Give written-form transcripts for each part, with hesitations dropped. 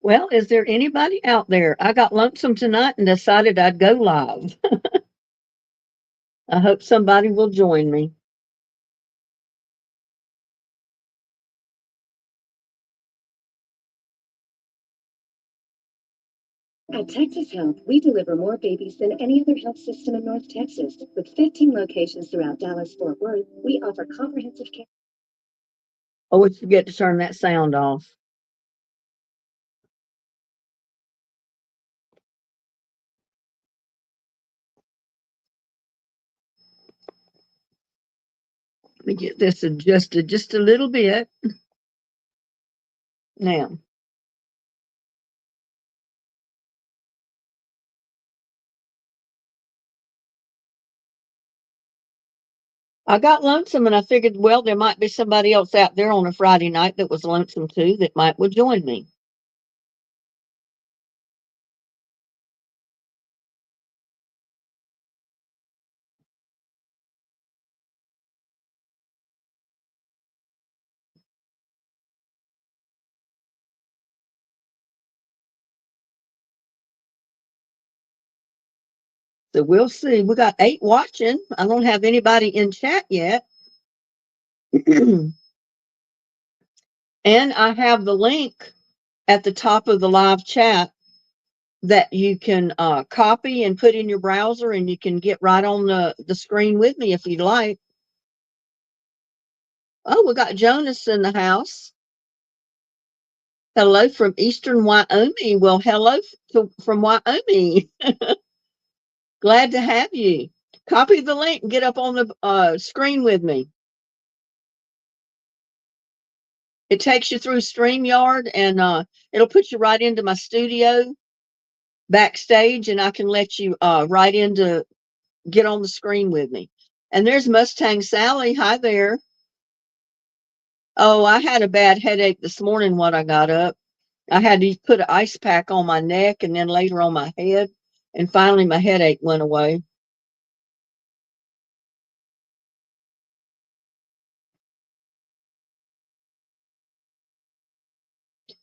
Well, is there anybody out there? I got lonesome tonight and decided I'd go live. I hope somebody will join me. At Texas Health, we deliver more babies than any other health system in North Texas. With 15 locations throughout Dallas-Fort Worth, we offer comprehensive care. Always forget to turn that sound off. Let me get this adjusted just a little bit. Now, I got lonesome and I figured, well, there might be somebody else out there on a Friday night that was lonesome too that might would join me. So we'll see. We got 8 watching. I don't have anybody in chat yet. And I have the link at the top of the live chat that you can copy and put in your browser, and you can get right on the screen with me if you'd like. Oh, we got Jonas in the house. Hello from Eastern Wyoming. Well, hello from Wyoming. Glad to have you. Copy the link and get up on the screen with me. It takes you through StreamYard, and it'll put you right into my studio backstage, and I can let you right into get on the screen with me. And there's Mustang Sally. Hi there. Oh, I had a bad headache this morning when I got up. I had to put an ice pack on my neck and then later on my head. And finally, my headache went away.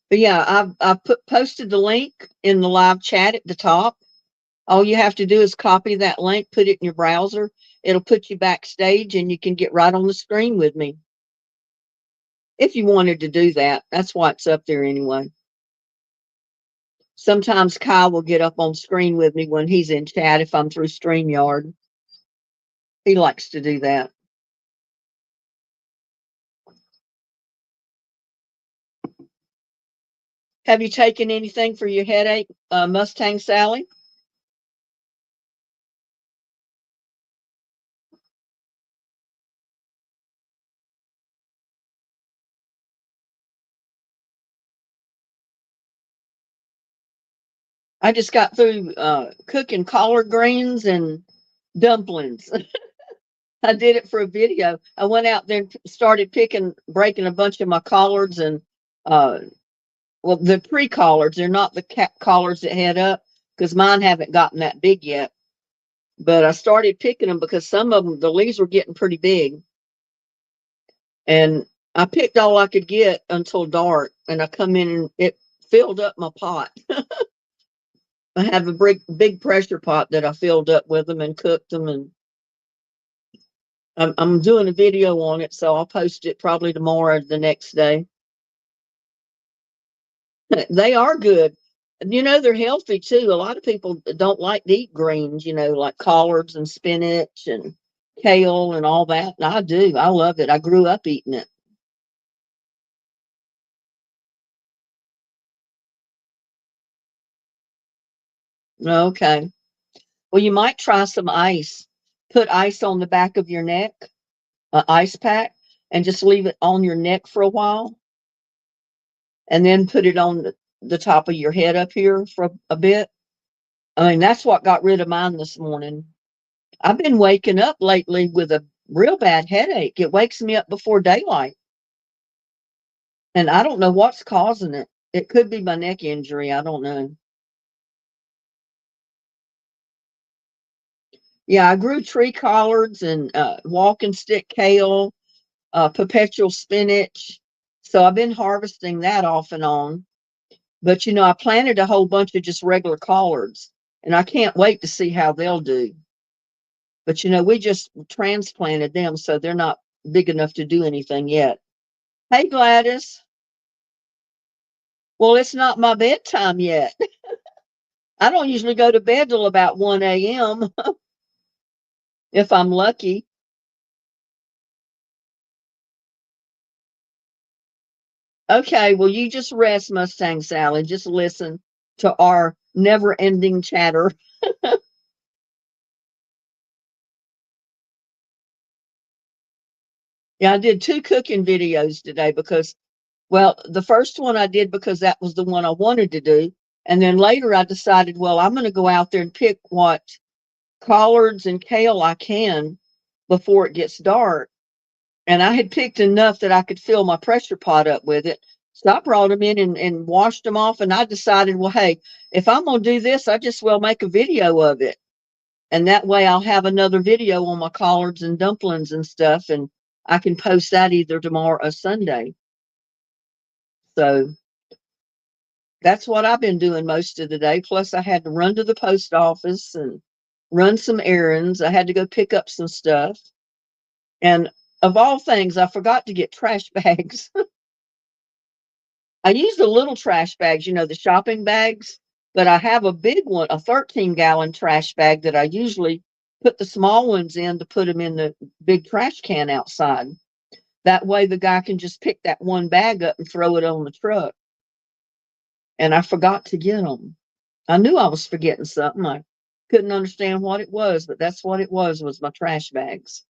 But yeah, I posted the link in the live chat at the top. All you have to do is copy that link, put it in your browser. It'll put you backstage and you can get right on the screen with me. If you wanted to do that, that's why it's up there anyway. Sometimes Kyle will get up on screen with me when he's in chat if I'm through StreamYard. He likes to do that. Have you taken anything for your headache, Mustang Sally? I just got through cooking collard greens and dumplings. I did it for a video. I went out there and started breaking a bunch of my collards and, uh, well, the pre-collards. They're not the collards that head up because mine haven't gotten that big yet. But I started picking them because some of them, the leaves were getting pretty big. And I picked all I could get until dark. And I come in and it filled up my pot. I have a big pressure pot that I filled up with them and cooked them. And I'm doing a video on it, so I'll post it probably tomorrow or the next day. They are good. You know, they're healthy too. A lot of people don't like to eat greens, you know, like collards and spinach and kale and all that. And I do. I love it. I grew up eating it. Okay. Well, you might try some ice. Put ice on the back of your neck, ice pack, and just leave it on your neck for a while. And then put it on the top of your head up here for a bit. I mean, that's what got rid of mine this morning. I've been waking up lately with a real bad headache. It wakes me up before daylight. And I don't know what's causing it. It could be my neck injury. I don't know. Yeah, I grew tree collards and walking stick kale, perpetual spinach. So I've been harvesting that off and on. But I planted a whole bunch of just regular collards, and I can't wait to see how they'll do. But we just transplanted them, so they're not big enough to do anything yet. Hey, Gladys. Well, it's not my bedtime yet. I don't usually go to bed till about 1 a.m. if I'm lucky. Okay, well, you just rest, Mustang Sally. Just listen to our never ending chatter. Yeah, I did 2 cooking videos today because, well, the first one I did because that was the one I wanted to do. And then later I decided, well, I'm going to go out there and pick what collards and kale I can before it gets dark. And I had picked enough that I could fill my pressure pot up with it. So I brought them in and washed them off. And I decided, well, hey, if I'm going to do this, I just will make a video of it. And that way I'll have another video on my collards and dumplings and stuff. And I can post that either tomorrow or Sunday. So that's what I've been doing most of the day. Plus, I had to run to the post office and run some errands. I had to go pick up some stuff. And of all things, I forgot to get trash bags. I use the little trash bags, the shopping bags, but I have a big one, a 13-gallon trash bag that I usually put the small ones in to put them in the big trash can outside. That way the guy can just pick that one bag up and throw it on the truck. And I forgot to get them. I knew I was forgetting something. I couldn't understand what it was, but that's what it was my trash bags.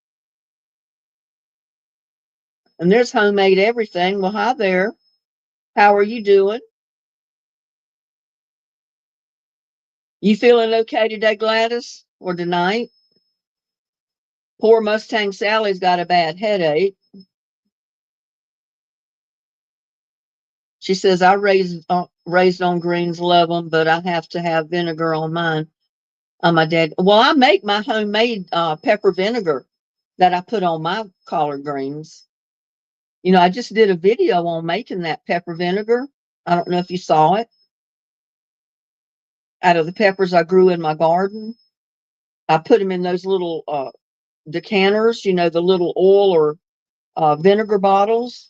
And there's homemade everything. Well, hi there. How are you doing? You feeling okay today, Gladys? Or tonight? Poor Mustang Sally's got a bad headache. She says, I raised on greens, love them, but I have to have vinegar on mine. On my dad. Well, I make my homemade pepper vinegar that I put on my collard greens. I just did a video on making that pepper vinegar. I don't know if you saw it. Out of the peppers I grew in my garden, I put them in those little decanters, the little oil or vinegar bottles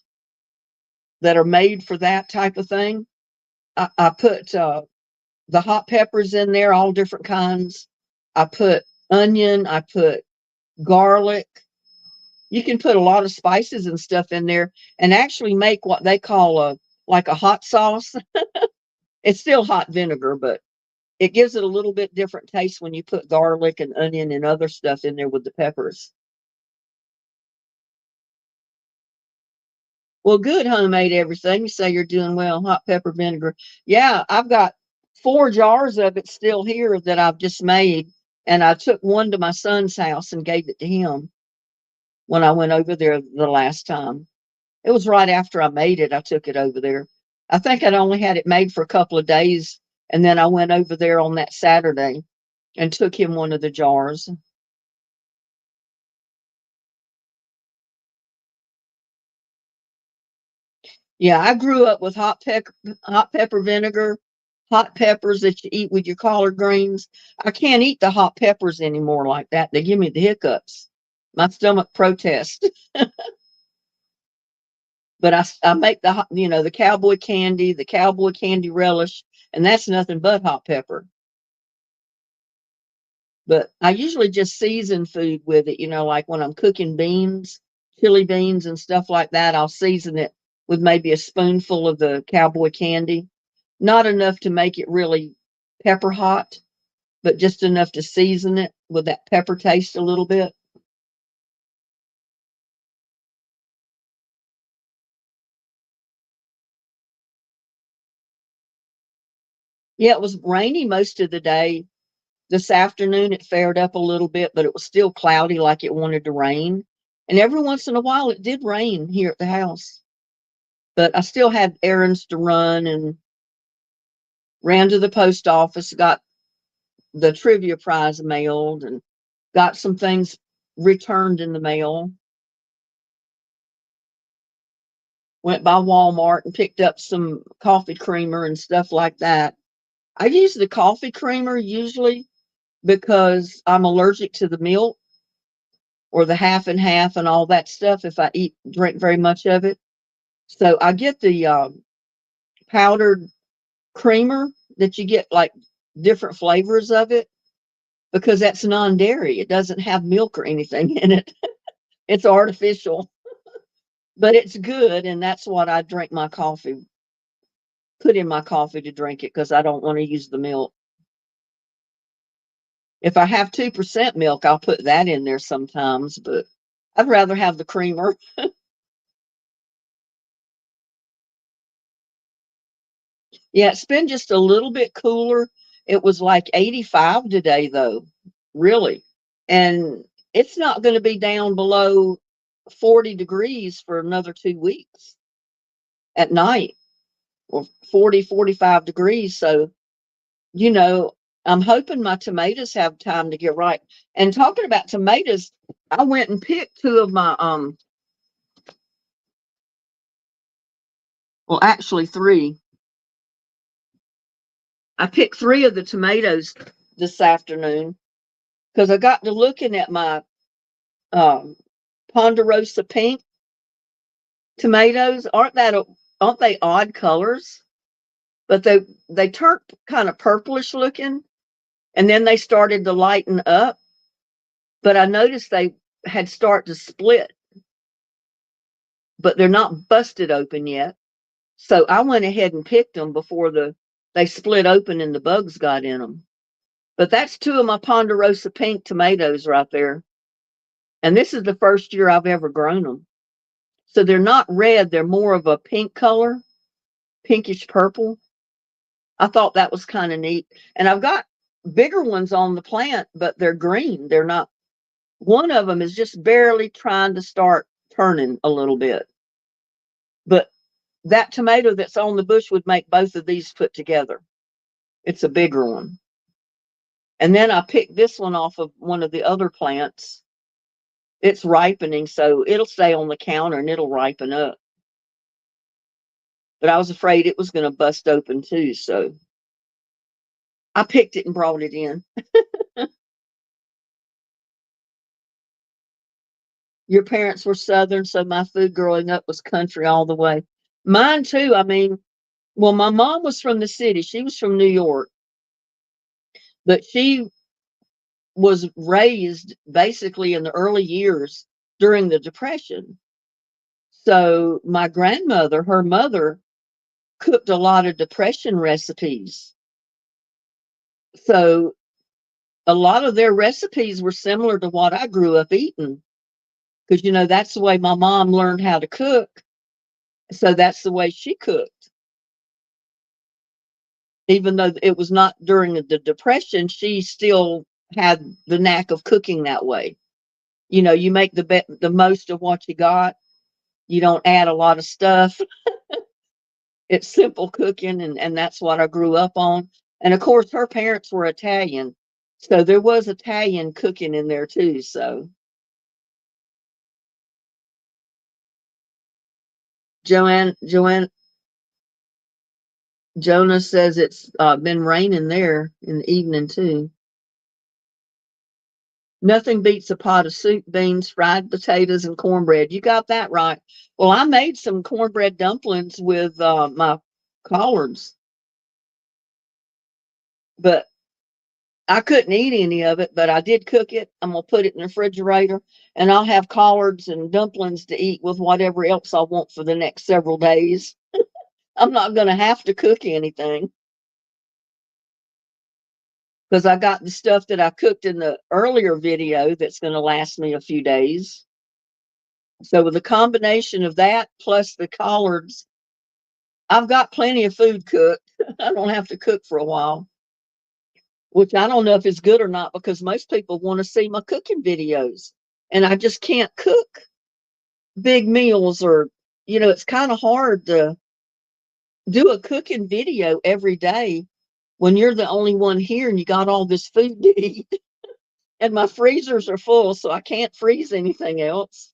that are made for that type of thing. I put the hot peppers in there, all different kinds. I put onion, I put garlic. You can put a lot of spices and stuff in there and actually make what they call like a hot sauce. It's still hot vinegar, but it gives it a little bit different taste when you put garlic and onion and other stuff in there with the peppers. Well, good, homemade everything. You say you're doing well. Hot pepper vinegar. Yeah, I've got 4 jars of it still here that I've just made. And I took one to my son's house and gave it to him when I went over there the last time. It was right after I made it. I took it over there. I think I'd only had it made for a couple of days. And then I went over there on that Saturday and took him one of the jars. Yeah, I grew up with hot pepper vinegar, hot peppers that you eat with your collard greens. I can't eat the hot peppers anymore like that. They give me the hiccups. My stomach protests. But I make the the cowboy candy relish, and that's nothing but hot pepper. But I usually just season food with it, like when I'm cooking beans, chili beans and stuff like that, I'll season it with maybe a spoonful of the cowboy candy. Not enough to make it really pepper hot, but just enough to season it with that pepper taste a little bit. Yeah, it was rainy most of the day. This afternoon it fared up a little bit, but it was still cloudy like it wanted to rain. And every once in a while it did rain here at the house. But I still had errands to run and ran to the post office, got the trivia prize mailed, and got some things returned in the mail. Went by Walmart and picked up some coffee creamer and stuff like that. I use the coffee creamer usually because I'm allergic to the milk or the half and half and all that stuff if I drink very much of it. So I get the powdered creamer that you get like different flavors of it because that's non-dairy. It doesn't have milk or anything in it. It's artificial, but it's good, and that's what I drink my coffee, put in my coffee to drink it because I don't want to use the milk. If I have 2% milk, I'll put that in there sometimes, but I'd rather have the creamer. Yeah, it's been just a little bit cooler. It was like 85 today, though, really. And it's not going to be down below 40 degrees for another 2 weeks at night, or 40, 45 degrees. So, you know, I'm hoping my tomatoes have time to get right. And talking about tomatoes, I went and picked two of my, well, actually three. I picked three of the tomatoes this afternoon because I got to looking at my um, Ponderosa pink tomatoes. Aren't they odd colors? But they turned kind of purplish looking, and then they started to lighten up. But I noticed they had started to split, but they're not busted open yet. So I went ahead and picked them before they split open and the bugs got in them. But that's two of my Ponderosa pink tomatoes right there. And this is the first year I've ever grown them. So they're not red, they're more of a pink color, pinkish purple. I thought that was kind of neat. And I've got bigger ones on the plant, but they're green. They're not, one of them is just barely trying to start turning a little bit. But that tomato that's on the bush would make both of these put together. It's a bigger one. And then I picked this one off of one of the other plants. It's ripening, so it'll stay on the counter and it'll ripen up. But I was afraid it was going to bust open too, so I picked it and brought it in. Your parents were Southern, so my food growing up was country all the way. Mine too. I mean, well, my mom was from the city. She was from New York, but she was raised basically in the early years during the Depression. So my grandmother, her mother, cooked a lot of Depression recipes. So a lot of their recipes were similar to what I grew up eating because, that's the way my mom learned how to cook. So that's the way she cooked. Even though it was not during the Depression, she still had the knack of cooking that way. You make the most of what you got. You don't add a lot of stuff. It's simple cooking, and that's what I grew up on. And of course, her parents were Italian, so there was Italian cooking in there too. So Joanne Jonah says it's been raining there in the evening too. Nothing beats a pot of soup, beans, fried potatoes, and cornbread. You got that right. Well, I made some cornbread dumplings with my collards, but I couldn't eat any of it. But I did cook it. I'm gonna put it in the refrigerator, and I'll have collards and dumplings to eat with whatever else I want for the next several days. I'm not gonna have to cook anything because I got the stuff that I cooked in the earlier video that's gonna last me a few days. So with a combination of that plus the collards, I've got plenty of food cooked. I don't have to cook for a while, which I don't know if it's good or not because most people want to see my cooking videos. And I just can't cook big meals or, it's kind of hard to do a cooking video every day when you're the only one here and you got all this food to eat. And my freezers are full, so I can't freeze anything else.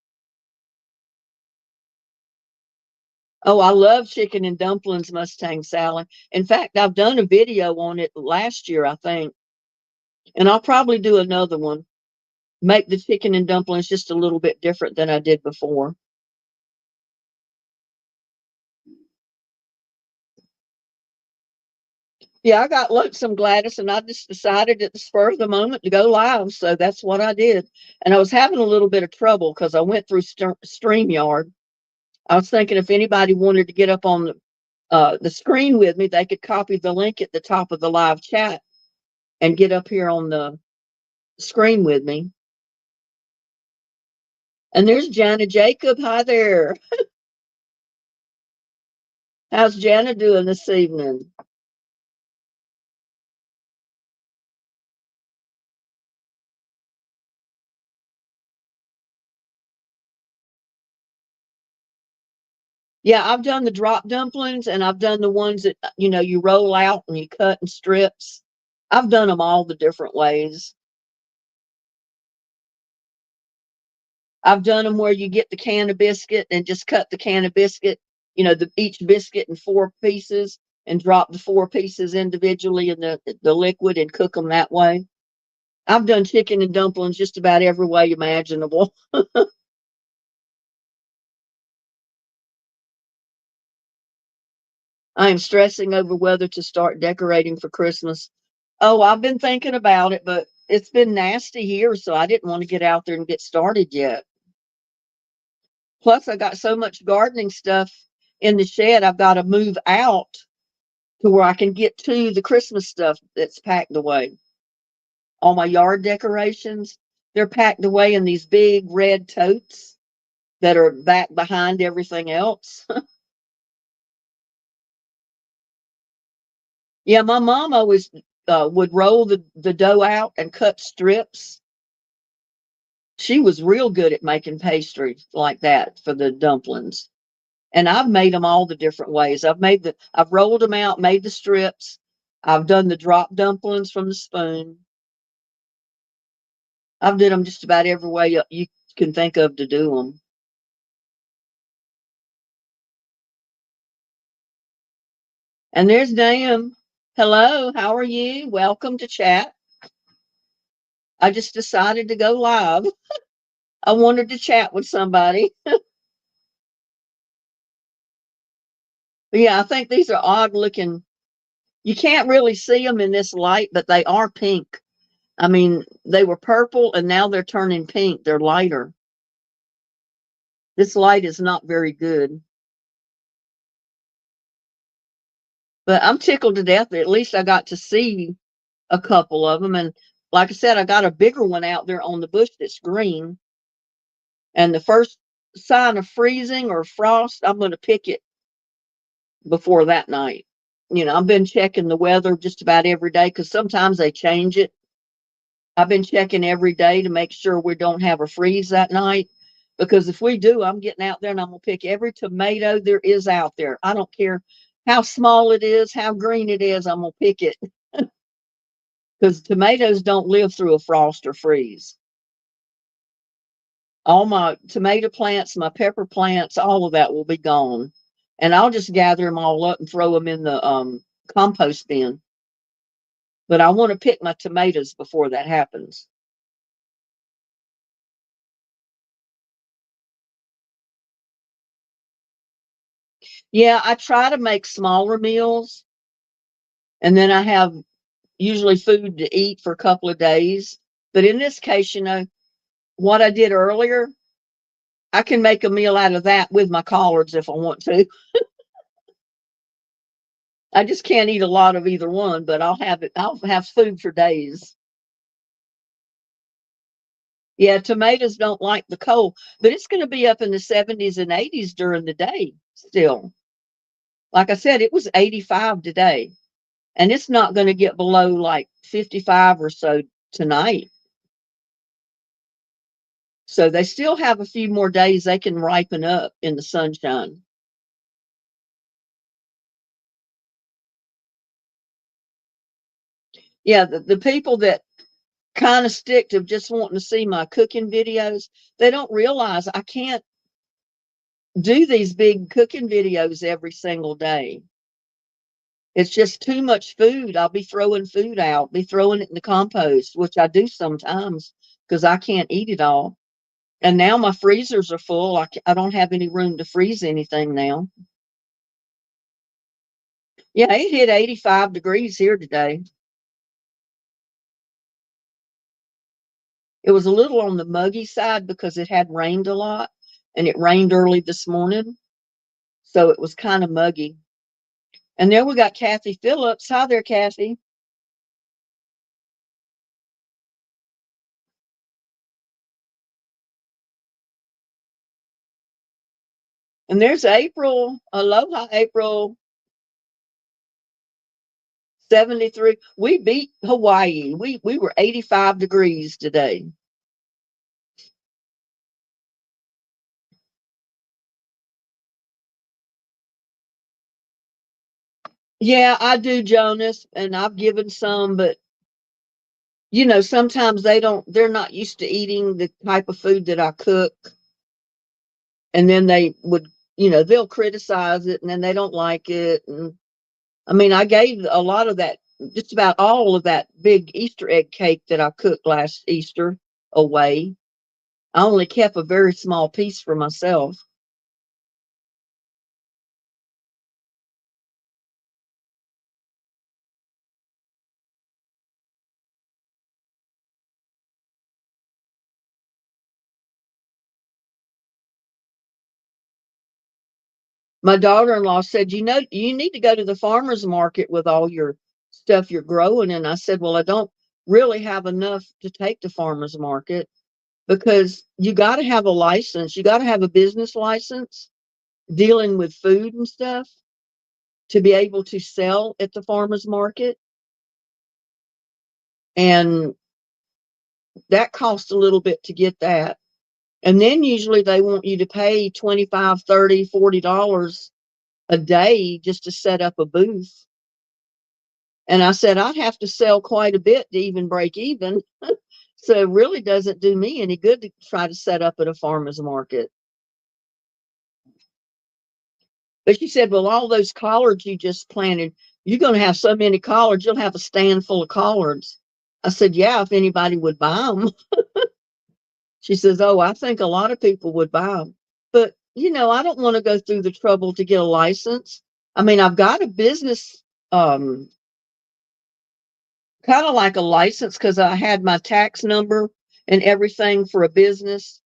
Oh, I love chicken and dumplings, Mustang Sally. In fact, I've done a video on it last year, I think, and I'll probably do another one. Make the chicken and dumplings just a little bit different than I did before. Yeah, I got lonesome, Gladys, and I just decided at the spur of the moment to go live. So that's what I did. And I was having a little bit of trouble because I went through StreamYard. I was thinking if anybody wanted to get up on the screen with me, they could copy the link at the top of the live chat and get up here on the screen with me. And there's Jana Jacob. Hi there. How's Jana doing this evening? Yeah, I've done the drop dumplings and I've done the ones that, you roll out and you cut in strips. I've done them all the different ways. I've done them where you get the can of biscuit and just cut the can of biscuit, each biscuit in 4 pieces and drop the 4 pieces individually in the liquid and cook them that way. I've done chicken and dumplings just about every way imaginable. I am stressing over whether to start decorating for Christmas. Oh, I've been thinking about it, but it's been nasty here, so I didn't want to get out there and get started yet. Plus, I got so much gardening stuff in the shed, I've got to move out to where I can get to the Christmas stuff that's packed away. All my yard decorations, they're packed away in these big red totes that are back behind everything else. Yeah, my mom always would roll the dough out and cut strips. She was real good at making pastries like that for the dumplings. And I've made them all the different ways. I've rolled them out, made the strips. I've done the drop dumplings from the spoon. I've did them just about every way you can think of to do them. And there's Dan. Hello, how are you? Welcome to chat. I just decided to go live. I wanted to chat with somebody. But yeah, I think these are odd looking. You can't really see them in this light, but they are pink. I mean, they were purple and now they're turning pink. They're lighter. This light is not very good. But I'm tickled to death that at least I got to see a couple of them. And like I said, I got a bigger one out there on the bush that's green. And the first sign of freezing or frost, I'm going to pick it before that night. I've been checking the weather just about every day because sometimes they change it. I've been checking every day to make sure we don't have a freeze that night. Because if we do, I'm getting out there and I'm going to pick every tomato there is out there. I don't care how small it is, how green it is, I'm going to pick it. Because tomatoes don't live through a frost or freeze. All my tomato plants, my pepper plants, all of that will be gone. And I'll just gather them all up and throw them in the compost bin. But I want to pick my tomatoes before that happens. Yeah, I try to make smaller meals and then I have usually food to eat for a couple of days. But in this case, what I did earlier, I can make a meal out of that with my collards if I want to. I just can't eat a lot of either one, but I'll have it. I'll have food for days. Yeah, tomatoes don't like the cold, but it's going to be up in the 70s and 80s during the day still. Like I said, it was 85 today, and it's not going to get below like 55 or so tonight. So they still have a few more days they can ripen up in the sunshine. Yeah, the people that kind of stick to just wanting to see my cooking videos, they don't realize I can't do these big cooking videos every single day. It's just too much food. I'll be throwing food out, be throwing it in the compost, which I do sometimes because I can't eat it all. And now my freezers are full. I don't have any room to freeze anything now. Yeah, it hit 85 degrees here today. It was a little on the muggy side because it had rained a lot and it rained early this morning. So it was kind of muggy. And there we got Kathy Phillips. Hi there, Kathy. And there's April. Aloha, April. 73. We beat Hawaii. We were 85 degrees today. Yeah, I do, Jonas, and I've given some, but sometimes they're not used to eating the type of food that I cook. And then they would, they'll criticize it and then they don't like it. And I mean, I gave a lot of that, just about all of that big Easter egg cake that I cooked last Easter away. I only kept a very small piece for myself. My daughter-in-law said, you need to go to the farmer's market with all your stuff you're growing. And I said, well, I don't really have enough to take to farmer's market because you got to have a license. You got to have a business license dealing with food and stuff to be able to sell at the farmer's market. And that costs a little bit to get that. And then usually they want you to pay 25, 30, $40 a day just to set up a booth. And I said, I'd have to sell quite a bit to even break even. So it really doesn't do me any good to try to set up at a farmer's market. But she said, well, all those collards you just planted, you're going to have so many collards, you'll have a stand full of collards. I said, yeah, if anybody would buy them. She says, oh, I think a lot of people would buy them. But, I don't want to go through the trouble to get a license. I mean, I've got a business, kind of like a license because I had my tax number and everything for a business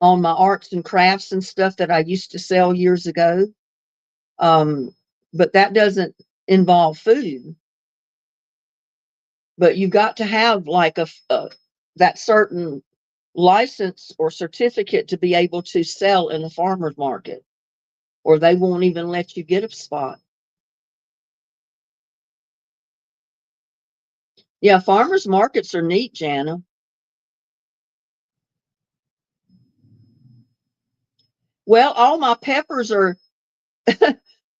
on my arts and crafts and stuff that I used to sell years ago. But that doesn't involve food. But you've got to have like that certain license or certificate to be able to sell in the farmer's market, or they won't even let you get a spot. Yeah, farmers markets are neat, Jana. Well, all my peppers are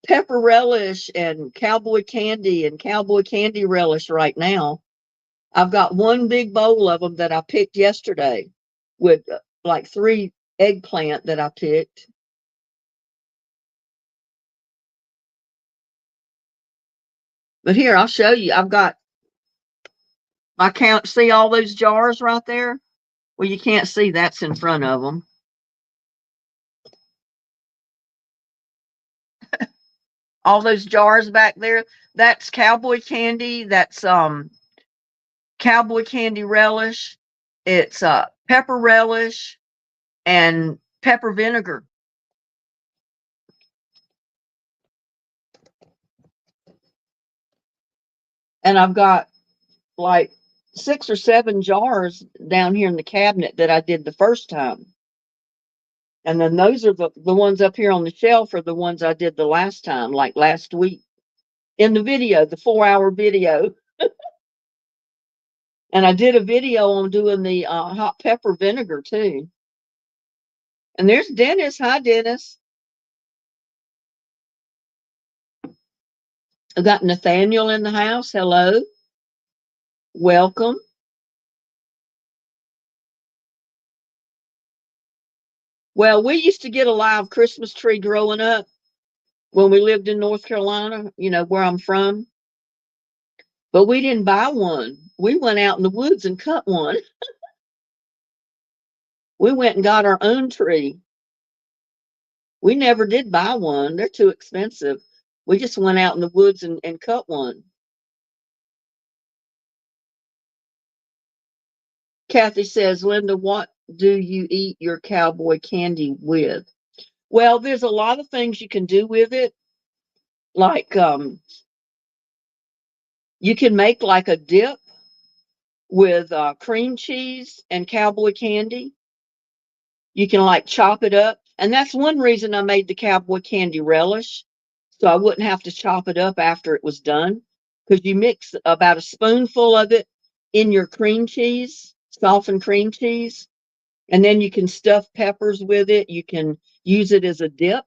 pepper relish and cowboy candy relish right now. I've got one big bowl of them that I picked yesterday with like 3 eggplant that I picked. But here, I'll show you. I've got, I can't see all those jars right there. Well, you can't see that's in front of them. All those jars back there, that's cowboy candy. That's cowboy candy relish. It's pepper relish and pepper vinegar. And I've got like 6 or 7 jars down here in the cabinet that I did the first time. And then those are the ones up here on the shelf are the ones I did the last time, like last week in the video, the 4-hour video. And I did a video on doing the hot pepper vinegar too. And there's Dennis. Hi, Dennis. I got Nathaniel in the house. Hello. Welcome. Well, we used to get a live Christmas tree growing up when we lived in North Carolina, where I'm from. But we didn't buy one. We went out in the woods and cut one. We went and got our own tree. We never did buy one. They're too expensive. We just went out in the woods and cut one. Kathy says, Linda, what do you eat your cowboy candy with? Well, there's a lot of things you can do with it. Like you can make like a dip with cream cheese and cowboy candy. You can like chop it up. And that's one reason I made the cowboy candy relish. So I wouldn't have to chop it up after it was done. Because you mix about a spoonful of it in your cream cheese, softened cream cheese. And then you can stuff peppers with it. You can use it as a dip.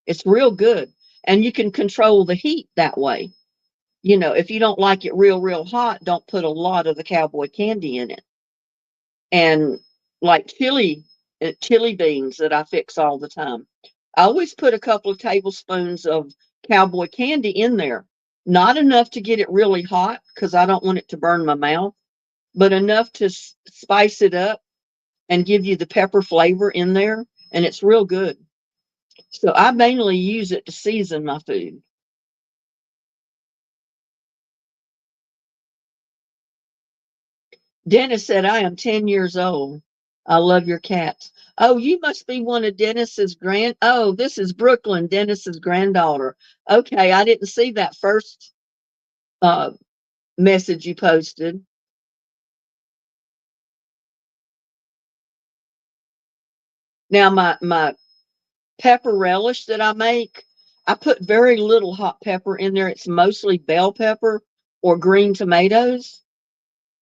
It's real good. And you can control the heat that way. If you don't like it real, real hot, don't put a lot of the cowboy candy in it. And like chili beans that I fix all the time. I always put a couple of tablespoons of cowboy candy in there. Not enough to get it really hot because I don't want it to burn my mouth, but enough to spice it up and give you the pepper flavor in there. And it's real good. So I mainly use it to season my food. Dennis said, I am 10 years old. I love your cats. Oh, you must be one of Dennis's oh, this is Brooklyn, Dennis's granddaughter. Okay, I didn't see that first uh, message you posted. Now, my pepper relish that I make, I put very little hot pepper in there. It's mostly bell pepper or green tomatoes.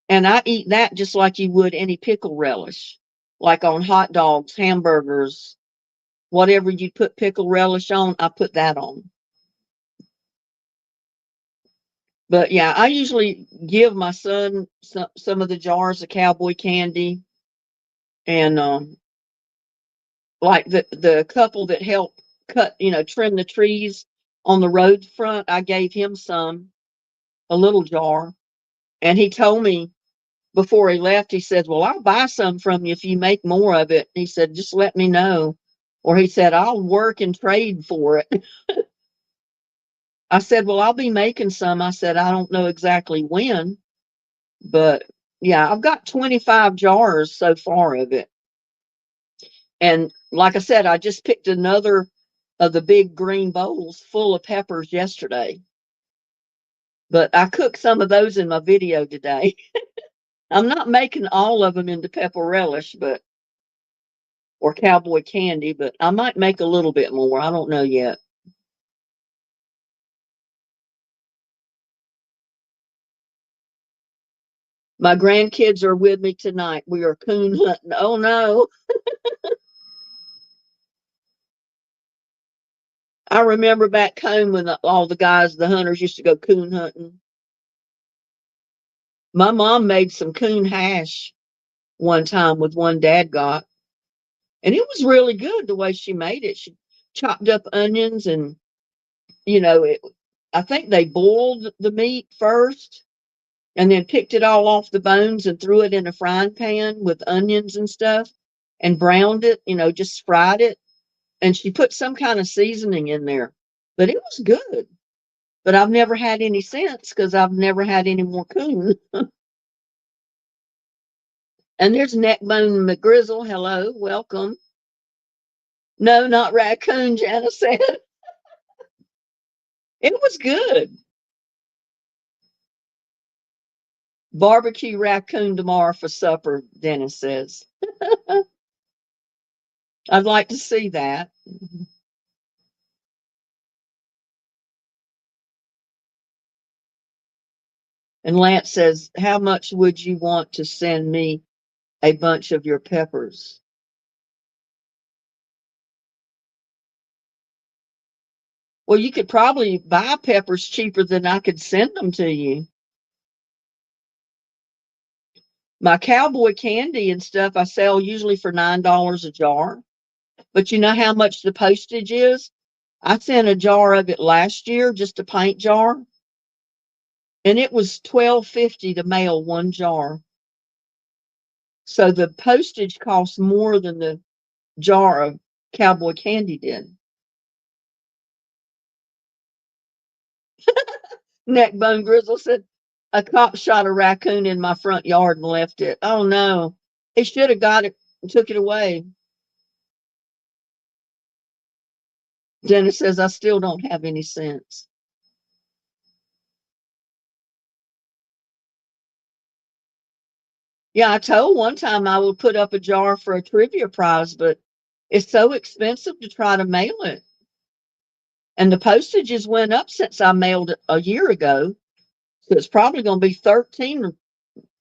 And I eat that just like you would any pickle relish, like on hot dogs, hamburgers, whatever you put pickle relish on, I put that on. But yeah, I usually give my son some of the jars of cowboy candy, and like the couple that helped cut, trim the trees on the road front, I gave him a little jar, and he told me before he left, he said, "Well, I'll buy some from you if you make more of it." He said, "Just let me know," or he said, "I'll work and trade for it." I said, "Well, I'll be making some." I said, "I don't know exactly when, but yeah, I've got 25 jars so far of it." And like I said, I just picked another of the big green bowls full of peppers yesterday. But I cooked some of those in my video today. I'm not making all of them into pepper relish, or cowboy candy, but I might make a little bit more. I don't know yet. My grandkids are with me tonight. We are coon hunting. Oh no. I remember back home when all the guys, the hunters, used to go coon hunting. My mom made some coon hash one time with one dad got, and it was really good the way she made it. She chopped up onions and, I think they boiled the meat first and then picked it all off the bones and threw it in a frying pan with onions and stuff and browned it, just fried it. And she put some kind of seasoning in there, but it was good. But I've never had any since because I've never had any more coon. And there's Neckbone McGrizzle. Hello, welcome. No, not raccoon, Janice said. It was good. Barbecue raccoon tomorrow for supper, Dennis says. I'd like to see that. And Lance says, how much would you want to send me a bunch of your peppers? Well, you could probably buy peppers cheaper than I could send them to you. My cowboy candy and stuff I sell usually for $9 a jar. But you know how much the postage is? I sent a jar of it last year, just a paint jar, and it was $12.50 to mail one jar. So the postage costs more than the jar of cowboy candy did. Neckbone Grizzle said, a cop shot a raccoon in my front yard and left it. Oh no. He should have got it and took it away. Dennis says, I still don't have any sense. Yeah, I told one time I would put up a jar for a trivia prize, but it's so expensive to try to mail it. And the postages went up since I mailed it a year ago. So it's probably going to be 13 or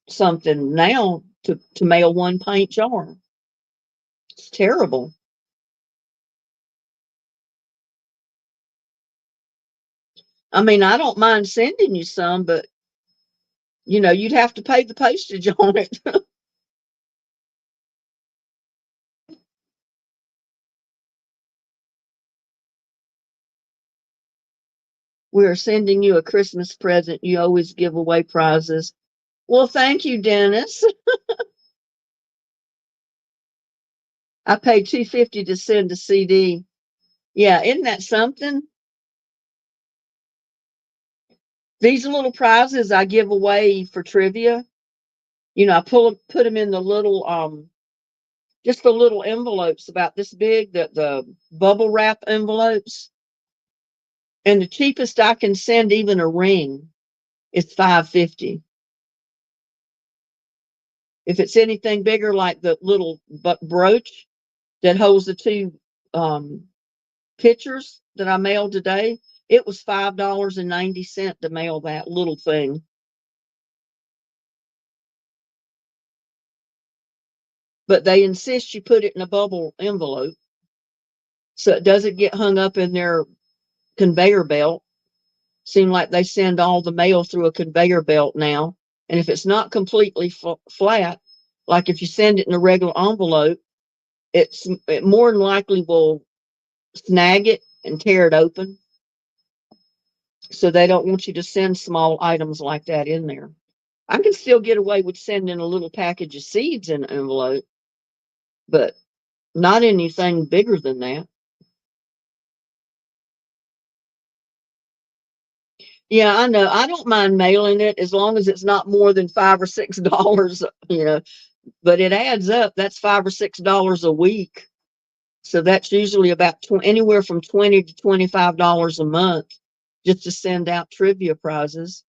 something now to mail one paint jar. It's terrible. I mean, I don't mind sending you some, but you'd have to pay the postage on it. We're sending you a Christmas present. You always give away prizes. Well, thank you, Dennis. I paid $2.50 to send a CD. Yeah, isn't that something? These little prizes I give away for trivia. I put them in the little just the little envelopes about this big, the bubble wrap envelopes. And the cheapest I can send even a ring is $5.50. If it's anything bigger, like the little brooch that holds the two um, pictures that I mailed today, it was $5.90 to mail that little thing. But they insist you put it in a bubble envelope so it doesn't get hung up in their conveyor belt. Seem like they send all the mail through a conveyor belt now. And if it's not completely flat, like if you send it in a regular envelope, it more than likely will snag it and tear it open. So they don't want you to send small items like that in there. I can still get away with sending a little package of seeds in an envelope, but not anything bigger than that. Yeah, I know. I don't mind mailing it as long as it's not more than $5 or $6, but it adds up. That's $5 or $6 a week. So that's usually about anywhere from $20 to $25 a month just to send out trivia prizes,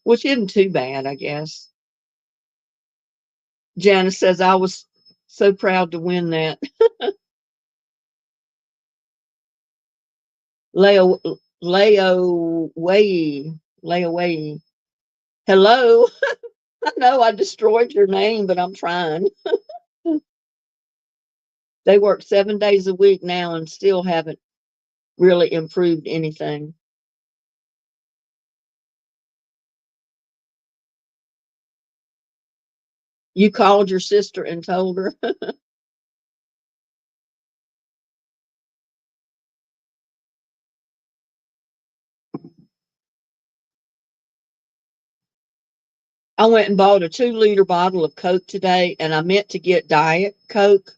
which isn't too bad, I guess. Janice says, I was so proud to win that. Leo, Leo, hello. I know I destroyed your name, but I'm trying. They work 7 days a week now and still haven't really improved anything. You called your sister and told her. I went and bought a 2-liter bottle of Coke today, and I meant to get Diet Coke,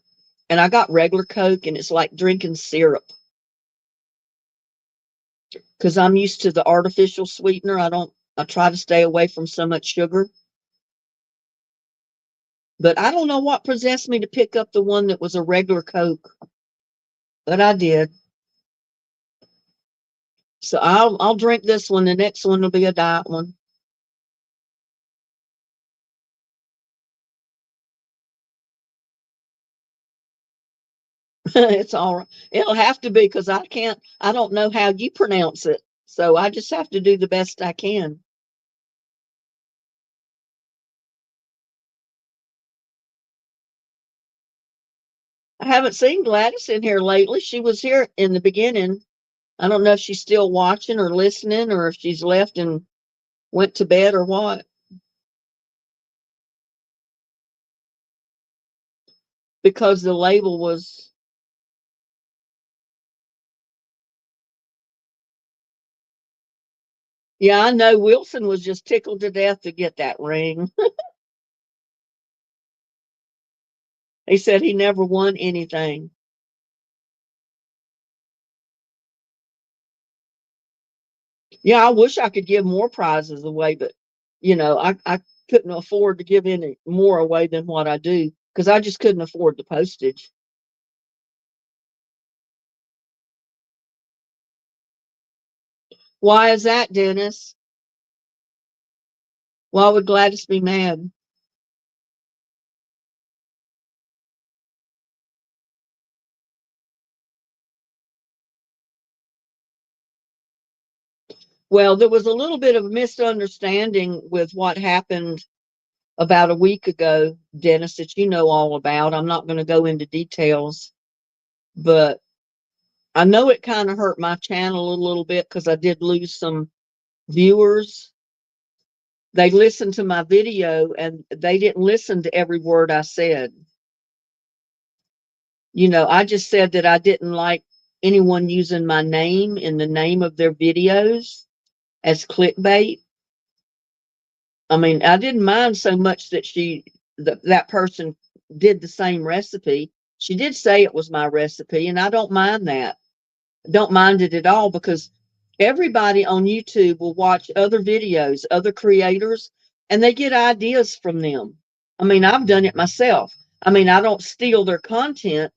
and I got regular Coke, and it's like drinking syrup because I'm used to the artificial sweetener. I try to stay away from so much sugar. But I don't know what possessed me to pick up the one that was a regular Coke, but I did. So I'll drink this one. The next one will be a diet one. It's all right. It'll have to be because I don't know how you pronounce it. So I just have to do the best I can. I haven't seen Gladys in here lately. She was here in the beginning. I don't know if she's still watching or listening or if she's left and went to bed or what. because the label was, yeah, I know Wilson was just tickled to death to get that ring. He said he never won anything. Yeah, I wish I could give more prizes away, but I couldn't afford to give any more away than what I do because I just couldn't afford the postage. Why is that, Dennis? Why would Gladys be mad? Well, there was a little bit of a misunderstanding with what happened about a week ago, Dennis, that you know all about. I'm not going to go into details, but I know it kind of hurt my channel a little bit because I did lose some viewers. They listened to my video and they didn't listen to every word I said. I just said that I didn't like anyone using my name in the name of their videos as clickbait. I mean, I didn't mind so much that that person did the same recipe. She did say it was my recipe, and I don't mind that. Don't mind it at all because everybody on YouTube will watch other videos, other creators, and they get ideas from them. I mean, I've done it myself. I mean, I don't steal their content,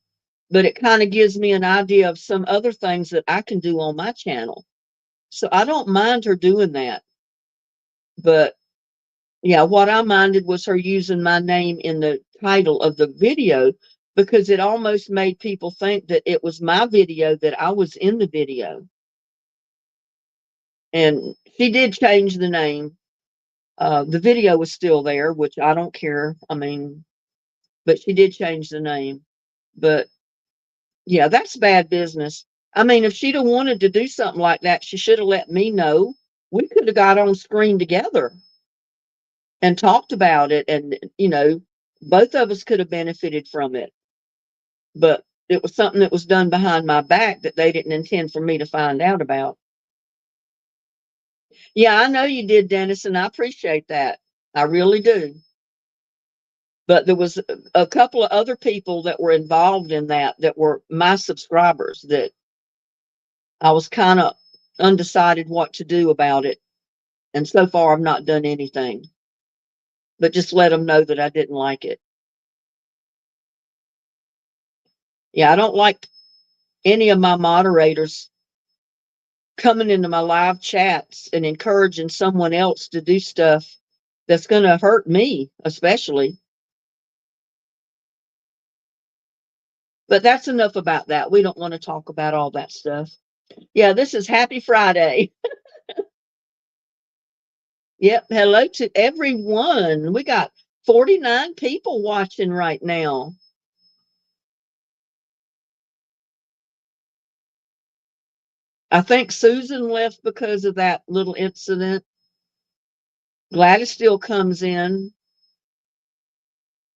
but it kind of gives me an idea of some other things that I can do on my channel. So I don't mind her doing that. But yeah, what I minded was her using my name in the title of the video because it almost made people think that it was my video, that I was in the video. And she did change the name. The video was still there, which I don't care. I mean, but she did change the name. But yeah, that's bad business. I mean, if she'd have wanted to do something like that, she should have let me know. We could have got on screen together and talked about it, and both of us could have benefited from it. But it was something that was done behind my back that they didn't intend for me to find out about. Yeah, I know you did, Dennis, and I appreciate that. I really do. But there was a couple of other people that were involved in that were my subscribers that I was kind of undecided what to do about it. And so far, I've not done anything, but just let them know that I didn't like it. Yeah, I don't like any of my moderators coming into my live chats and encouraging someone else to do stuff that's going to hurt me, especially. But that's enough about that. We don't want to talk about all that stuff. Yeah, this is Happy Friday. Yep. Hello to everyone. We got 49 people watching right now. I think Susan left because of that little incident. Gladys still comes in.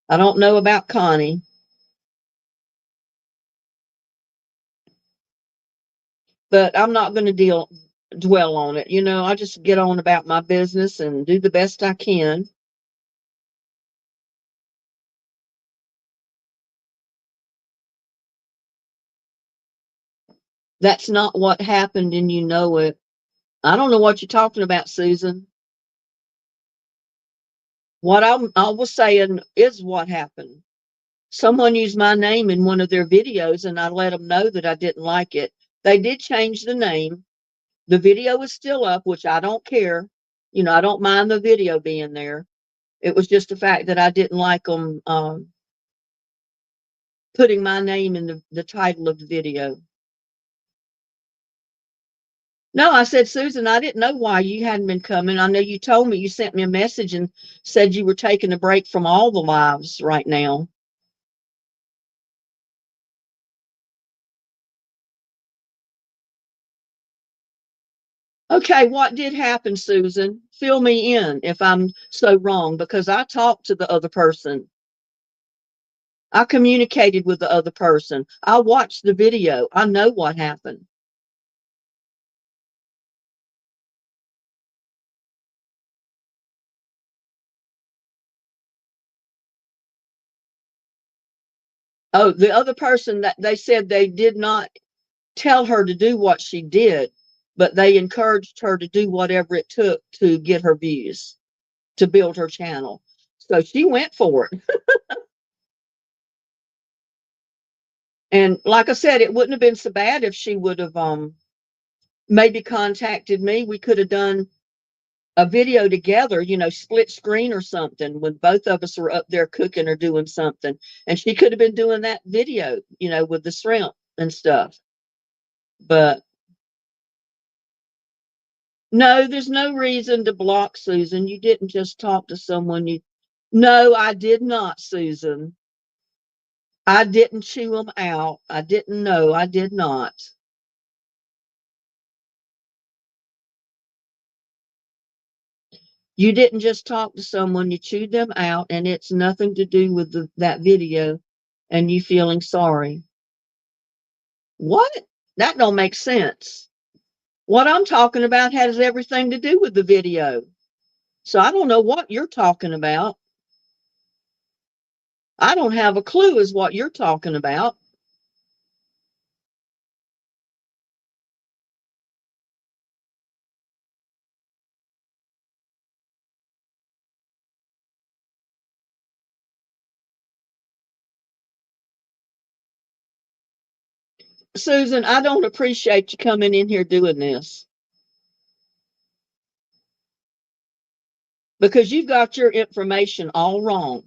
I don't know about Connie. But I'm not going to dwell on it. I just get on about my business and do the best I can. That's not what happened, and you know it. I don't know what you're talking about, Susan. What I was saying is what happened. Someone used my name in one of their videos, and I let them know that I didn't like it. They did change the name. The video is still up, which I don't care. I don't mind the video being there. It was just the fact that I didn't like them putting my name in the title of the video. No, I said, Susan, I didn't know why you hadn't been coming. I know you told me, you sent me a message and said you were taking a break from all the lives right now. Okay, what did happen, Susan? Fill me in if I'm so wrong, because I talked to the other person. I communicated with the other person. I watched the video. I know what happened. Oh, the other person, that they said they did not tell her to do what she did, but they encouraged her to do whatever it took to get her views, to build her channel. So she went for it. And like I said, it wouldn't have been so bad if she would have maybe contacted me. We could have done a video together, split screen or something, when both of us were up there cooking or doing something. And she could have been doing that video, with the shrimp and stuff. But no, there's no reason to block Susan. You didn't just talk to someone you. No, I did not, Susan. I didn't chew them out. I didn't know. I did not. You didn't just talk to someone, you chewed them out, and it's nothing to do with that video and you feeling sorry. What? That don't make sense. What I'm talking about has everything to do with the video. So I don't know what you're talking about. I don't have a clue as what you're talking about. Susan, I don't appreciate you coming in here doing this, because you've got your information all wrong.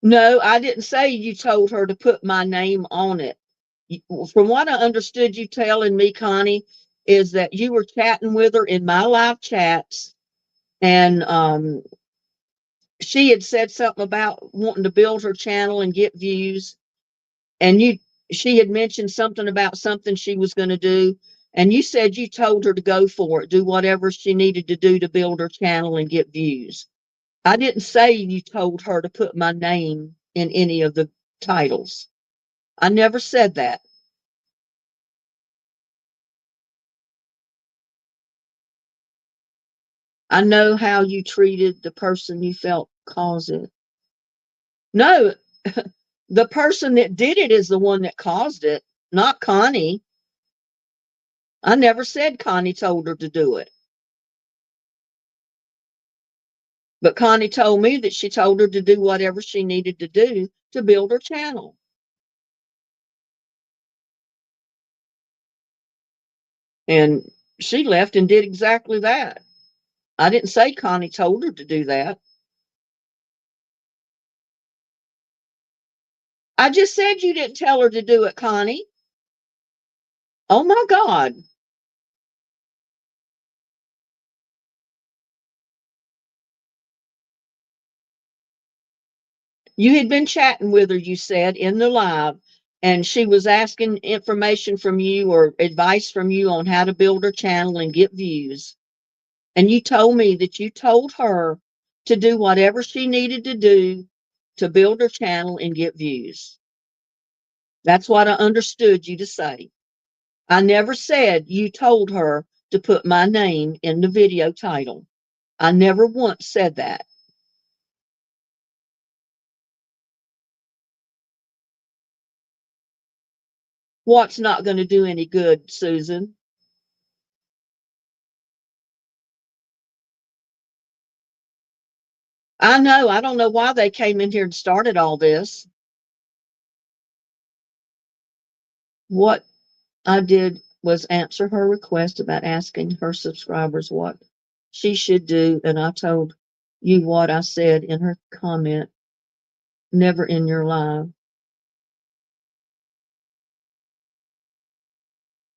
No, I didn't say you told her to put my name on it. From what I understood you telling me, Connie, is that you were chatting with her in my live chats, and she had said something about wanting to build her channel and get views, and she had mentioned something about something she was going to do, and you said you told her to go for it, do whatever she needed to do to build her channel and get views. I didn't say you told her to put my name in any of the titles. I never said that. I know how you treated the person you felt caused it. No, the person that did it is the one that caused it, not Connie. I never said Connie told her to do it. But Connie told me that she told her to do whatever she needed to do to build her channel. And she left and did exactly that. I didn't say Connie told her to do that. I just said you didn't tell her to do it, Connie. Oh my God. You had been chatting with her, you said, in the live, and she was asking information from you or advice from you on how to build her channel and get views. And you told me that you told her to do whatever she needed to do to build her channel and get views. That's what I understood you to say. I never said you told her to put my name in the video title. I never once said that. What's not going to do any good, Susan? I know. I don't know why they came in here and started all this. What I did was answer her request about asking her subscribers what she should do, and I told you what I said in her comment, never in your live.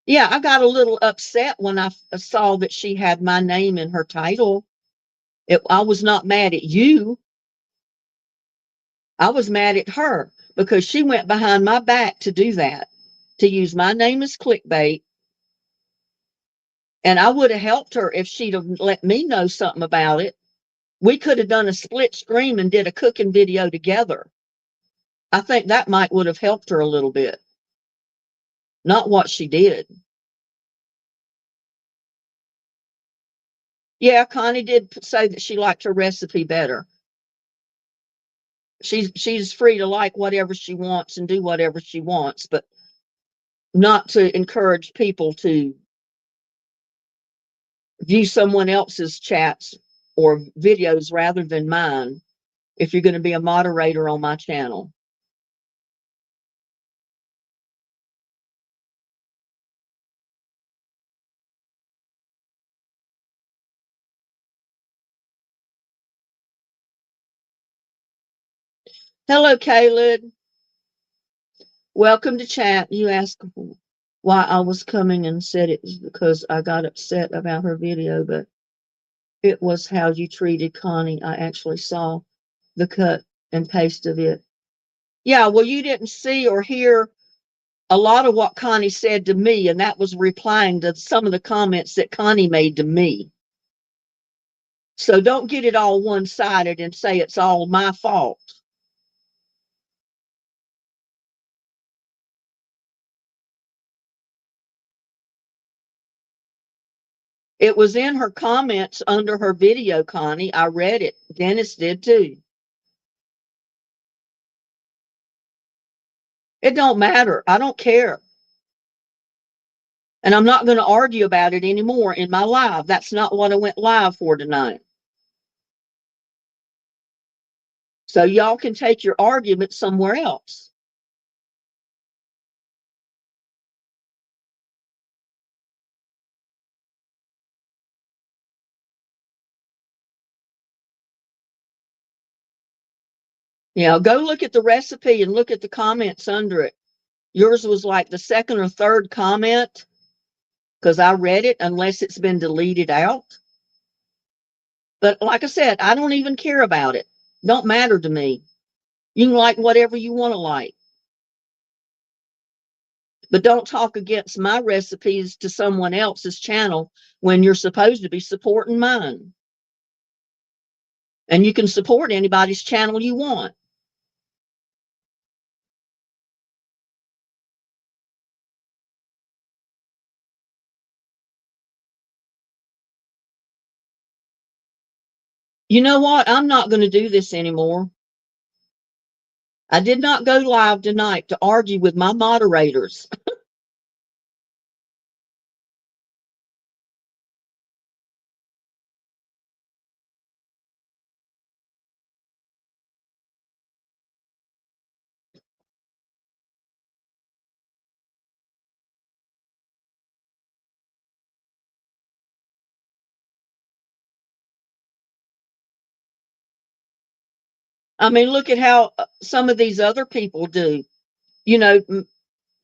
Yeah, I got a little upset when I saw that she had my name in her title. I was not mad at you. I was mad at her because she went behind my back to do that, to use my name as clickbait And I would have helped her if she'd have let me know something about it. We could have done a split screen and did a cooking video together. I think that might would have helped her a little bit. Not what she did. Yeah, Connie did say that she liked her recipe better. She's free to like whatever she wants and do whatever she wants, but not to encourage people to view someone else's chats or videos rather than mine if you're going to be a moderator on my channel. Hello, Caleb. Welcome to chat. You asked why I was coming and said it was because I got upset about her video, but it was how you treated Connie. I actually saw the cut and paste of it. Yeah, well, you didn't see or hear a lot of what Connie said to me, and that was replying to some of the comments that Connie made to me. So don't get it all one-sided and say it's all my fault. It was in her comments under her video, Connie. I read it. Dennis did too. It don't matter. I don't care. And I'm not going to argue about it anymore in my live. That's not what I went live for tonight. So y'all can take your argument somewhere else. You know, go look at the recipe and look at the comments under it. Yours was like the second or third comment because I read it unless it's been deleted out. But like I said, I don't even care about it. Don't matter to me. You can like whatever you want to like. But don't talk against my recipes to someone else's channel when you're supposed to be supporting mine. And you can support anybody's channel you want. You know what? I'm not going to do this anymore. I did not go live tonight to argue with my moderators. I mean, look at how some of these other people do. You know,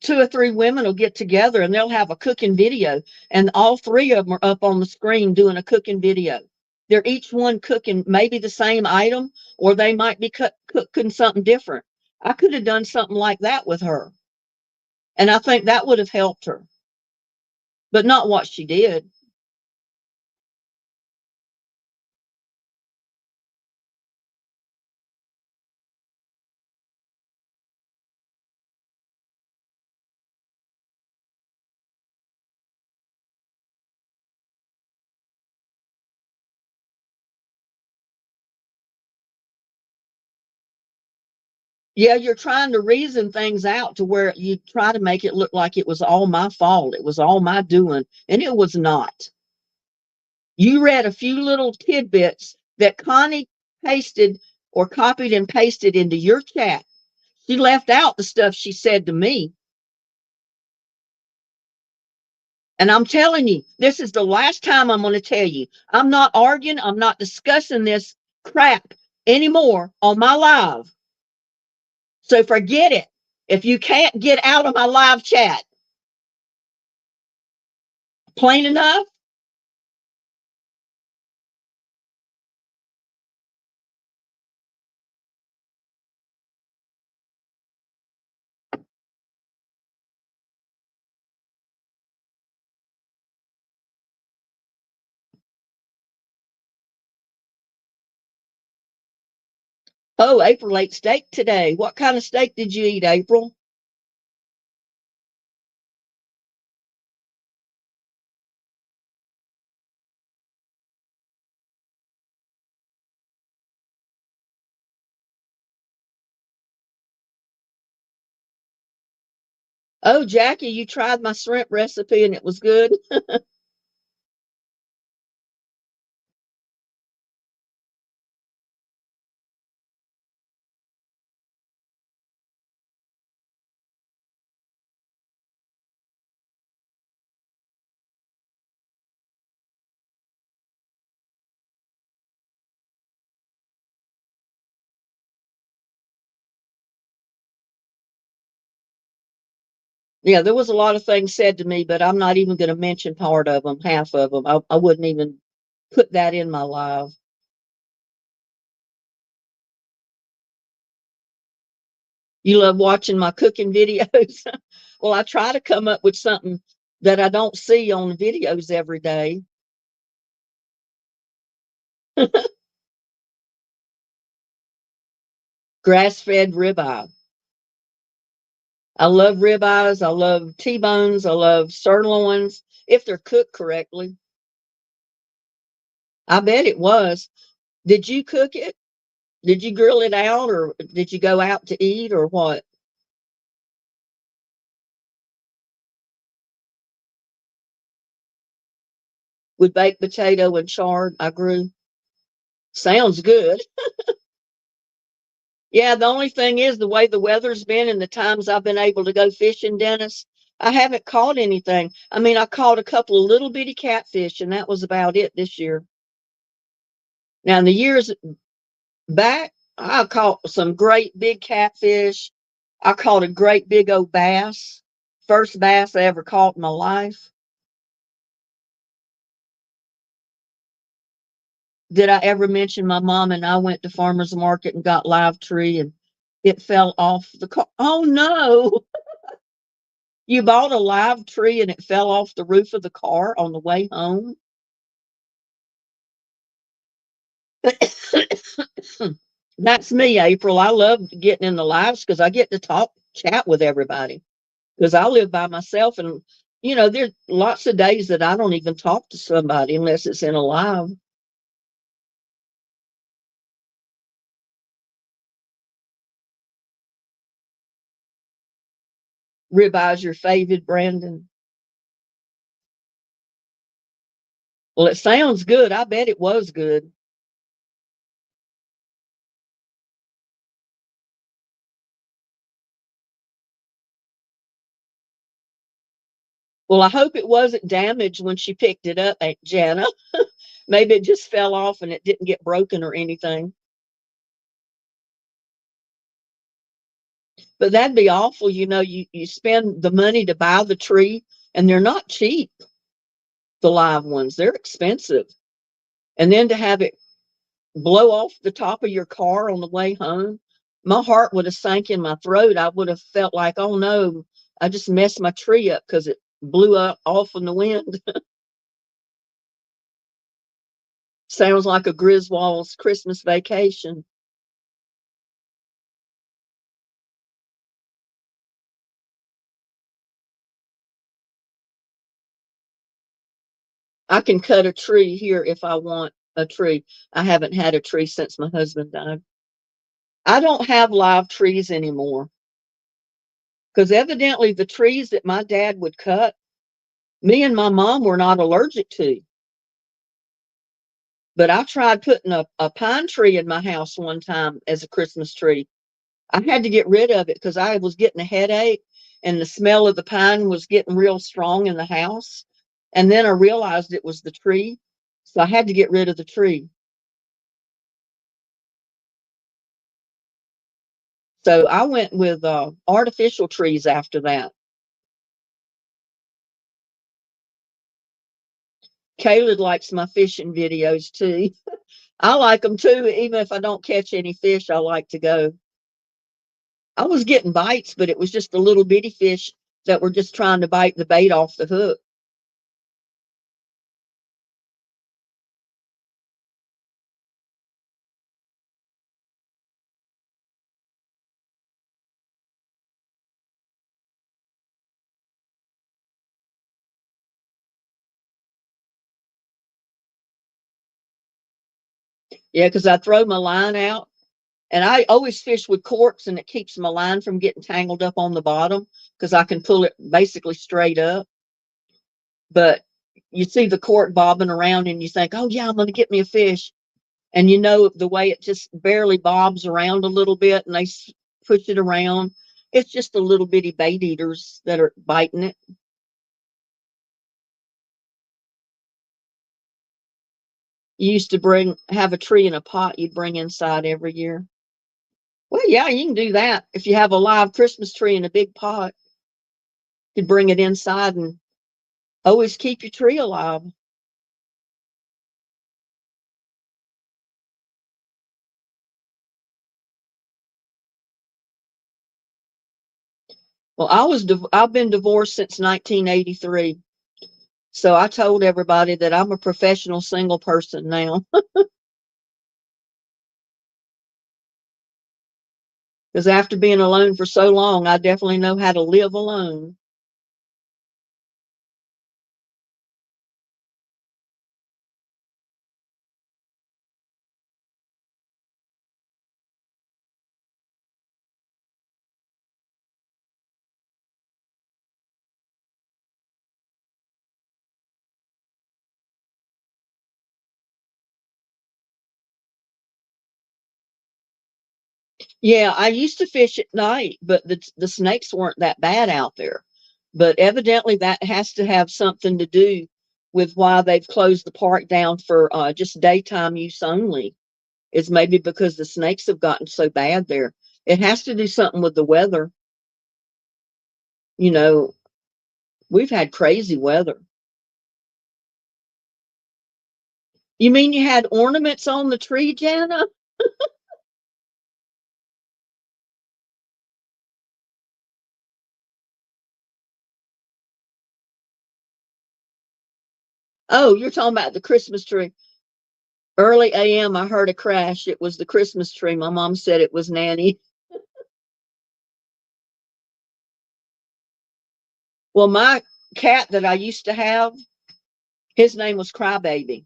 two or three women will get together and they'll have a cooking video, and all three of them are up on the screen doing a cooking video. They're each one cooking maybe the same item, or they might be cooking something different. I could have done something like that with her, and I think that would have helped her, but not what she did. Yeah, you're trying to reason things out to where you try to make it look like it was all my fault. It was all my doing, and it was not. You read a few little tidbits that Connie pasted or copied and pasted into your chat. She left out the stuff she said to me. And I'm telling you, this is the last time I'm going to tell you. I'm not arguing. I'm not discussing this crap anymore on my live. So forget it. If you can't get out of my live chat, plain enough. Oh, April ate steak today. What kind of steak did you eat, April? Oh, Jackie, you tried my shrimp recipe and it was good. Yeah, there was a lot of things said to me, but I'm not even going to mention part of them, half of them. I wouldn't even put that in my live. You love watching my cooking videos? Well, I try to come up with something that I don't see on videos every day. Grass-fed ribeye. I love ribeyes. I love T-bones. I love sirloins if they're cooked correctly. I bet it was. Did you cook it? Did you grill it out or did you go out to eat or what? With baked potato and chard, I grew. Sounds good. Yeah, the only thing is the way the weather's been and the times I've been able to go fishing, Dennis, I haven't caught anything. I mean, I caught a couple of little bitty catfish, and that was about it this year. Now, in the years back, I caught some great big catfish. I caught a great big old bass. First bass I ever caught in my life. Did I ever mention my mom and I went to farmer's market and got live tree and it fell off the car? Oh no. You bought a live tree and it fell off the roof of the car on the way home? That's me, April. I love getting in the lives because I get to talk, chat with everybody because I live by myself. And, there's lots of days that I don't even talk to somebody unless it's in a live. Ribeyes your favorite, Brandon? Well, it sounds good. I bet it was good. Well, I hope it wasn't damaged when she picked it up, Aunt Jana. Maybe it just fell off and it didn't get broken or anything. But that'd be awful. You spend the money to buy the tree and they're not cheap, the live ones. They're expensive. And then to have it blow off the top of your car on the way home, my heart would have sank in my throat. I would have felt like, oh no, I just messed my tree up because it blew up off in the wind. Sounds like a Griswold's Christmas vacation. I can cut a tree here if I want a tree. I haven't had a tree since my husband died. I don't have live trees anymore because evidently the trees that my dad would cut, me and my mom were not allergic to. But I tried putting a pine tree in my house one time as a Christmas tree. I had to get rid of it because I was getting a headache and the smell of the pine was getting real strong in the house. And then I realized it was the tree. So I had to get rid of the tree. So I went with artificial trees after that. Caleb likes my fishing videos too. I like them too. Even if I don't catch any fish, I like to go. I was getting bites, but it was just the little bitty fish that were just trying to bite the bait off the hook. Yeah, because I throw my line out, and I always fish with corks, and it keeps my line from getting tangled up on the bottom because I can pull it basically straight up. But you see the cork bobbing around, and you think, "Oh yeah, I'm going to get me a fish," and you know the way it just barely bobs around a little bit, and they push it around. It's just the little bitty bait eaters that are biting it. You used to have a tree in a pot you'd bring inside every year. Well, yeah, you can do that. If you have a live Christmas tree in a big pot, you could bring it inside and always keep your tree alive. Well, I've been divorced since 1983. So I told everybody that I'm a professional single person now because after being alone for so long, I definitely know how to live alone. Yeah, I used to fish at night, but the snakes weren't that bad out there. But evidently, that has to have something to do with why they've closed the park down for just daytime use only. Is maybe because the snakes have gotten so bad there. It has to do something with the weather. You know, we've had crazy weather. You mean you had ornaments on the tree, Jana? Oh, you're talking about the Christmas tree. Early AM, I heard a crash. It was the Christmas tree. My mom said it was Nanny. Well, my cat that I used to have, his name was Crybaby,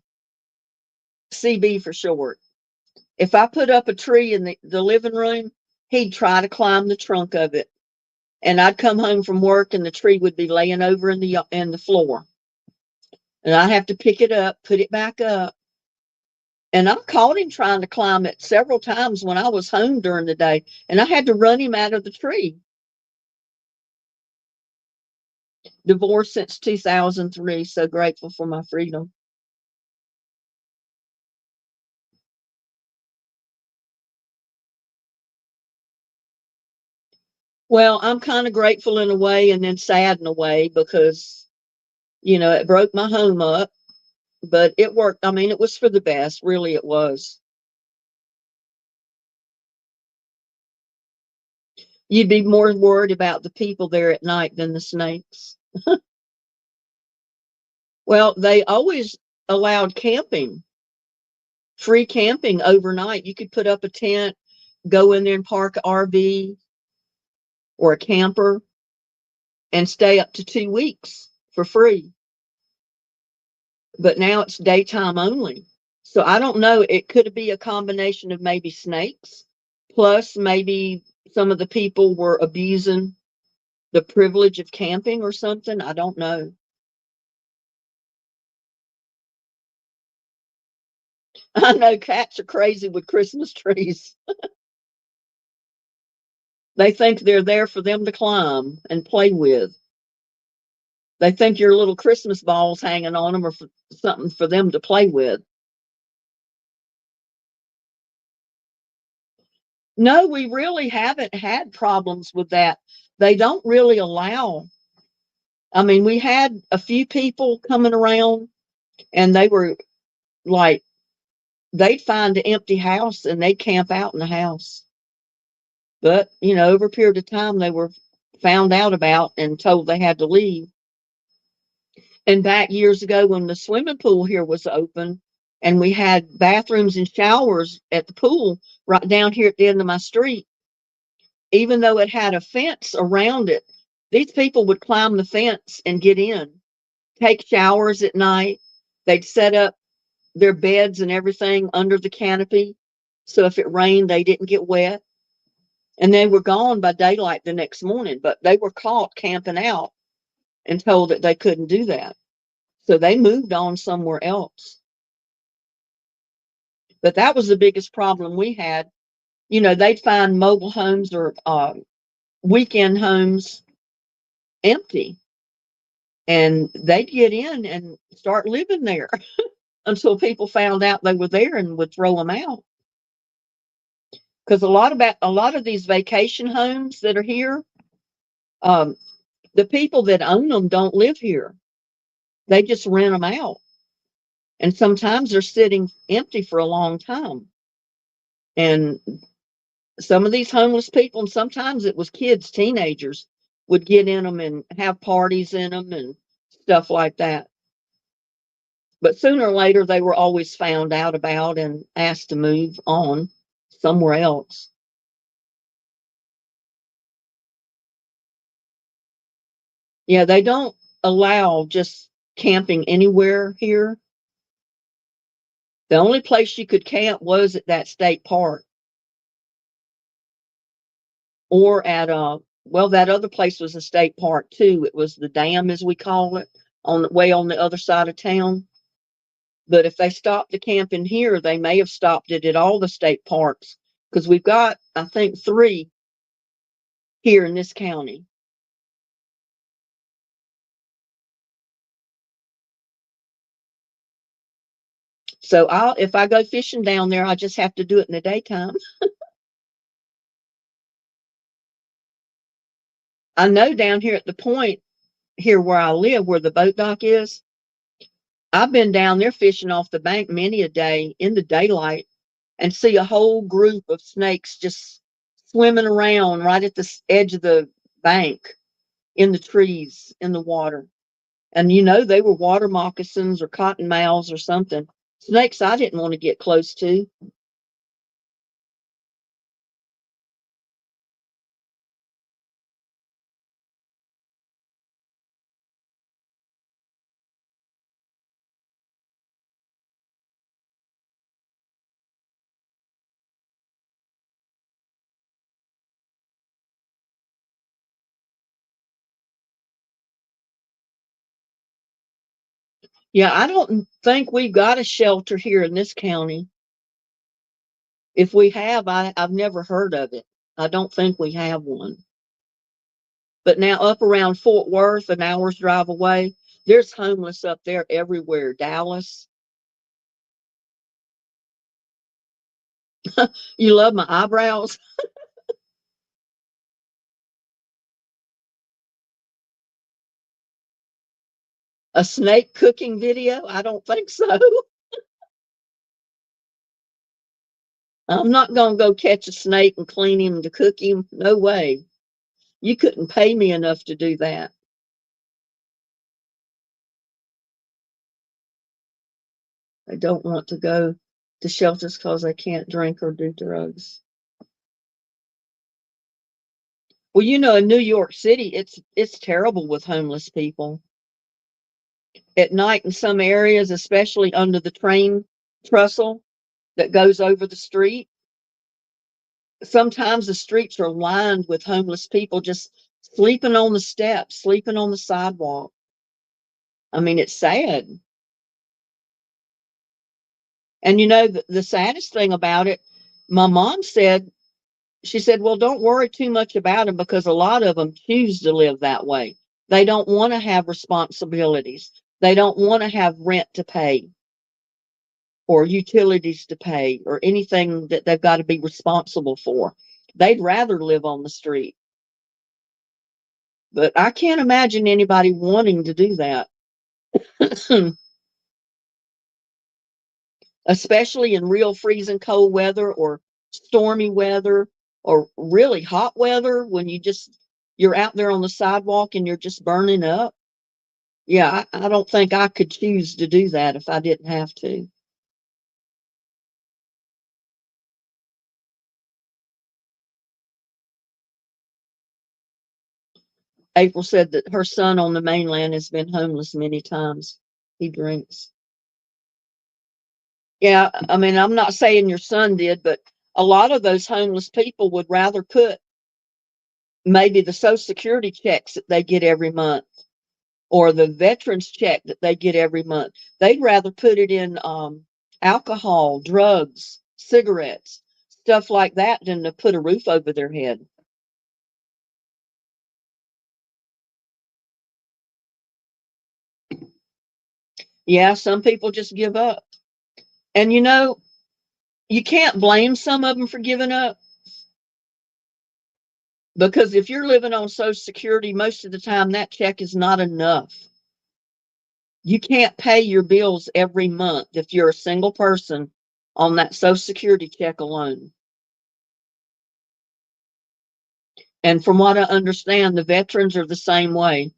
CB for short. If I put up a tree in the living room, he'd try to climb the trunk of it. And I'd come home from work and the tree would be laying over in the floor. And I'd have to pick it up, put it back up. And I caught him trying to climb it several times when I was home during the day. And I had to run him out of the tree. Divorced since 2003. So grateful for my freedom. Well, I'm kind of grateful in a way and then sad in a way because, it broke my home up, but it worked. I mean, it was for the best. Really, it was. You'd be more worried about the people there at night than the snakes. Well, they always allowed camping, free camping overnight. You could put up a tent, go in there and park an RV or a camper and stay up to 2 weeks for free. But now it's daytime only. So I don't know. It could be a combination of maybe snakes, plus maybe some of the people were abusing the privilege of camping or something. I don't know. I know cats are crazy with Christmas trees. They think they're there for them to climb and play with. They think your little Christmas balls hanging on them are something for them to play with. No, we really haven't had problems with that. They don't really allow. I mean, we had a few people coming around and they were like, they'd find an empty house and they'd camp out in the house. But, over a period of time, they were found out about and told they had to leave. And back years ago when the swimming pool here was open and we had bathrooms and showers at the pool right down here at the end of my street, even though it had a fence around it, these people would climb the fence and get in, take showers at night. They'd set up their beds and everything under the canopy. So if it rained, they didn't get wet. And they were gone by daylight the next morning, but they were caught camping out and told that they couldn't do that. So they moved on somewhere else. But that was the biggest problem we had. You know, they'd find mobile homes or weekend homes empty, and they'd get in and start living there until people found out they were there and would throw them out. Because a lot of these vacation homes that are here, um, the people that own them don't live here. They just rent them out, and sometimes they're sitting empty for a long time. And some of these homeless people, and sometimes it was kids, teenagers, would get in them and have parties in them and stuff like that. But sooner or later, they were always found out about and asked to move on somewhere else. Yeah, they don't allow just camping anywhere here. The only place you could camp was at that state park or at well, that other place was a state park too. It was the dam, as we call it, on the way on the other side of town. But if they stopped the camping here, they may have stopped it at all the state parks because we've got, I think, 3 here in this county. So if I go fishing down there, I just have to do it in the daytime. I know down here at the point here where I live, where the boat dock is, I've been down there fishing off the bank many a day in the daylight and see a whole group of snakes just swimming around right at the edge of the bank in the trees in the water. And you know, they were water moccasins or cottonmouths or something. Snakes I didn't want to get close to. Yeah, I don't think we've got a shelter here in this county. If we have, I've never heard of it. I don't think we have one. But now up around Fort Worth, an hour's drive away, there's homeless up there everywhere. Dallas. You love my eyebrows? A snake cooking video? I don't think so. I'm not going to go catch a snake and clean him to cook him. No way. You couldn't pay me enough to do that. I don't want to go to shelters because I can't drink or do drugs. Well, you know, in New York City, it's terrible with homeless people. At night in some areas, especially under the train trestle that goes over the street, sometimes the streets are lined with homeless people just sleeping on the steps, sleeping on the sidewalk. I mean, it's sad. And you know, the saddest thing about it, my mom said, she said, well, don't worry too much about them because a lot of them choose to live that way. They don't want to have responsibilities. They don't want to have rent to pay or utilities to pay or anything that they've got to be responsible for. They'd rather live on the street. But I can't imagine anybody wanting to do that, especially in real freezing cold weather or stormy weather or really hot weather when you're out there on the sidewalk and you're just burning up. Yeah, I don't think I could choose to do that if I didn't have to. April said that her son on the mainland has been homeless many times. He drinks. Yeah, I mean, I'm not saying your son did, but a lot of those homeless people would rather put maybe the Social Security checks that they get every month or the veterans check that they get every month. They'd rather put it in alcohol, drugs, cigarettes, stuff like that than to put a roof over their head. Yeah, some people just give up. And you can't blame some of them for giving up because if you're living on Social Security, most of the time that check is not enough. You can't pay your bills every month if you're a single person on that Social Security check alone. And from what I understand, the veterans are the same way.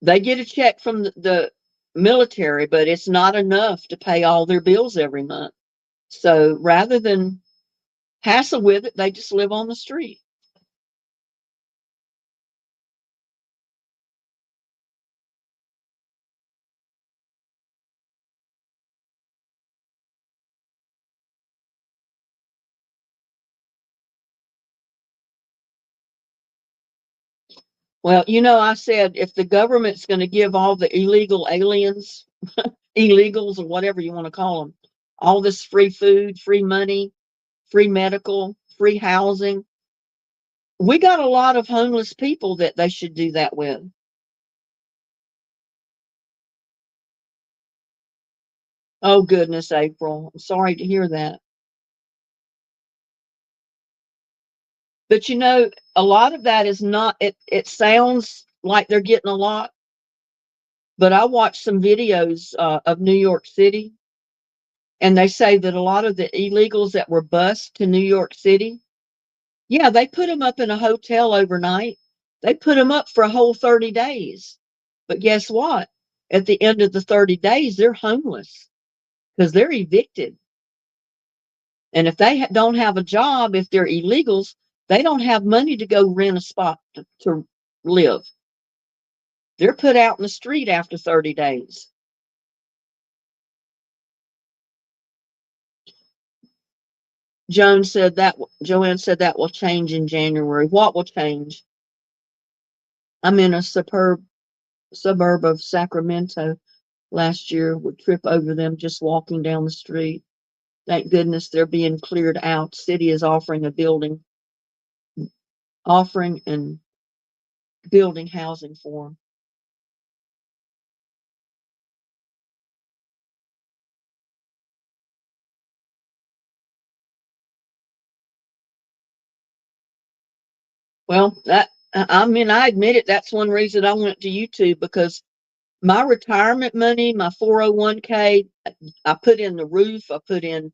They get a check from the military, but it's not enough to pay all their bills every month. So rather than hassle with it, they just live on the street. Well, I said if the government's going to give all the illegal aliens, illegals, or whatever you want to call them, all this free food, free money, free medical, free housing, we got a lot of homeless people that they should do that with. Oh, goodness, April. I'm sorry to hear that. But a lot of that is not, it sounds like they're getting a lot, but I watched some videos of New York City, and they say that a lot of the illegals that were bused to New York City, yeah, they put them up in a hotel overnight. They put them up for a whole 30 days. But guess what? At the end of the 30 days, they're homeless because they're evicted. And if they don't have a job, if they're illegals, they don't have money to go rent a spot to live. They're put out in the street after 30 days. Joanne said that will change in January. What will change? I'm in a suburb of Sacramento. Last year would trip over them just walking down the street. Thank goodness they're being cleared out. City is offering and building housing for them. Well, I admit it. That's one reason I went to YouTube because my retirement money, my 401k, I put in the roof, I put in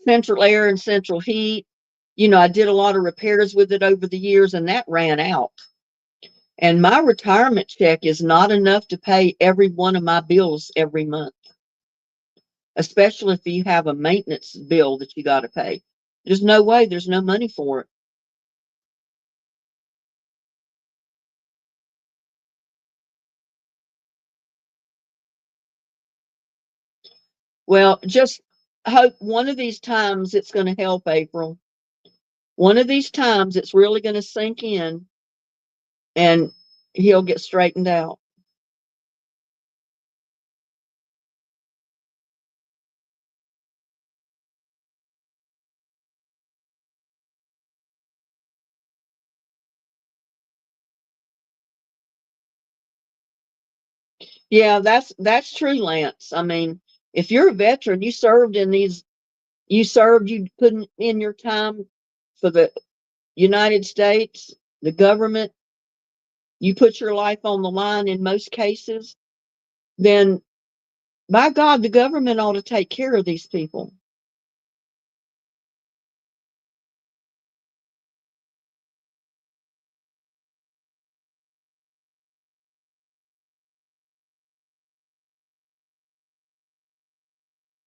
central air and central heat. I did a lot of repairs with it over the years and that ran out. And my retirement check is not enough to pay every one of my bills every month, especially if you have a maintenance bill that you got to pay. There's no way, there's no money for it. Well, just hope one of these times it's going to help, April. One of these times it's really going to sink in and he'll get straightened out. Yeah, that's true, Lance. I mean, if you're a veteran, you put in your time for the United States, the government, you put your life on the line in most cases, then by God, the government ought to take care of these people.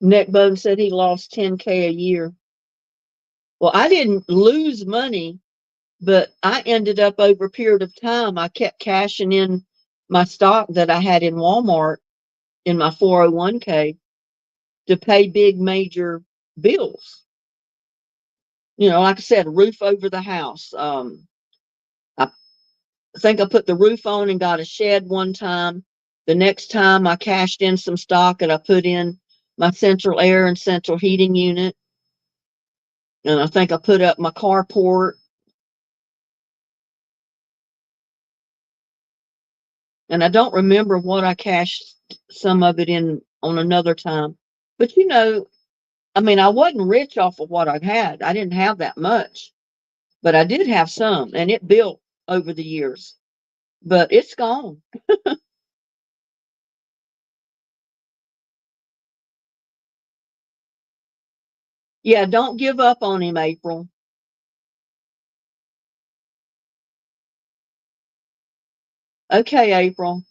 Neckbone said he lost 10K a year. Well, I didn't lose money, but I ended up over a period of time, I kept cashing in my stock that I had in Walmart in my 401k. to pay big major bills. Like I said, a roof over the house. I think I put the roof on and got a shed one time. The next time I cashed in some stock and I put in my central air and central heating unit. And I think I put up my carport. And I don't remember what I cashed some of it in on another time. But I wasn't rich off of what I had. I didn't have that much, but I did have some, and it built over the years. But it's gone. Yeah, don't give up on him, April. Okay, April.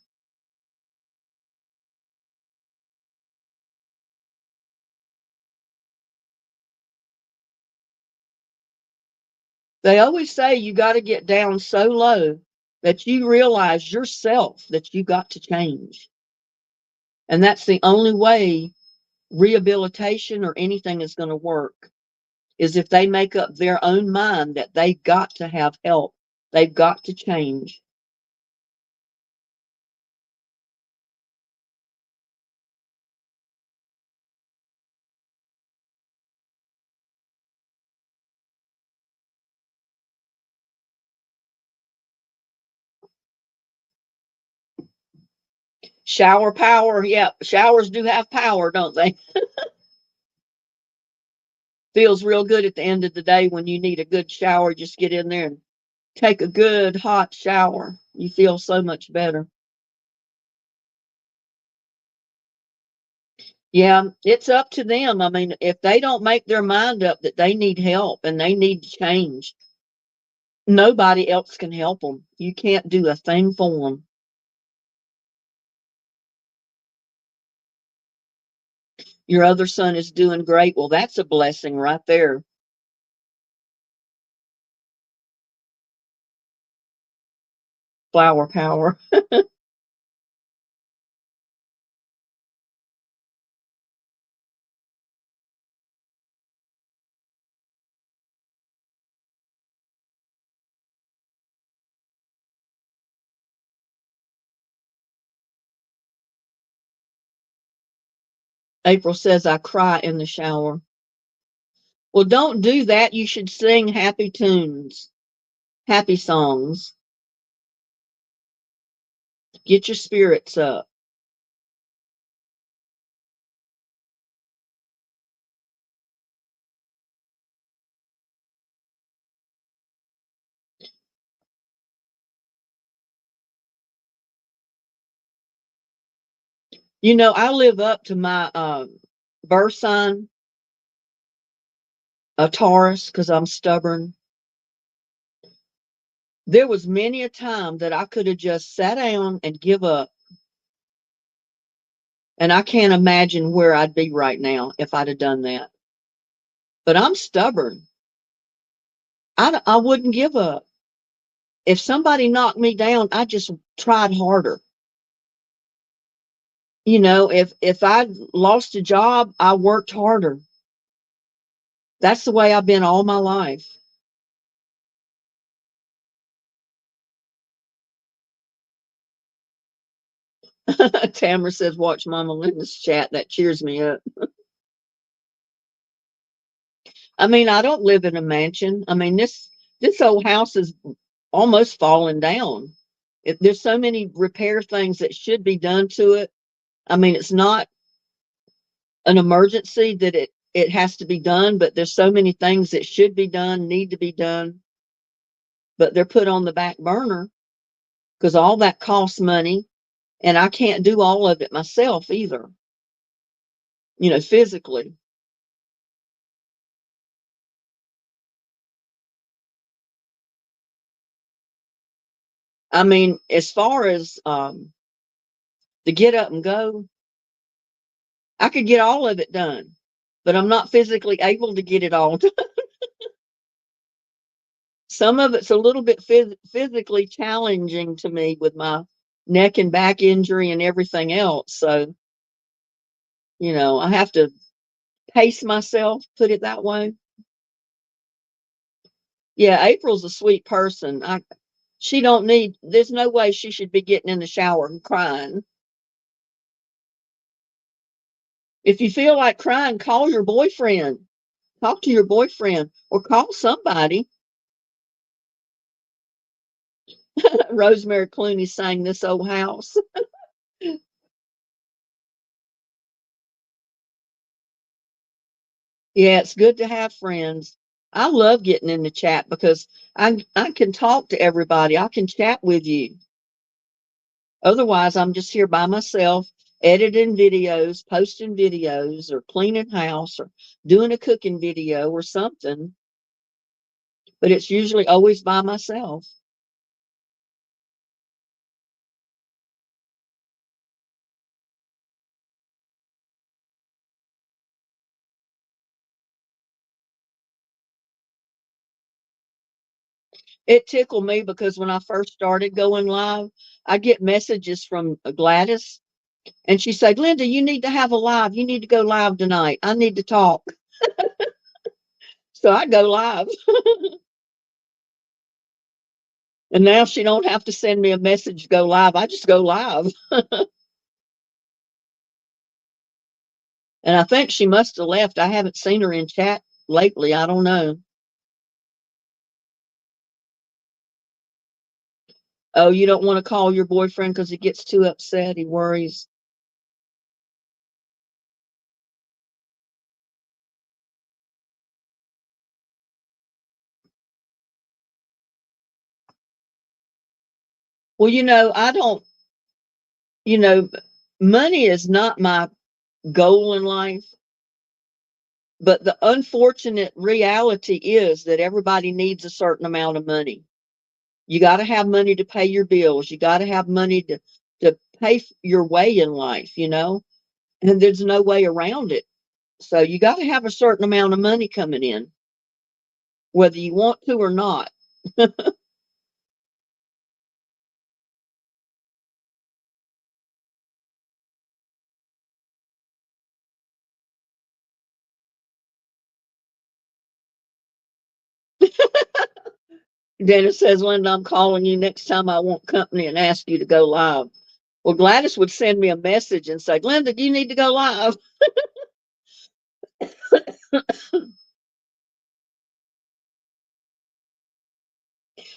They always say you got to get down so low that you realize yourself that you got to change. And that's the only way rehabilitation or anything is going to work, is if they make up their own mind that they've got to have help. They've got to change. Shower power. Yeah, showers do have power, don't they? Feels real good at the end of the day when you need a good shower. Just get in there and take a good hot shower. You feel so much better. Yeah, it's up to them. If they don't make their mind up that they need help and they need to change, nobody else can help them. You can't do a thing for them. Your other son is doing great. Well, that's a blessing right there. Flower power. April says I cry in the shower. Well, don't do that. You should sing happy tunes, happy songs. Get your spirits up. I live up to my birth sign, a Taurus, because I'm stubborn. There was many a time that I could have just sat down and give up. And I can't imagine where I'd be right now if I'd have done that. But I'm stubborn. I wouldn't give up. If somebody knocked me down, I just tried harder. If I lost a job, I worked harder. That's the way I've been all my life. Tamara says, watch Mama Linda's chat. That cheers me up. I don't live in a mansion. This old house is almost falling down. There's so many repair things that should be done to it. It's not an emergency that it has to be done, but there's so many things that should be done, need to be done, but they're put on the back burner because all that costs money, and I can't do all of it myself either, physically. As far as to get up and go, I could get all of it done, but I'm not physically able to get it all done. Some of it's a little bit physically challenging to me with my neck and back injury and everything else. So, I have to pace myself, put it that way. Yeah, April's a sweet person. She don't need, there's no way she should be getting in the shower and crying. If you feel like crying, call your boyfriend. Talk to your boyfriend or call somebody. Rosemary Clooney sang This Old House. Yeah, it's good to have friends. I love getting in the chat because I can talk to everybody. I can chat with you. Otherwise, I'm just here by myself, editing videos, posting videos, or cleaning house, or doing a cooking video or something. But it's usually always by myself. It tickled me because when I first started going live, I get messages from Gladys, and she said, Linda, you need to have a live. You need to go live tonight. I need to talk. So I go live. And now she don't have to send me a message to go live. I just go live. And I think she must have left. I haven't seen her in chat lately. I don't know. Oh, you don't want to call your boyfriend because he gets too upset. He worries. Well, I don't, you know, money is not my goal in life. But the unfortunate reality is that everybody needs a certain amount of money. You got to have money to pay your bills. You got to have money to pay your way in life. And there's no way around it. So you got to have a certain amount of money coming in, whether you want to or not. Dennis says, Linda, I'm calling you next time I want company and ask you to go live. Well, Gladys would send me a message and say, Linda, do you need to go live?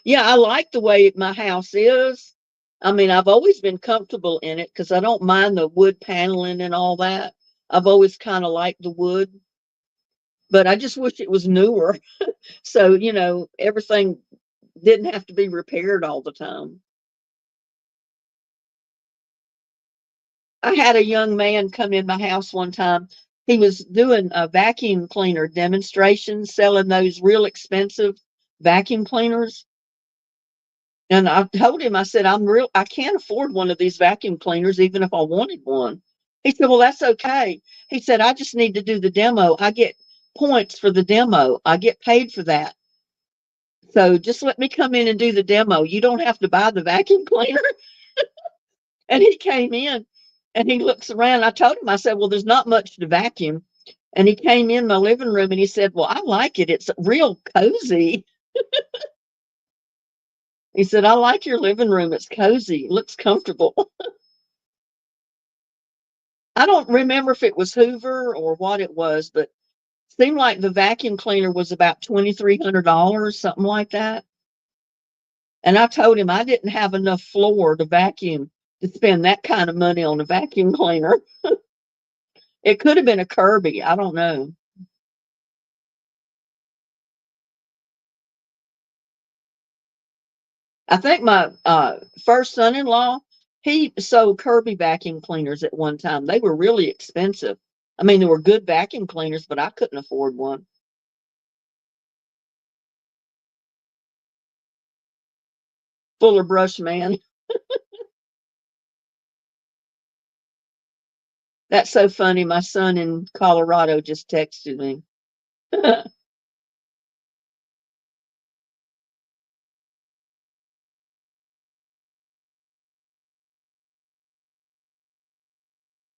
Yeah, I like the way my house is. I mean, I've always been comfortable in it because I don't mind the wood paneling and all that. I've always kind of liked the wood, but I just wish it was newer. So, everything didn't have to be repaired all the time. I had a young man come in my house one time. He was doing a vacuum cleaner demonstration, selling those real expensive vacuum cleaners. And I told him, I said, I can't afford one of these vacuum cleaners, even if I wanted one. He said, well, that's okay. He said, I just need to do the demo. I get points for the demo. I get paid for that. So just let me come in and do the demo. You don't have to buy the vacuum cleaner. And he came in and he looks around. I told him, I said, well, there's not much to vacuum. And he came in my living room and he said, well, I like it. It's real cozy. He said, I like your living room. It's cozy. It looks comfortable. I don't remember if it was Hoover or what it was, but it seemed like the vacuum cleaner was about $2,300, something like that. And I told him I didn't have enough floor to vacuum to spend that kind of money on a vacuum cleaner. It could have been a Kirby. I don't know. I think my first son-in-law, he sold Kirby vacuum cleaners at one time. They were really expensive. I mean, they were good vacuum cleaners, but I couldn't afford one. Fuller Brush Man. That's so funny. My son in Colorado just texted me.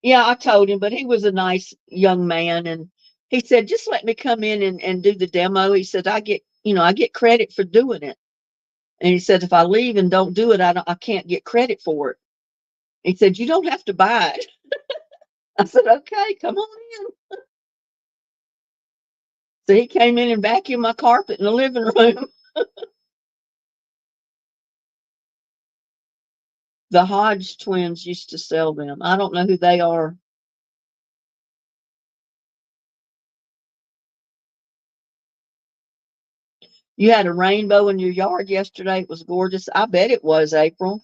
Yeah, I told him, but he was a nice young man and He said, just let me come in and do the demo. He said, I get credit for doing it. And he said, if I leave and don't do it, I can't get credit for it. He said, you don't have to buy it. I said, okay, come on in. So he came in and vacuumed my carpet in the living room. The Hodge twins used to sell them. I don't know who they are. You had a rainbow in your yard yesterday. It was gorgeous. I bet it was, April.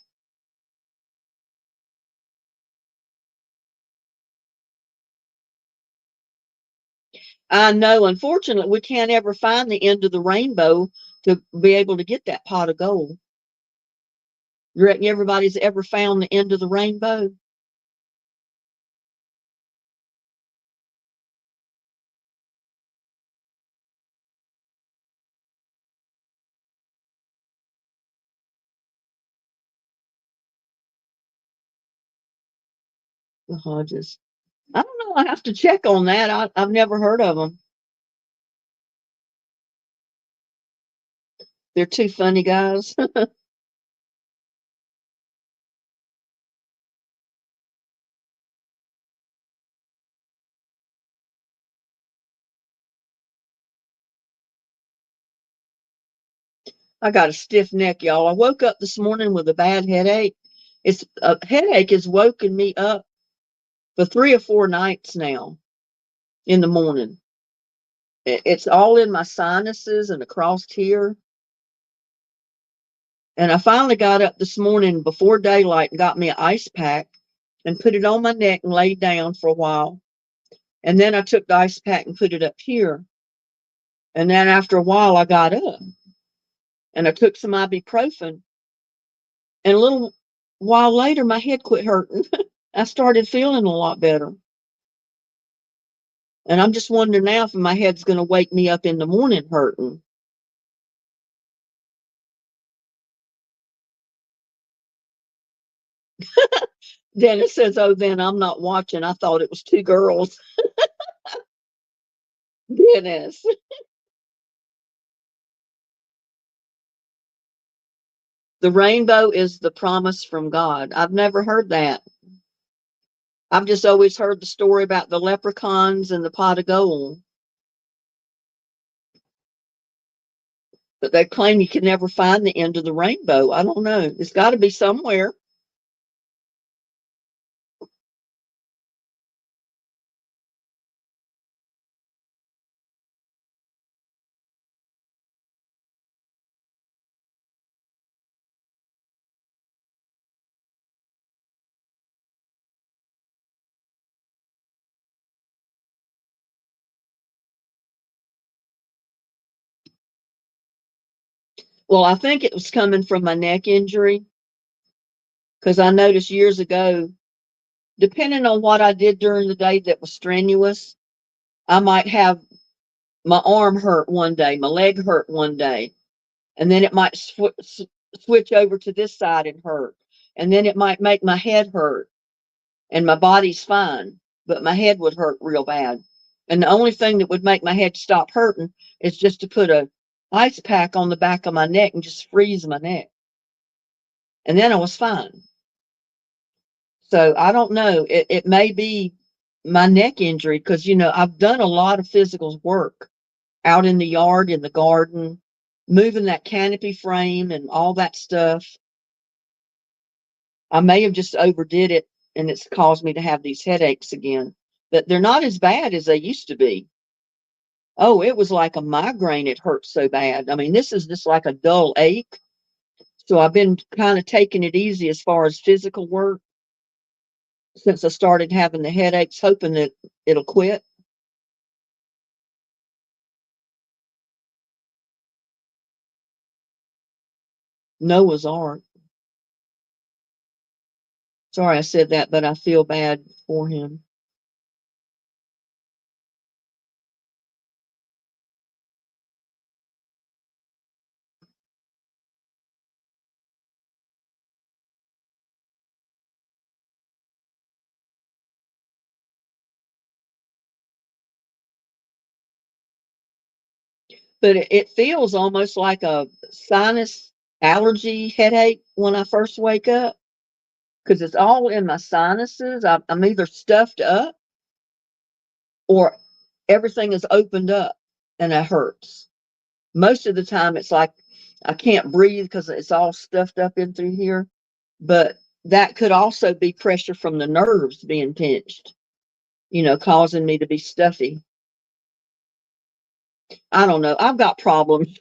I know. Unfortunately, we can't ever find the end of the rainbow to be able to get that pot of gold. You reckon everybody's ever found the end of the rainbow? The Hodges. I don't know. I have to check on that. I've never heard of them. They're two funny guys. I got a stiff neck, y'all. I woke up this morning with a bad headache. It's a headache has woken me up for 3 or 4 nights now in the morning. It's all in my sinuses and across here. And I finally got up this morning before daylight and got me an ice pack and put it on my neck and laid down for a while. And then I took the ice pack and put it up here. And then after a while, I got up and I took some ibuprofen. And a little while later, my head quit hurting. I started feeling a lot better. And I'm just wondering now if my head's going to wake me up in the morning hurting. Dennis says, oh, then I'm not watching. I thought it was two girls. Dennis. The rainbow is the promise from God. I've never heard that. I've just always heard the story about the leprechauns and the pot of gold. But they claim you can never find the end of the rainbow. I don't know. It's got to be somewhere. Well, I think it was coming from my neck injury because I noticed years ago, depending on what I did during the day that was strenuous, I might have my arm hurt one day, my leg hurt one day, and then it might switch over to this side and hurt. And then it might make my head hurt, and my body's fine, but my head would hurt real bad. And the only thing that would make my head stop hurting is just to put a ice pack on the back of my neck and just freeze my neck. And then I was fine. So I don't know. It may be my neck injury because, I've done a lot of physical work out in the yard, in the garden, moving that canopy frame and all that stuff. I may have just overdid it and it's caused me to have these headaches again. But they're not as bad as they used to be. Oh, it was like a migraine. It hurts so bad. I mean, this is just like a dull ache. So I've been kind of taking it easy as far as physical work since I started having the headaches, hoping that it'll quit. Noah's Ark. Sorry I said that, but I feel bad for him. but it feels almost like a sinus allergy headache when I first wake up because it's all in my sinuses. I'm either stuffed up or everything is opened up and it hurts. Most of the time, it's like I can't breathe because it's all stuffed up in through here. But that could also be pressure from the nerves being pinched, causing me to be stuffy. I don't know. I've got problems.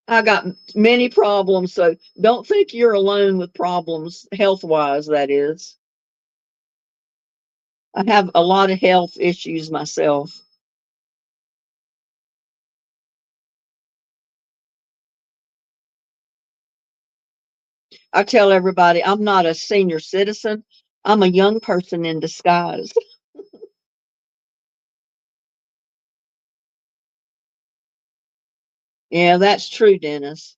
I got many problems. So don't think you're alone with problems, health wise, that is. I have a lot of health issues myself. I tell everybody I'm not a senior citizen, I'm a young person in disguise. Yeah, that's true, Dennis.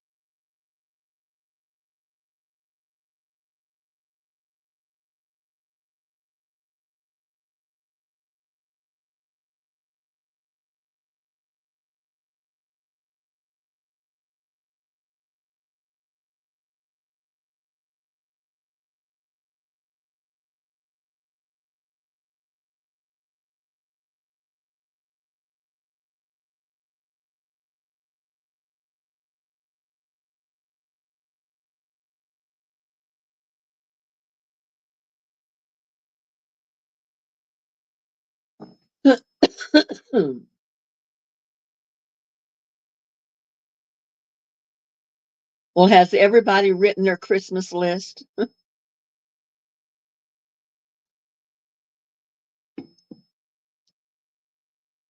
Well, has everybody written their Christmas list?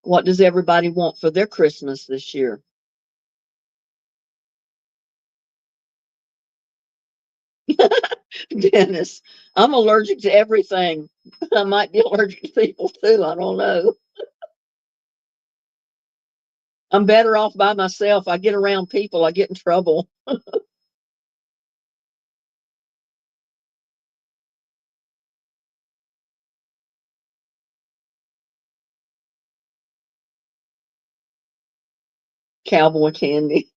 What does everybody want for their Christmas this year? Dennis, I'm allergic to everything. I might be allergic to people too. I don't know. I'm better off by myself. I get around people, I get in trouble. Cowboy candy.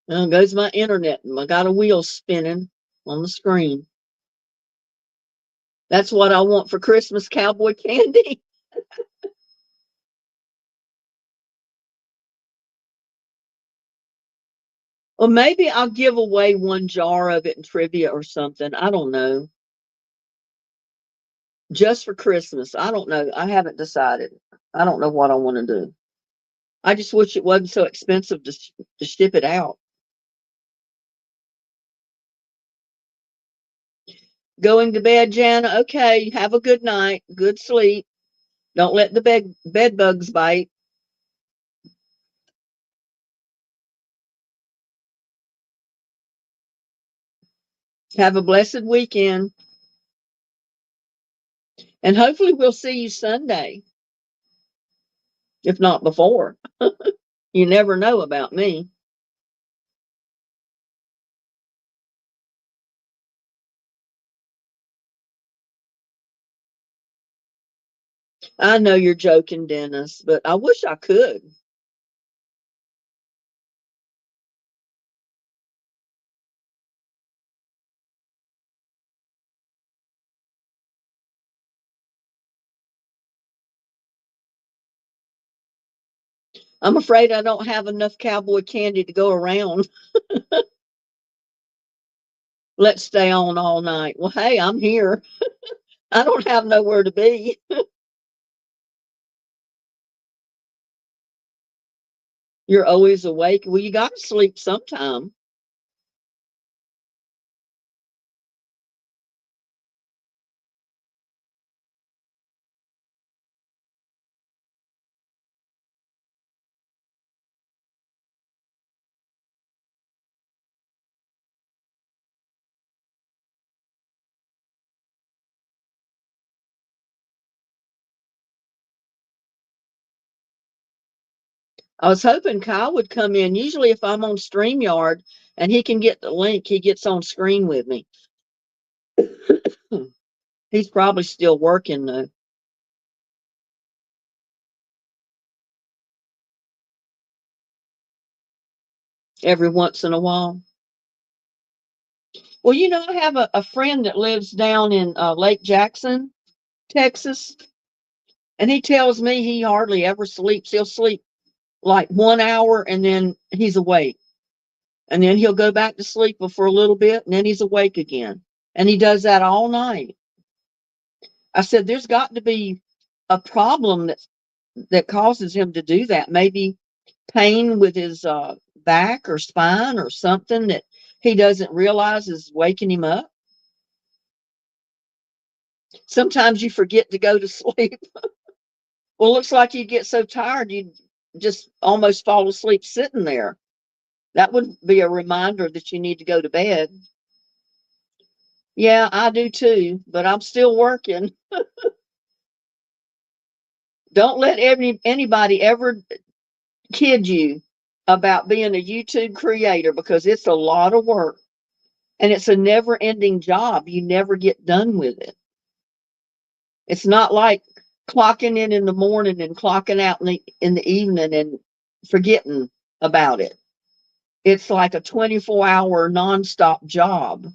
Goes my internet. I got a wheel spinning on the screen. That's what I want for Christmas, cowboy candy. Or maybe I'll give away one jar of it in trivia or something. I don't know. Just for Christmas. I don't know. I haven't decided. I don't know what I want to do. I just wish it wasn't so expensive to ship it out. Going to bed, Jana. Okay, have a good night. Good sleep. Don't let the bed bugs bite. Have a blessed weekend. And hopefully we'll see you Sunday, if not before. You never know about me. I know you're joking, Dennis, but I wish I could. I'm afraid I don't have enough cowboy candy to go around. Let's stay on all night. Well, hey, I'm here. I don't have nowhere to be. You're always awake. Well, you got to sleep sometime. I was hoping Kyle would come in. Usually if I'm on StreamYard and he can get the link, he gets on screen with me. He's probably still working though. Every once in a while. Well, I have a friend that lives down in Lake Jackson, Texas, and he tells me he hardly ever sleeps. He'll sleep like 1 hour and then he's awake. And then he'll go back to sleep for a little bit and then he's awake again. And he does that all night. I said, there's got to be a problem that causes him to do that. Maybe pain with his back or spine or something that he doesn't realize is waking him up. Sometimes you forget to go to sleep. Well, it looks like you get so tired you just almost fall asleep sitting there. That would be a reminder that you need to go to bed. Yeah, I do too, but I'm still working. Don't let anybody ever kid you about being a YouTube creator because it's a lot of work and it's a never ending job. You never get done with it. It's not like clocking in the morning and clocking out in the evening and forgetting about it. It's like a 24-hour nonstop job.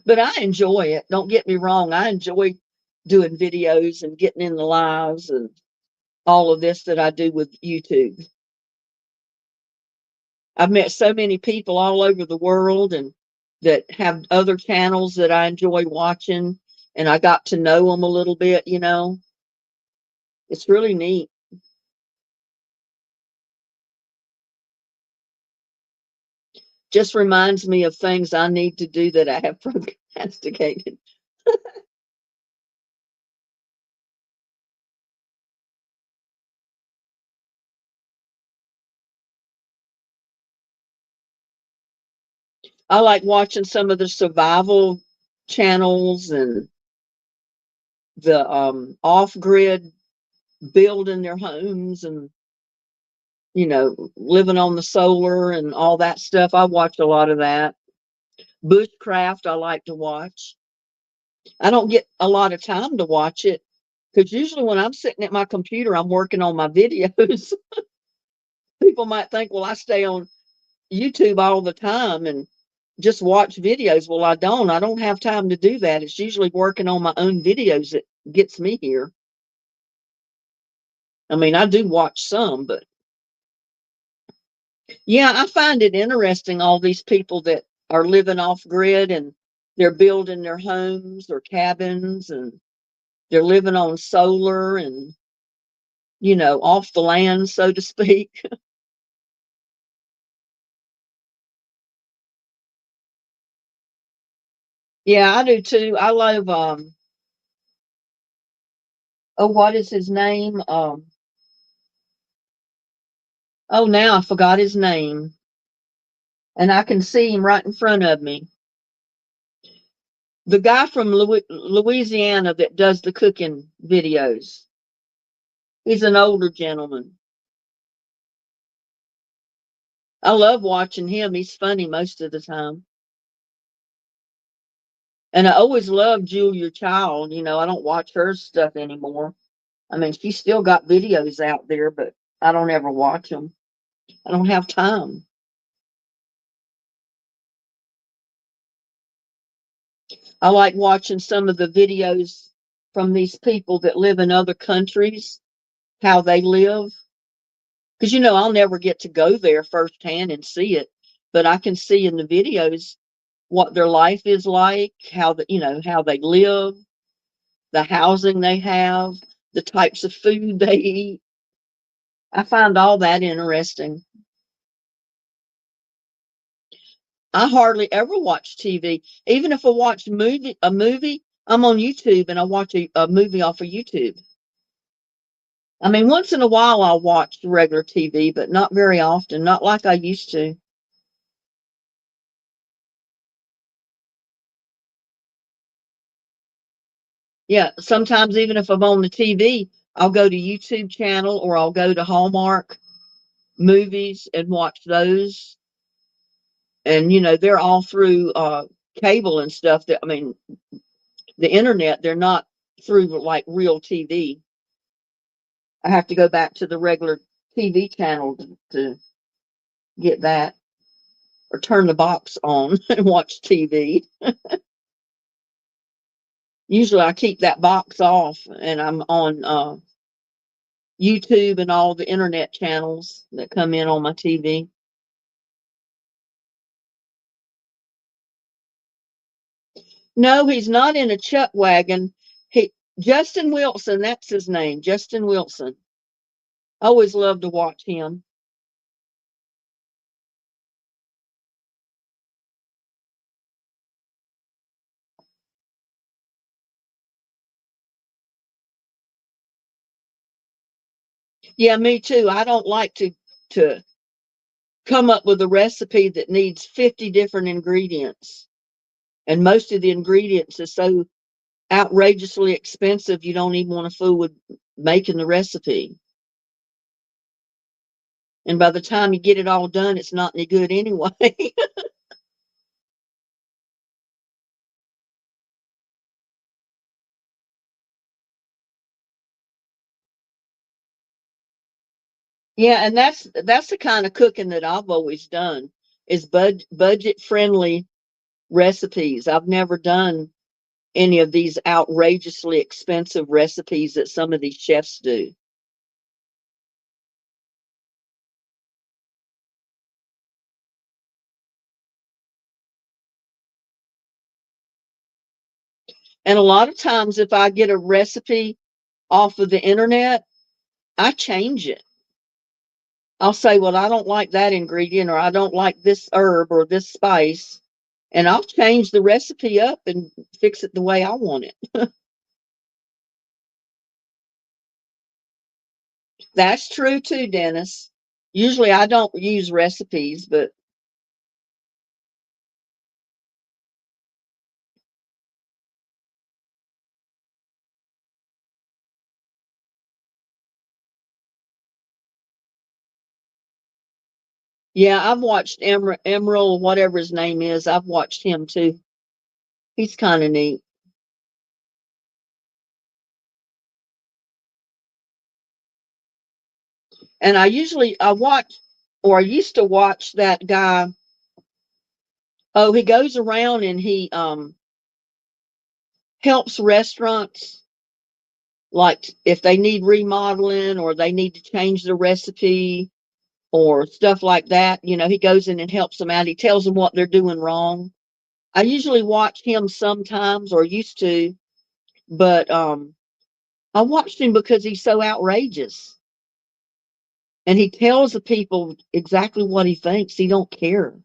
But I enjoy it. Don't get me wrong. I enjoy doing videos and getting in the lives and all of this that I do with YouTube. I've met so many people all over the world and that have other channels that I enjoy watching, and I got to know them a little bit. It's really neat. Just reminds me of things I need to do that I have procrastinated. I like watching some of the survival channels and the off-grid building their homes and living on the solar and all that stuff. I watch a lot of that. Bushcraft I like to watch. I don't get a lot of time to watch it because usually when I'm sitting at my computer, I'm working on my videos. People might think, well, I stay on YouTube all the time and just watch videos. Well, I don't. I don't have time to do that. It's usually working on my own videos that gets me here. I mean, I do watch some, but yeah, I find it interesting, all these people that are living off grid and they're building their homes or cabins and they're living on solar and, off the land, so to speak. Yeah, I do too. I love, oh, what is his name? Oh, now I forgot his name. And I can see him right in front of me. The guy from Louisiana that does the cooking videos. He's an older gentleman. I love watching him. He's funny most of the time. And I always loved Julia Child. I don't watch her stuff anymore. I mean, she's still got videos out there, but I don't ever watch them. I don't have time. I like watching some of the videos from these people that live in other countries, how they live. Because, I'll never get to go there firsthand and see it, but I can see in the videos what their life is like, how they live, the housing they have, the types of food they eat. I find all that interesting. I hardly ever watch TV. Even if I watch a movie, I'm on YouTube and I watch a movie off of YouTube. I mean, once in a while I'll watch regular TV, but not very often, not like I used to. Yeah, sometimes even if I'm on the TV, I'll go to YouTube channel or I'll go to Hallmark movies and watch those. And they're all through cable and stuff. That I mean, the internet. They're not through like real TV. I have to go back to the regular TV channel to get that, or turn the box on and watch TV. Usually, I keep that box off, and I'm on YouTube and all the internet channels that come in on my TV. No, he's not in a chuck wagon. He Justin Wilson, that's his name, Justin Wilson. I always love to watch him. Yeah, me too. I don't like to come up with a recipe that needs 50 different ingredients. And most of the ingredients is so outrageously expensive you don't even want to fool with making the recipe. And by the time you get it all done, it's not any good anyway. Yeah, and that's the kind of cooking that I've always done, is budget friendly recipes. I've never done any of these outrageously expensive recipes that some of these chefs do. And a lot of times if I get a recipe off of the internet, I change it. I'll say, well, I don't like that ingredient, or I don't like this herb or this spice, and I'll change the recipe up and fix it the way I want it. That's true too, Dennis. Usually I don't use recipes, but yeah, I've watched Emerald, whatever his name is. I've watched him too. He's kind of neat. And I watch, or I used to watch that guy. Oh, he goes around and he helps restaurants, like if they need remodeling or they need to change the recipe or stuff like that. He goes in and helps them out. He tells them what they're doing wrong. I usually watch him sometimes, or used to, but I watched him because he's so outrageous, and he tells the people exactly what he thinks. He don't care.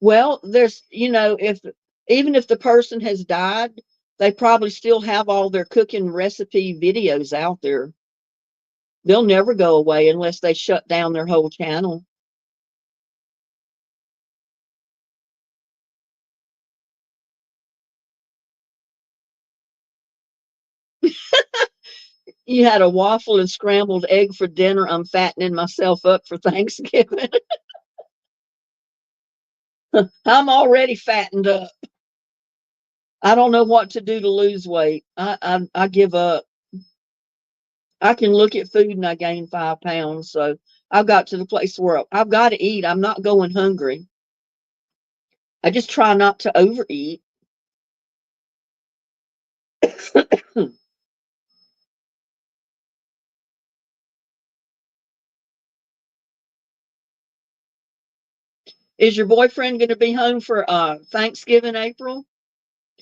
Well, there's, if even if the person has died, they probably still have all their cooking recipe videos out there. They'll never go away unless they shut down their whole channel. You had a waffle and scrambled egg for dinner. I'm fattening myself up for Thanksgiving. I'm already fattened up. I don't know what to do to lose weight. I give up. I can look at food and I gain 5 pounds. So I've got to the place where I've got to eat. I'm not going hungry. I just try not to overeat. Is your boyfriend going to be home for Thanksgiving, April?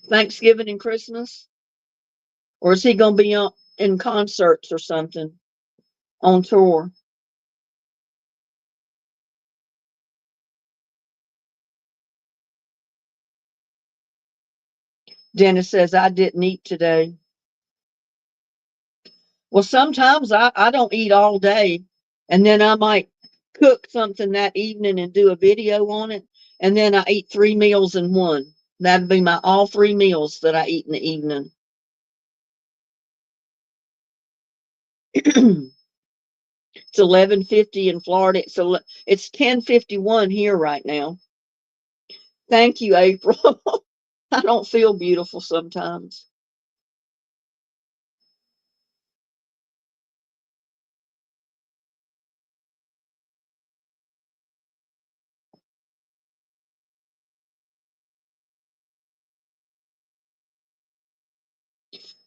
Thanksgiving and Christmas? Or is he going to be in concerts or something on tour? Dennis says, I didn't eat today. Well, sometimes I don't eat all day. And then I might cook something that evening and do a video on it. And then I eat 3 meals in one. That'd be my all 3 meals that I eat in the evening. It's 11:50 in Florida. It's 10:51 here right now. Thank you, April. I don't feel beautiful sometimes.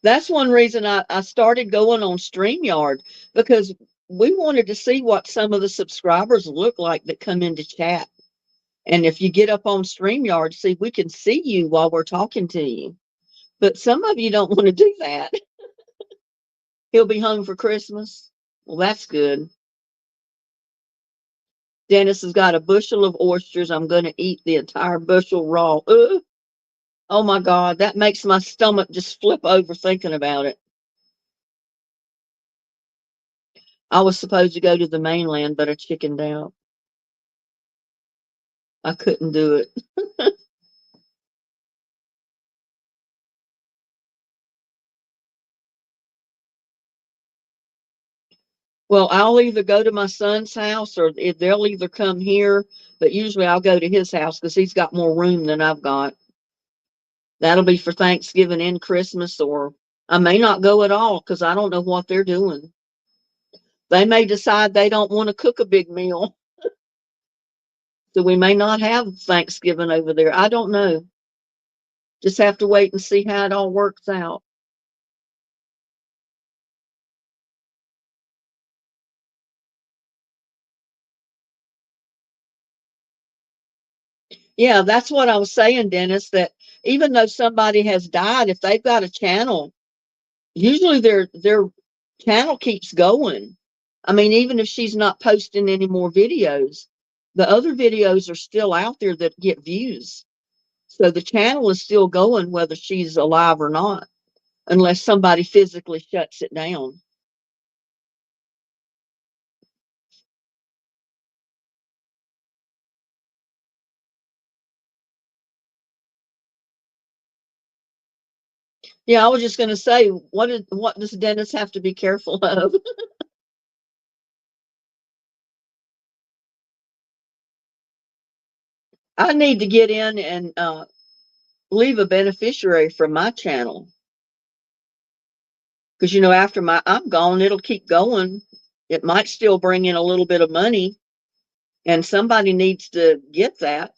That's one reason I started going on StreamYard, because we wanted to see what some of the subscribers look like that come into chat. And if you get up on StreamYard, see, we can see you while we're talking to you. But some of you don't want to do that. He'll be home for Christmas. Well, that's good. Dennis has got a bushel of oysters. I'm going to eat the entire bushel raw. Oh my God, that makes my stomach just flip over thinking about it. I was supposed to go to the mainland, but I chickened out. I couldn't do it. Well, I'll either go to my son's house or if they'll either come here, but usually I'll go to his house because he's got more room than I've got. That'll be for Thanksgiving and Christmas, or I may not go at all because I don't know what they're doing. They may decide they don't want to cook a big meal. So we may not have Thanksgiving over there. I don't know. Just have to wait and see how it all works out. Yeah, that's what I was saying, Dennis, that even though somebody has died, if they've got a channel, usually their channel keeps going. I mean, even if she's not posting any more videos, the other videos are still out there that get views. So the channel is still going whether she's alive or not, unless somebody physically shuts it down. Yeah, I was just going to say, what does Dennis have to be careful of? I need to get in and leave a beneficiary from my channel, because after I'm gone, it'll keep going. It might still bring in a little bit of money, and somebody needs to get that.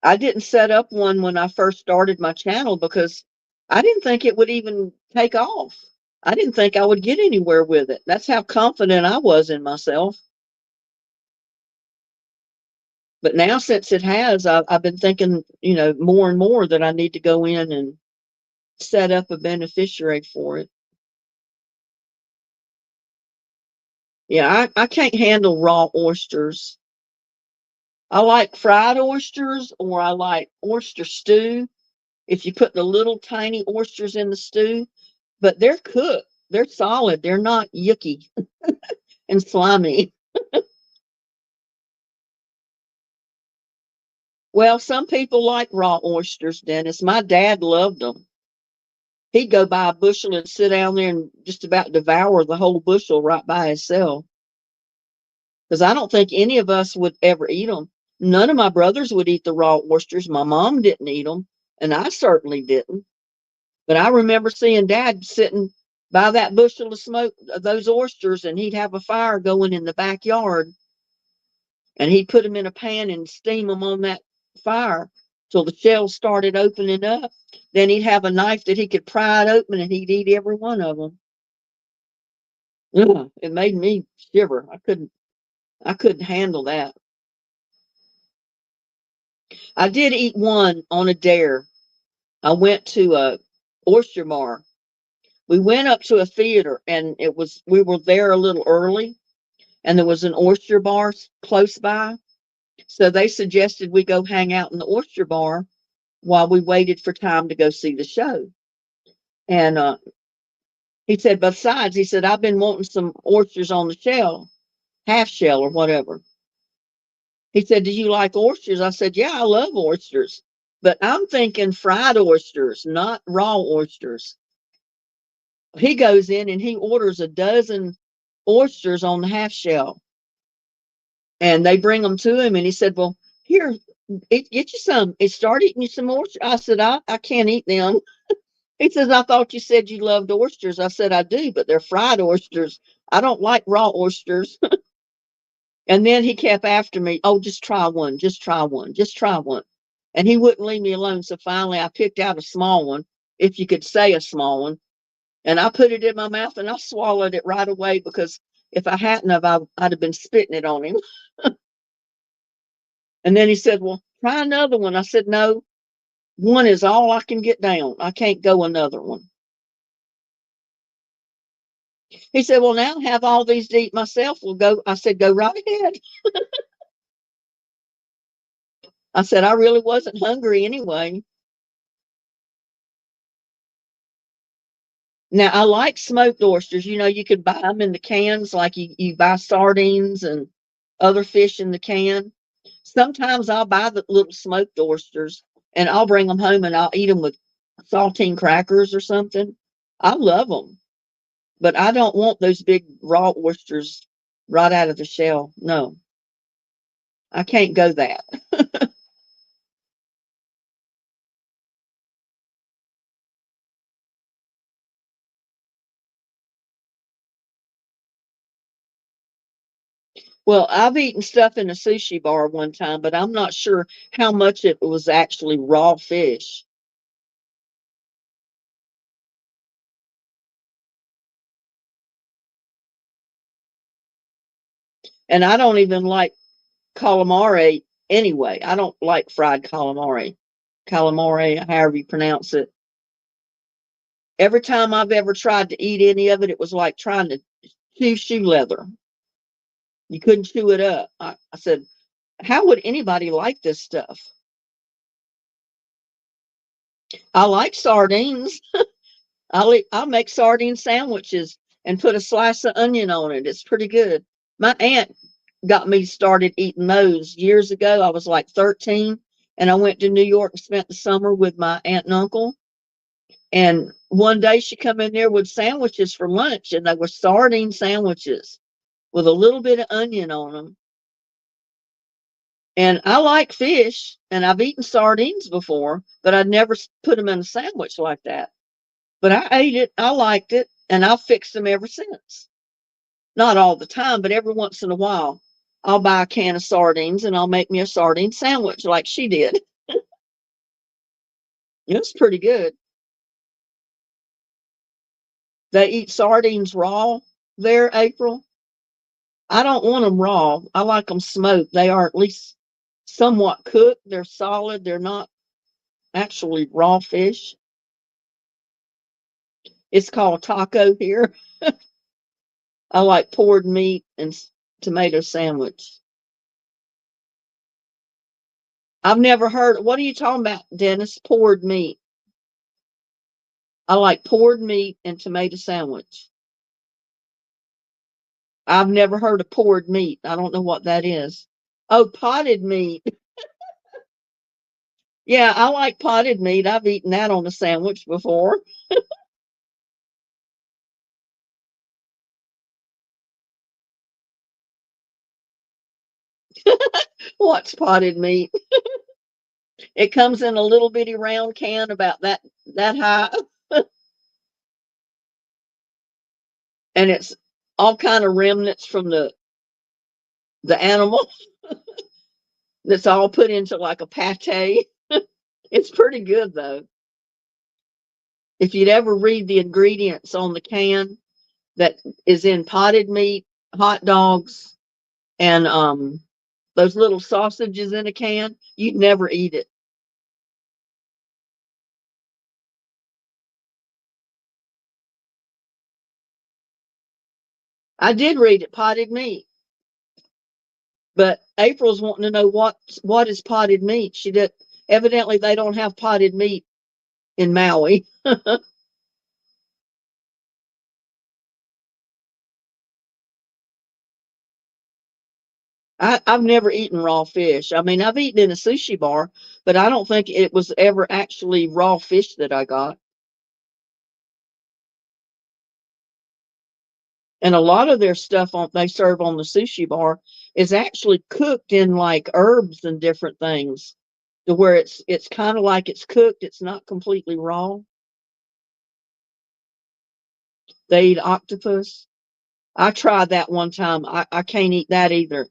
I didn't set up one when I first started my channel because I didn't think it would even take off. I didn't think I would get anywhere with it. That's how confident I was in myself. But now, since it has, I've been thinking, more and more that I need to go in and set up a beneficiary for it. Yeah, I can't handle raw oysters. I like fried oysters, or I like oyster stew. If you put the little tiny oysters in the stew, but they're cooked, they're solid, they're not yucky and slimy. Well, some people like raw oysters, Dennis. My dad loved them. He'd go buy a bushel and sit down there and just about devour the whole bushel right by himself. Because I don't think any of us would ever eat them. None of my brothers would eat the raw oysters. My mom didn't eat them, and I certainly didn't. But I remember seeing Dad sitting by that bushel of smoke, those oysters, and he'd have a fire going in the backyard, and he'd put them in a pan and steam them on that fire till the shells started opening up. Then he'd have a knife that he could pry it open, and he'd eat every one of them. Ugh, it made me shiver. I couldn't handle that. I did eat one on a dare. I went to a oyster bar. We went up to a theater, and we were there a little early, and there was an oyster bar close by. So they suggested we go hang out in the oyster bar while we waited for time to go see the show. And He said, besides, he said, I've been wanting some oysters on the shell, half shell or whatever. He said, do you like oysters? I said, yeah, I love oysters. But I'm thinking fried oysters, not raw oysters. He goes in and he orders a dozen oysters on the half shell. And they bring them to him. And he said, well, here, get you some. He started eating you some oysters. I said, I can't eat them. He says, I thought you said you loved oysters. I said, I do, but they're fried oysters. I don't like raw oysters. And then he kept after me. Oh, just try one. Just try one. Just try one. And he wouldn't leave me alone. So finally, I picked out a small one, if you could say a small one. And I put it in my mouth and I swallowed it right away because if I hadn't I'd have been spitting it on him. And then he said, well, try another one. I said, no, one is all I can get down. I can't go another one. He said, well, now I have all these to eat myself. We'll go. I said, go right ahead. I said, I really wasn't hungry anyway. Now, I like smoked oysters. You know, you could buy them in the cans, like you buy sardines and other fish in the can. Sometimes I'll buy the little smoked oysters and I'll bring them home and I'll eat them with saltine crackers or something. I love them, but I don't want those big raw oysters right out of the shell. No, I can't go that. Well, I've eaten stuff in a sushi bar one time, but I'm not sure how much it was actually raw fish. And I don't even like calamari anyway. I don't like fried calamari. Calamari, however you pronounce it. Every time I've ever tried to eat any of it, it was like trying to chew shoe leather. You couldn't chew it up. I said, how would anybody like this stuff? I like sardines. I'll make sardine sandwiches and put a slice of onion on it. It's pretty good. My aunt got me started eating those years ago. I was like 13 and I went to New York and spent the summer with my aunt and uncle. And one day she come in there with sandwiches for lunch and they were sardine sandwiches with a little bit of onion on them. And I like fish and I've eaten sardines before, but I'd never put them in a sandwich like that. But I ate it, I liked it, and I've fixed them ever since. Not all the time, but every once in a while, I'll buy a can of sardines and I'll make me a sardine sandwich like she did. It was pretty good. They eat sardines raw there, April. I don't want them raw. I like them smoked. They are at least somewhat cooked. They're solid. They're not actually raw fish. It's called taco here. I like poured meat and tomato sandwich. I've never heard. What are you talking about, Dennis? Poured meat. I like poured meat and tomato sandwich. I've never heard of poured meat. I don't know what that is. Oh, potted meat. Yeah, I like potted meat. I've eaten that on a sandwich before. What's potted meat? It comes in a little bitty round can about that high, and it's all kind of remnants from the animal that's all put into like a pate. It's pretty good though. If you'd ever read the ingredients on the can that is in potted meat, hot dogs, and those little sausages in a can, you'd never eat it. I did read it, potted meat. But April's wanting to know what is potted meat. She did evidently they don't have potted meat in Maui. I've never eaten raw fish. I mean, I've eaten in a sushi bar, but I don't think it was ever actually raw fish that I got. And a lot of their stuff they serve on the sushi bar is actually cooked in like herbs and different things, to where it's kind of like it's cooked. It's not completely raw. They eat octopus. I tried that one time. I can't eat that either.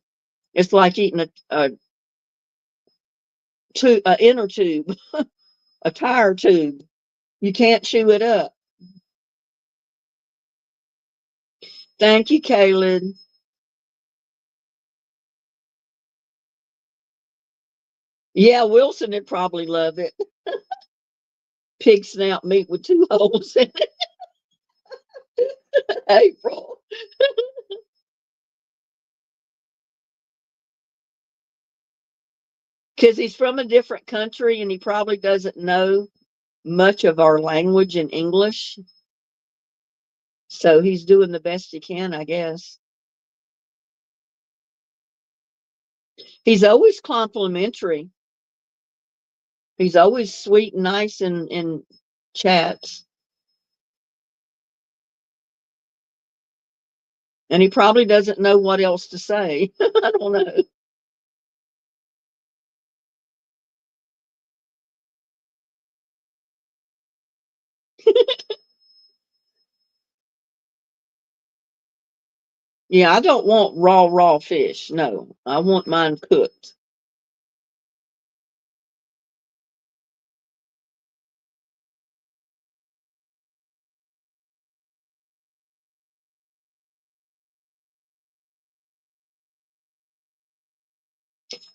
It's like eating a inner tube, a tire tube. You can't chew it up. Thank you, Kaylin. Yeah, Wilson would probably love it. Pig snout meat with two holes in it. April. Because he's from a different country and he probably doesn't know much of our language in English. So he's doing the best he can, I guess. He's always complimentary. He's always sweet and nice in chats. And he probably doesn't know what else to say. I don't know. Yeah, I don't want raw fish. No, I want mine cooked.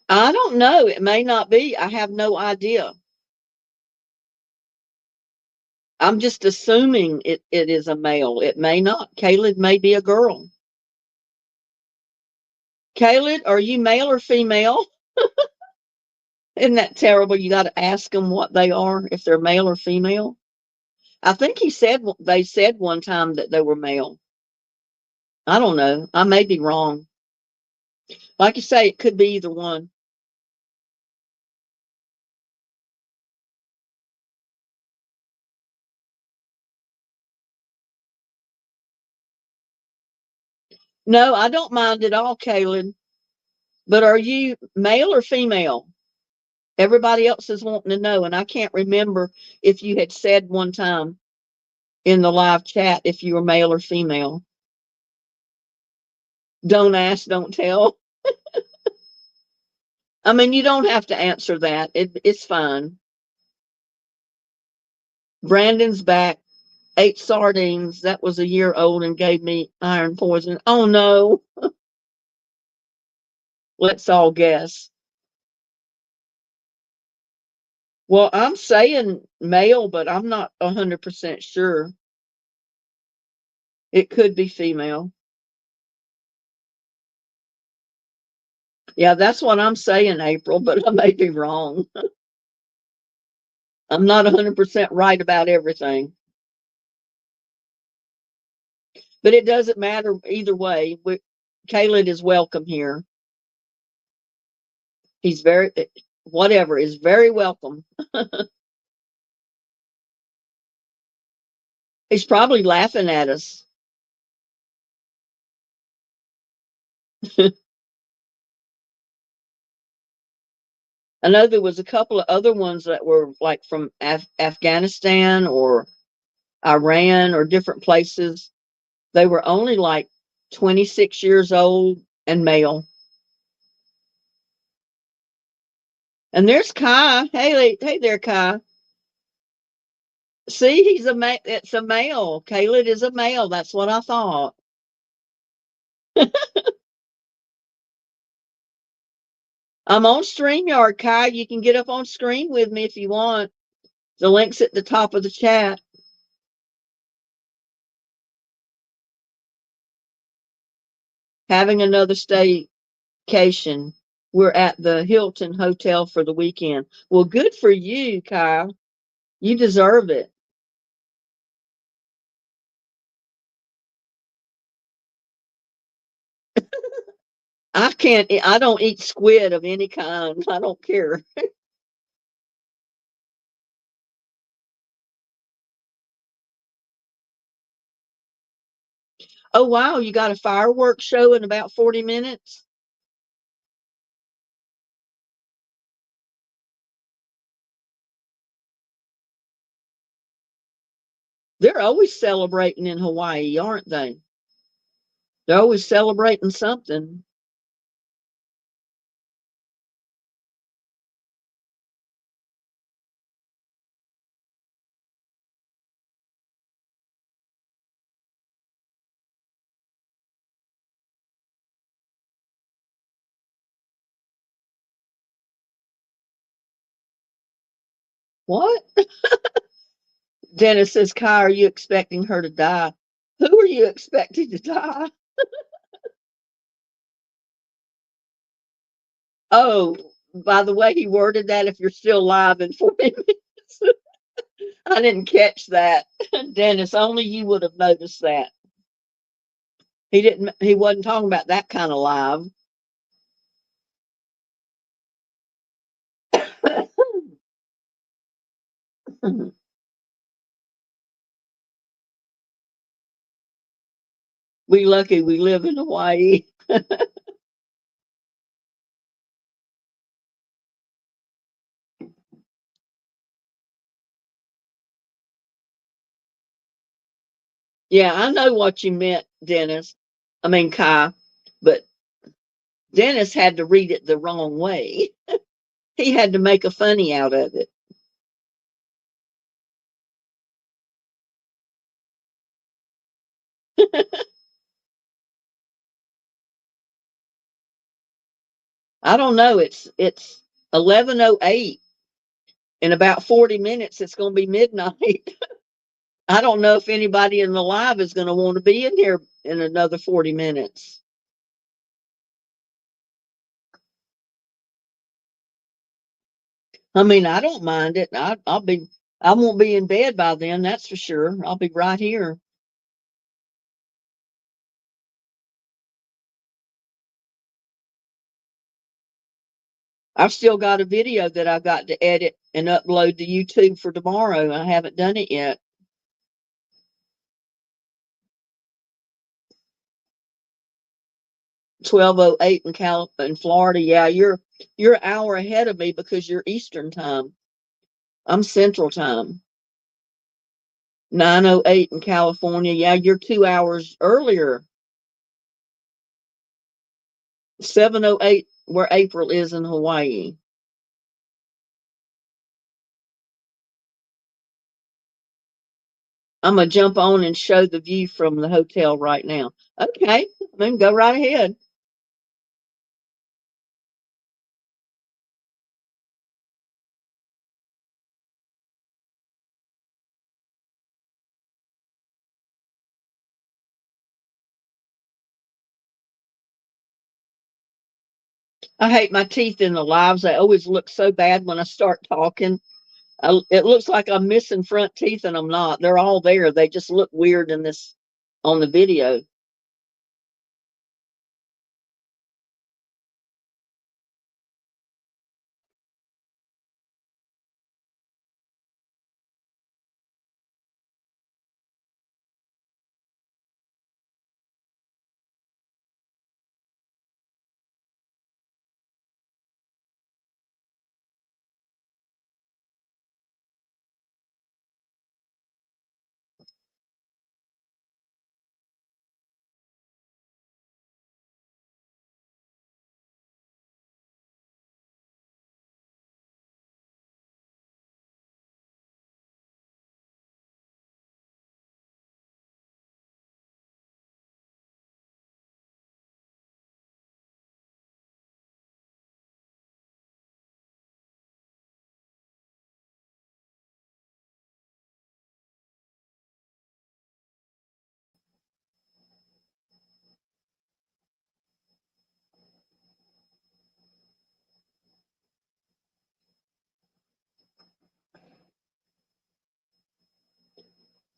I don't know. It may not be. I have no idea. I'm just assuming it is a male. It may not. Caleb may be a girl. Caleb, are you male or female? Isn't that terrible? You got to ask them what they are, if they're male or female. I think they said one time that they were male. I don't know. I may be wrong. Like you say, it could be either one. No, I don't mind at all, Caleb. But are you male or female? Everybody else is wanting to know, and I can't remember if you had said one time in the live chat if you were male or female. Don't ask, don't tell. I mean, you don't have to answer that. It's fine. Brandon's back. Ate sardines. That was a year old and gave me iron poison. Oh no. Let's all guess. Well, I'm saying male, but I'm not 100% sure. It could be female. Yeah, that's what I'm saying, April, but I may be wrong. I'm not 100% right about everything. But it doesn't matter either way. Caleb is welcome here. He's whatever, is very welcome. He's probably laughing at us. I know there was a couple of other ones that were like from Afghanistan or Iran or different places. They were only like 26 years old and male. And there's Kai. Hey there, Kai. See, it's a male. Caleb is a male. That's what I thought. I'm on StreamYard, Kai. You can get up on screen with me if you want. The link's at the top of the chat. Having another staycation. We're at the Hilton Hotel for the weekend. Well, good for you, Kyle. You deserve it. I don't eat squid of any kind. I don't care. Oh, wow. You got a fireworks show in about 40 minutes? They're always celebrating in Hawaii, aren't they? They're always celebrating something. What? Dennis says, Kai, are you expecting her to die? Who are you expecting to die? Oh, by the way he worded that, if you're still alive in 40 minutes. I didn't catch that. Dennis, only you would have noticed that. He wasn't talking about that kind of live. We lucky we live in Hawaii. Yeah, I know what you meant, Dennis. I mean Kai, but Dennis had to read it the wrong way. He had to make a funny out of it. I don't know. It's 11:08. In about 40 minutes it's going to be midnight. I don't know if anybody in the live is going to want to be in here in another 40 minutes. I mean, I don't mind it. I won't be in bed by then, that's for sure. I'll be right here. 'I've still got a video that I've got to edit and upload to YouTube for tomorrow. I haven't done it yet. 12:08 in Florida. Yeah, you're an hour ahead of me because you're Eastern time. I'm Central time. 9:08 in California. Yeah, you're 2 hours earlier. 7:08 where April is in Hawaii. I'm gonna jump on and show the view from the hotel right now. Okay, then go right ahead. I hate my teeth in the lives. They always look so bad when I start talking. It looks like I'm missing front teeth, and I'm not. They're all there. They just look weird in this on the video.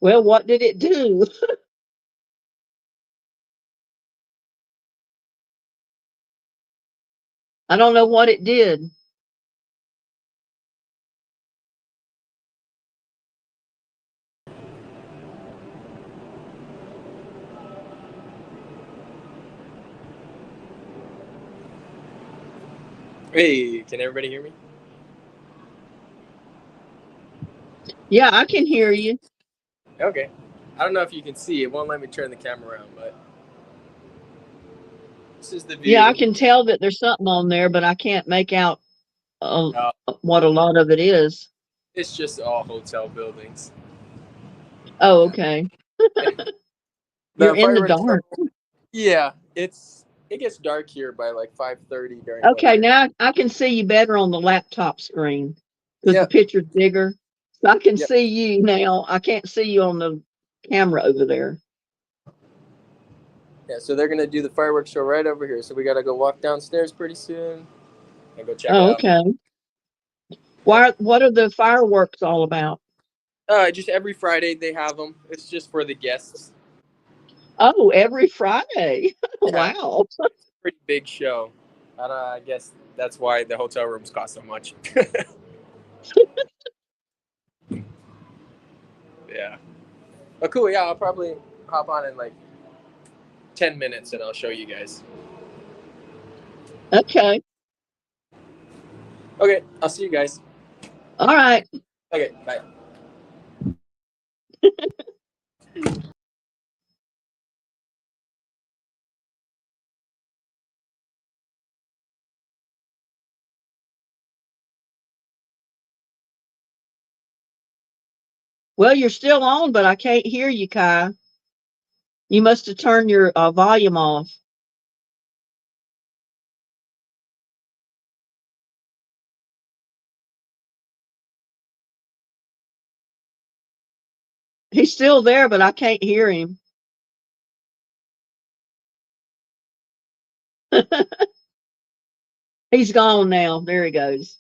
Well, what did it do? I don't know what it did. Hey, can everybody hear me? Yeah, I can hear you. Okay. I don't know if you can see. It won't let me turn the camera around, but this is the Yeah, I view. can tell that there's something on there, but I can't make out uh, Uh, what a lot of it is. it's just all hotel buildings. Oh, Yeah. okay. You're The in the fireworks show. dark. Yeah, it gets dark here by like 5:30 during the Okay, night. now I can see you better on the laptop screen because the Yep. picture's bigger. So I can Yep. see you now. I can't see you on the camera over there. Yeah. So they're gonna do the fireworks show right over here. So we gotta go walk downstairs pretty soon and go check it Oh, out. okay. Yep. What are the fireworks all about? Just every Friday they have them. It's just for the guests. Oh, every Friday. Yeah. Wow. Pretty big show. I guess that's why the hotel rooms cost so much. Yeah. Oh, cool. Yeah, I'll probably hop on in like 10 minutes and I'll show you guys. Okay. Okay, I'll see you guys. All right. Okay, bye. Well, you're still on, but I can't hear you, Kai. You must have turned your volume off. He's still there, but I can't hear him. He's gone now. There he goes.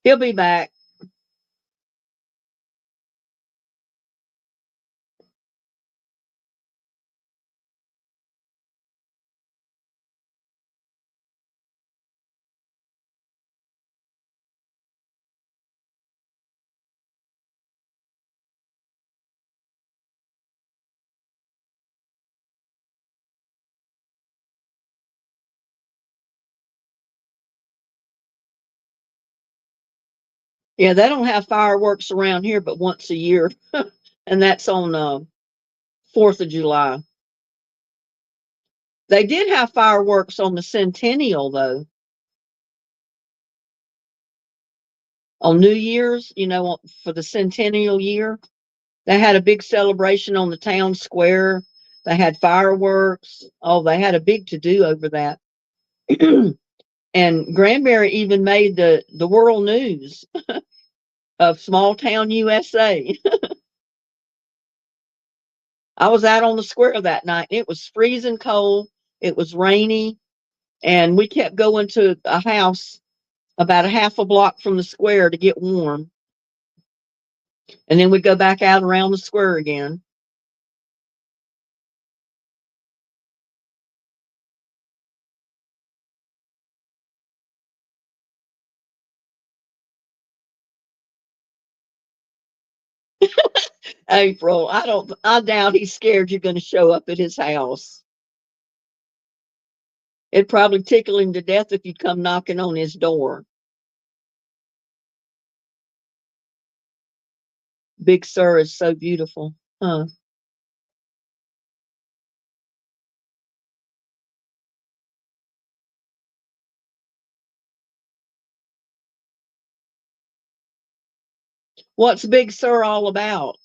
He'll be back. Yeah, they don't have fireworks around here but once a year, and that's on 4th of July. They did have fireworks on the centennial, though, on New Year's, for the centennial year. They had a big celebration on the town square. They had fireworks. Oh, they had a big to do over that. And Granbury even made the world news of small town USA. I was out on the square that night. It was freezing cold. It was rainy, and we kept going to a house about a half a block from the square to get warm. And then we'd go back out around the square again. April, I doubt he's scared you're going to show up at his house. It'd probably tickle him to death if you come knocking on his door. Big Sur is so beautiful. Huh. What's Big Sur all about?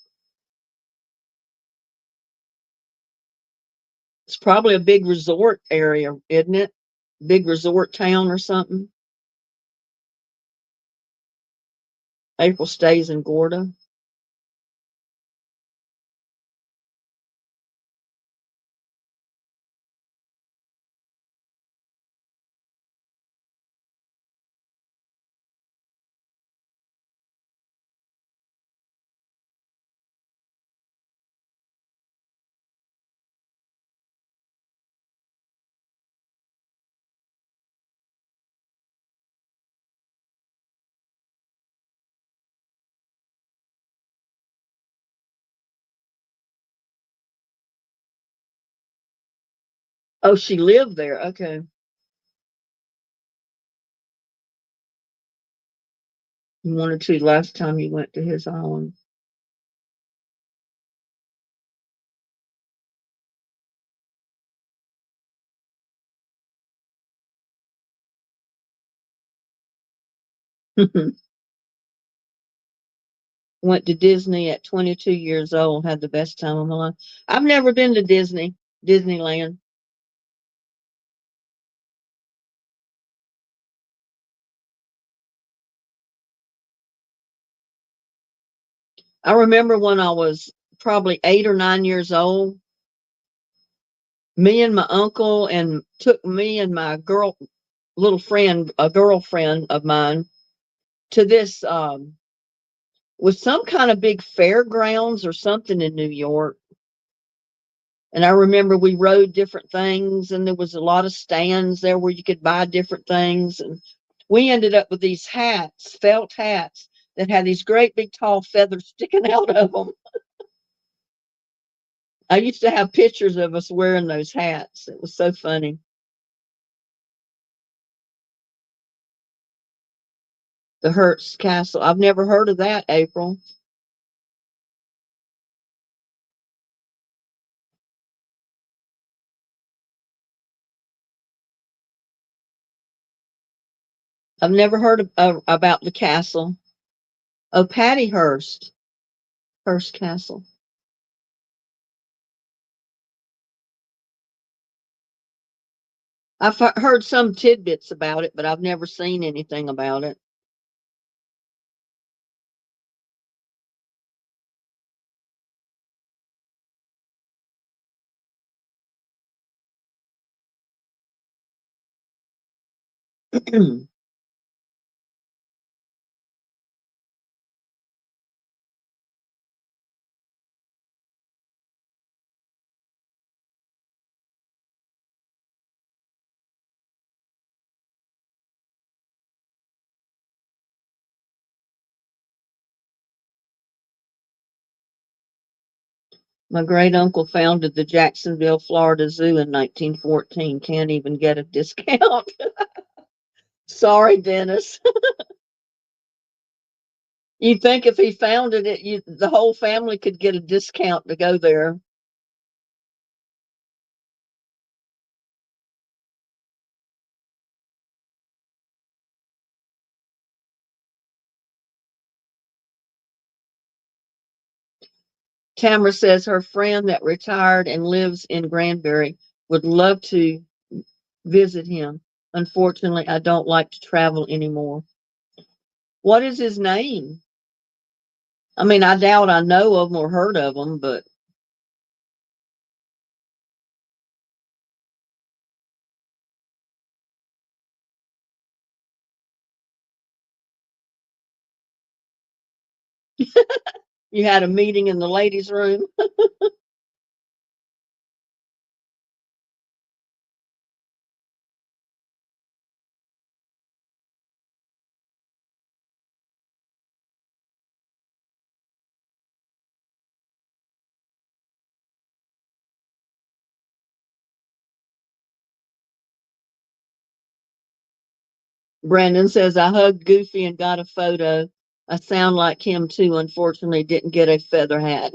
It's probably a big resort area, isn't it? Big resort town or something. April stays in Gorda. Oh, she lived there. Okay. You wanted to last time you went to his island. Went to Disney at 22 years old. Had the best time of my life. I've never been to Disneyland. I remember when I was probably 8 or 9 years old, me and my uncle and took me and my little friend, a girlfriend of mine, to this was some kind of big fairgrounds or something in New York. And I remember we rode different things, and there was a lot of stands there where you could buy different things. And we ended up with these hats, felt hats, that had these great big tall feathers sticking out of them. I used to have pictures of us wearing those hats. It was so funny. The Hertz Castle. I've never heard of that, April. I've never heard about the castle. Oh, Patty Hearst Castle. I've heard some tidbits about it, but I've never seen anything about it. My great uncle founded the Jacksonville, Florida Zoo in 1914. Can't even get a discount. Sorry, Dennis. You'd think if he founded it, the whole family could get a discount to go there. Tamara says her friend that retired and lives in Granbury would love to visit him. Unfortunately, I don't like to travel anymore. What is his name? I mean, I doubt I know of him or heard of him, but you had a meeting in the ladies' room. Brandon says, I hugged Goofy and got a photo. I sound like him too. Unfortunately, didn't get a feather hat.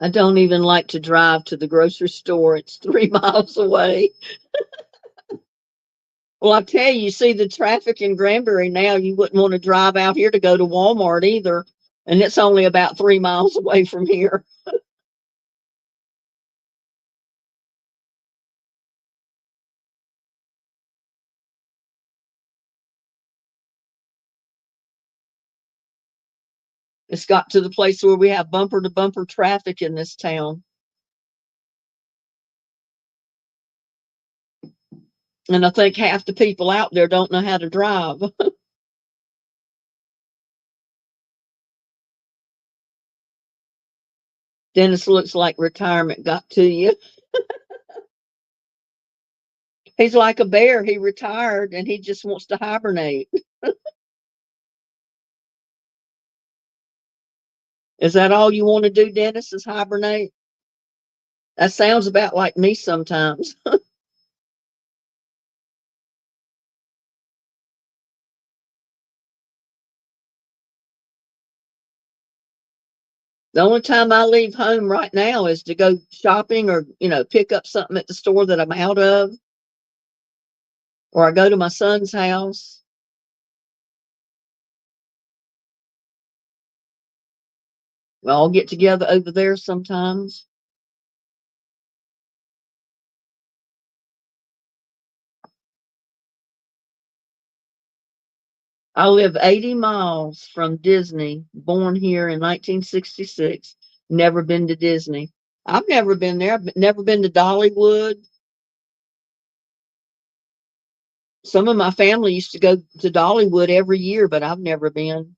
I don't even like to drive to the grocery store. It's 3 miles away. Well, I tell you, see the traffic in Granbury now, you wouldn't want to drive out here to go to Walmart either. And it's only about 3 miles away from here. It's got to the place where we have bumper to bumper traffic in this town. And I think half the people out there don't know how to drive. Dennis looks like retirement got to you. He's like a bear. He retired and he just wants to hibernate. Is that all you want to do, Dennis, is hibernate? That sounds about like me sometimes. The only time I leave home right now is to go shopping or, pick up something at the store that I'm out of, or I go to my son's house. We all get together over there sometimes. I live 80 miles from Disney, born here in 1966, never been to Disney. I've never been there. I've never been to Dollywood. Some of my family used to go to Dollywood every year, but I've never been.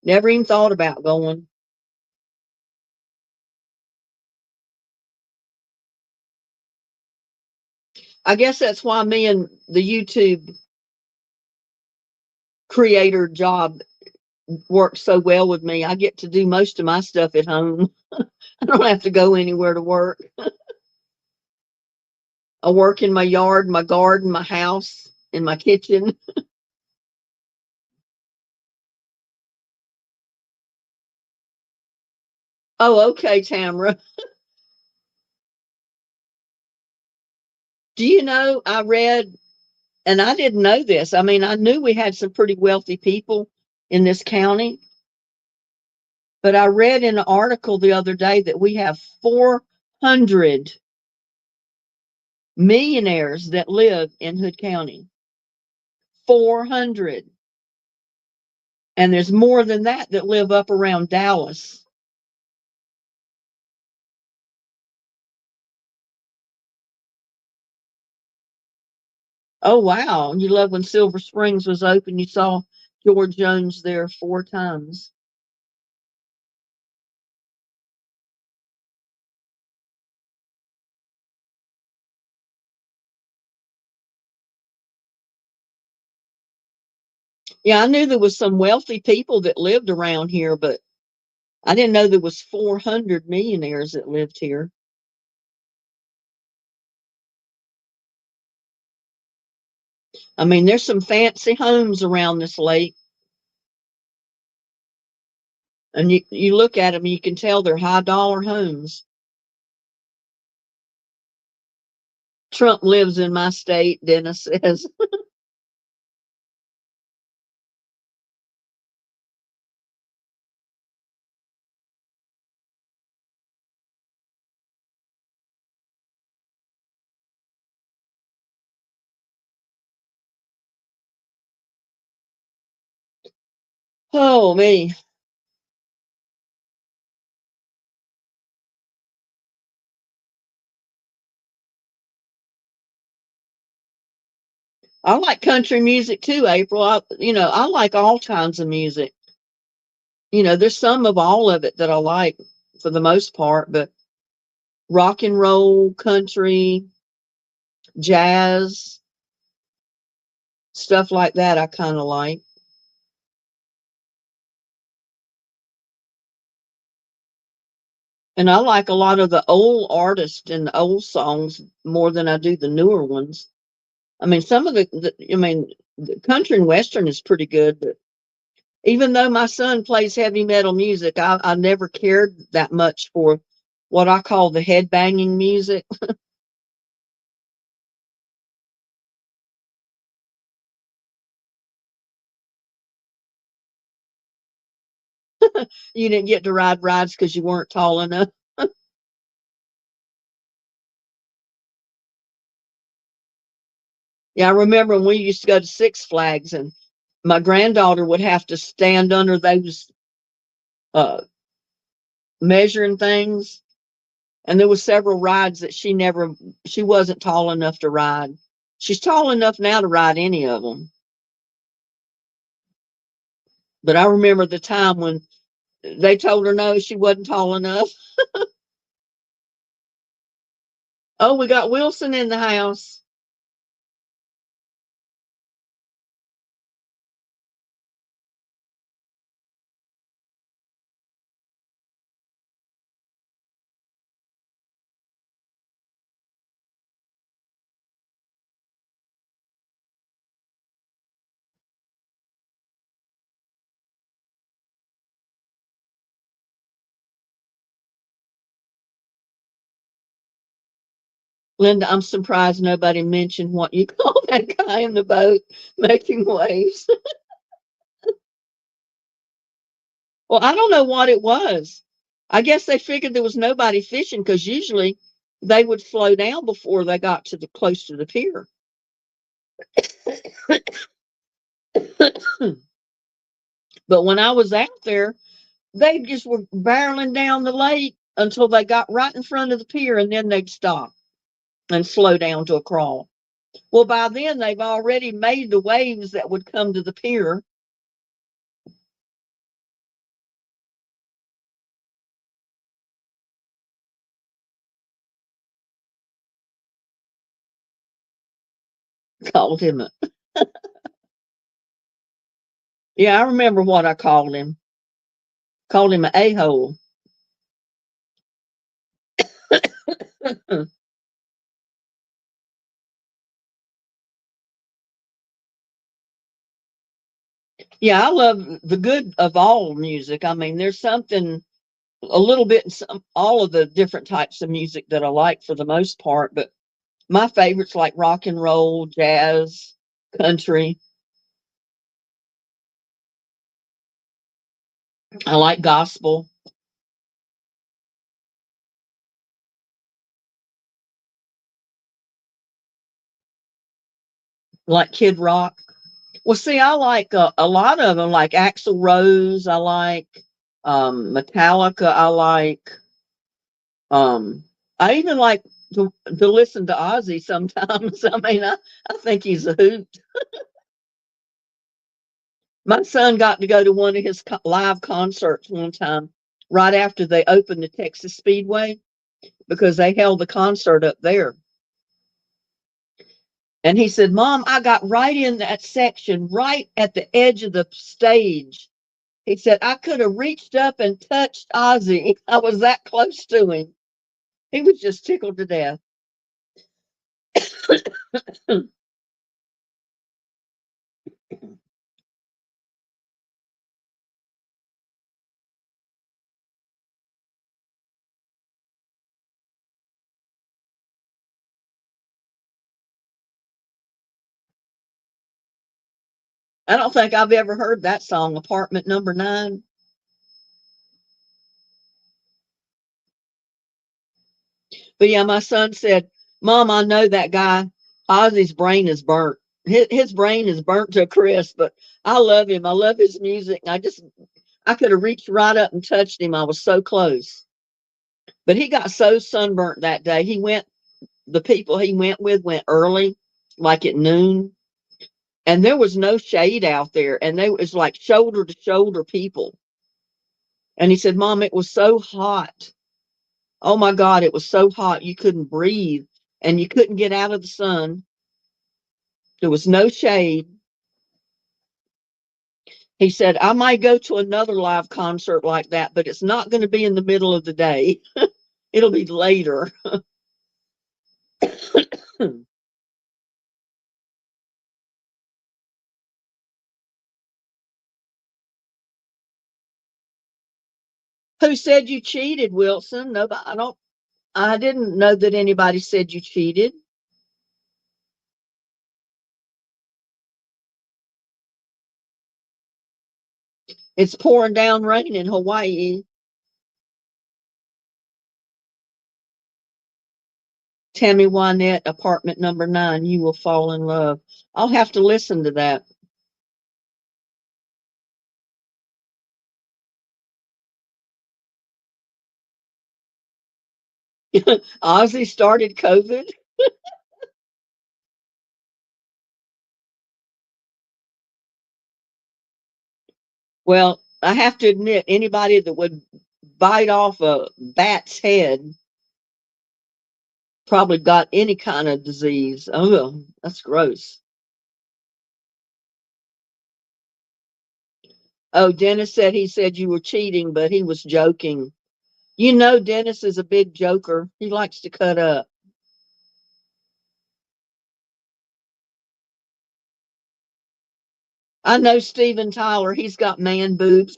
Never even thought about going. I guess that's why me and the YouTube creator job works so well with me. I get to do most of my stuff at home. I don't have to go anywhere to work. I work in my yard, my garden, my house, in my kitchen. Oh, okay, Tamara. Do you know, I read, and I didn't know this. I mean, I knew we had some pretty wealthy people in this county, but I read in an article the other day that we have 400 millionaires that live in Hood County. 400. And there's more than that live up around Dallas. Oh, wow. You love when Silver Springs was open. You saw George Jones there 4 times. Yeah, I knew there was some wealthy people that lived around here, but I didn't know there was 400 millionaires that lived here. I mean, there's some fancy homes around this lake, and you look at them, you can tell they're high dollar homes. Trump lives in my state, Dennis says. Oh, me. I like country music too, April. I like all kinds of music. There's some of all of it that I like for the most part, but rock and roll, country, jazz, stuff like that, I kind of like. And I like a lot of the old artists and the old songs more than I do the newer ones. I mean, some of the country and western is pretty good, but even though my son plays heavy metal music, I never cared that much for what I call the head banging music. You didn't get to ride rides because you weren't tall enough. Yeah, I remember when we used to go to Six Flags and my granddaughter would have to stand under those uh, measuring things. And there was several rides that she wasn't tall enough to ride. She's tall enough now to ride any of them. But I remember the time when they told her no, she wasn't tall enough. Oh, we got Wilson in the house. Linda, I'm surprised nobody mentioned what you call that guy in the boat making waves. Well, I don't know what it was. I guess they figured there was nobody fishing because usually they would slow down before they got to the close to the pier. But when I was out there, they just were barreling down the lake until they got right in front of the pier, and then they'd stop and slow down to a crawl. Well, by then they've already made the waves that would come to the pier. Called him a, yeah, I remember what I called him. Called him an a-hole. Yeah, I love the good of all music. I mean, there's something a little bit in some, all of the different types of music that I like for the most part, but my favorites like rock and roll, jazz, country. I like gospel, like Kid Rock. Well, see, I like a lot of them, like Axl Rose. I like Metallica. I like um, I even like to listen to Ozzy sometimes. I mean, I think he's a hoot. My son got to go to one of his live concerts one time, right after they opened the Texas Speedway, because they held the concert up there. And he said, Mom, I got right in that section, right at the edge of the stage. He said, I could have reached up and touched Ozzy. I was that close to him. He was just tickled to death. I don't think I've ever heard that song, Apartment Number 9. But yeah, my son said, Mom, I know that guy. Ozzy's brain is burnt. His brain is burnt to a crisp, but I love him. I love his music. I could have reached right up and touched him. I was so close. But he got so sunburnt that day. The people he went with went early, like at noon, and there was no shade out there. And they was like shoulder to shoulder people. And he said, Mom, it was so hot. Oh my God, it was so hot you couldn't breathe and you couldn't get out of the sun. There was no shade. He said, I might go to another live concert like that, but it's not going to be in the middle of the day. It'll be later. Who said you cheated, Wilson? Nobody, I didn't know that anybody said you cheated. It's pouring down rain in Hawaii. Tammy Wynette, Apartment Number 9, You Will Fall in Love. I'll have to listen to that. Ozzy started COVID. Well, I have to admit, anybody that would bite off a bat's head probably got any kind of disease. Oh, that's gross. Oh, Dennis said he said you were cheating, but he was joking. You know, Dennis is a big joker. He likes to cut up. I know Steven Tyler. He's got man boobs.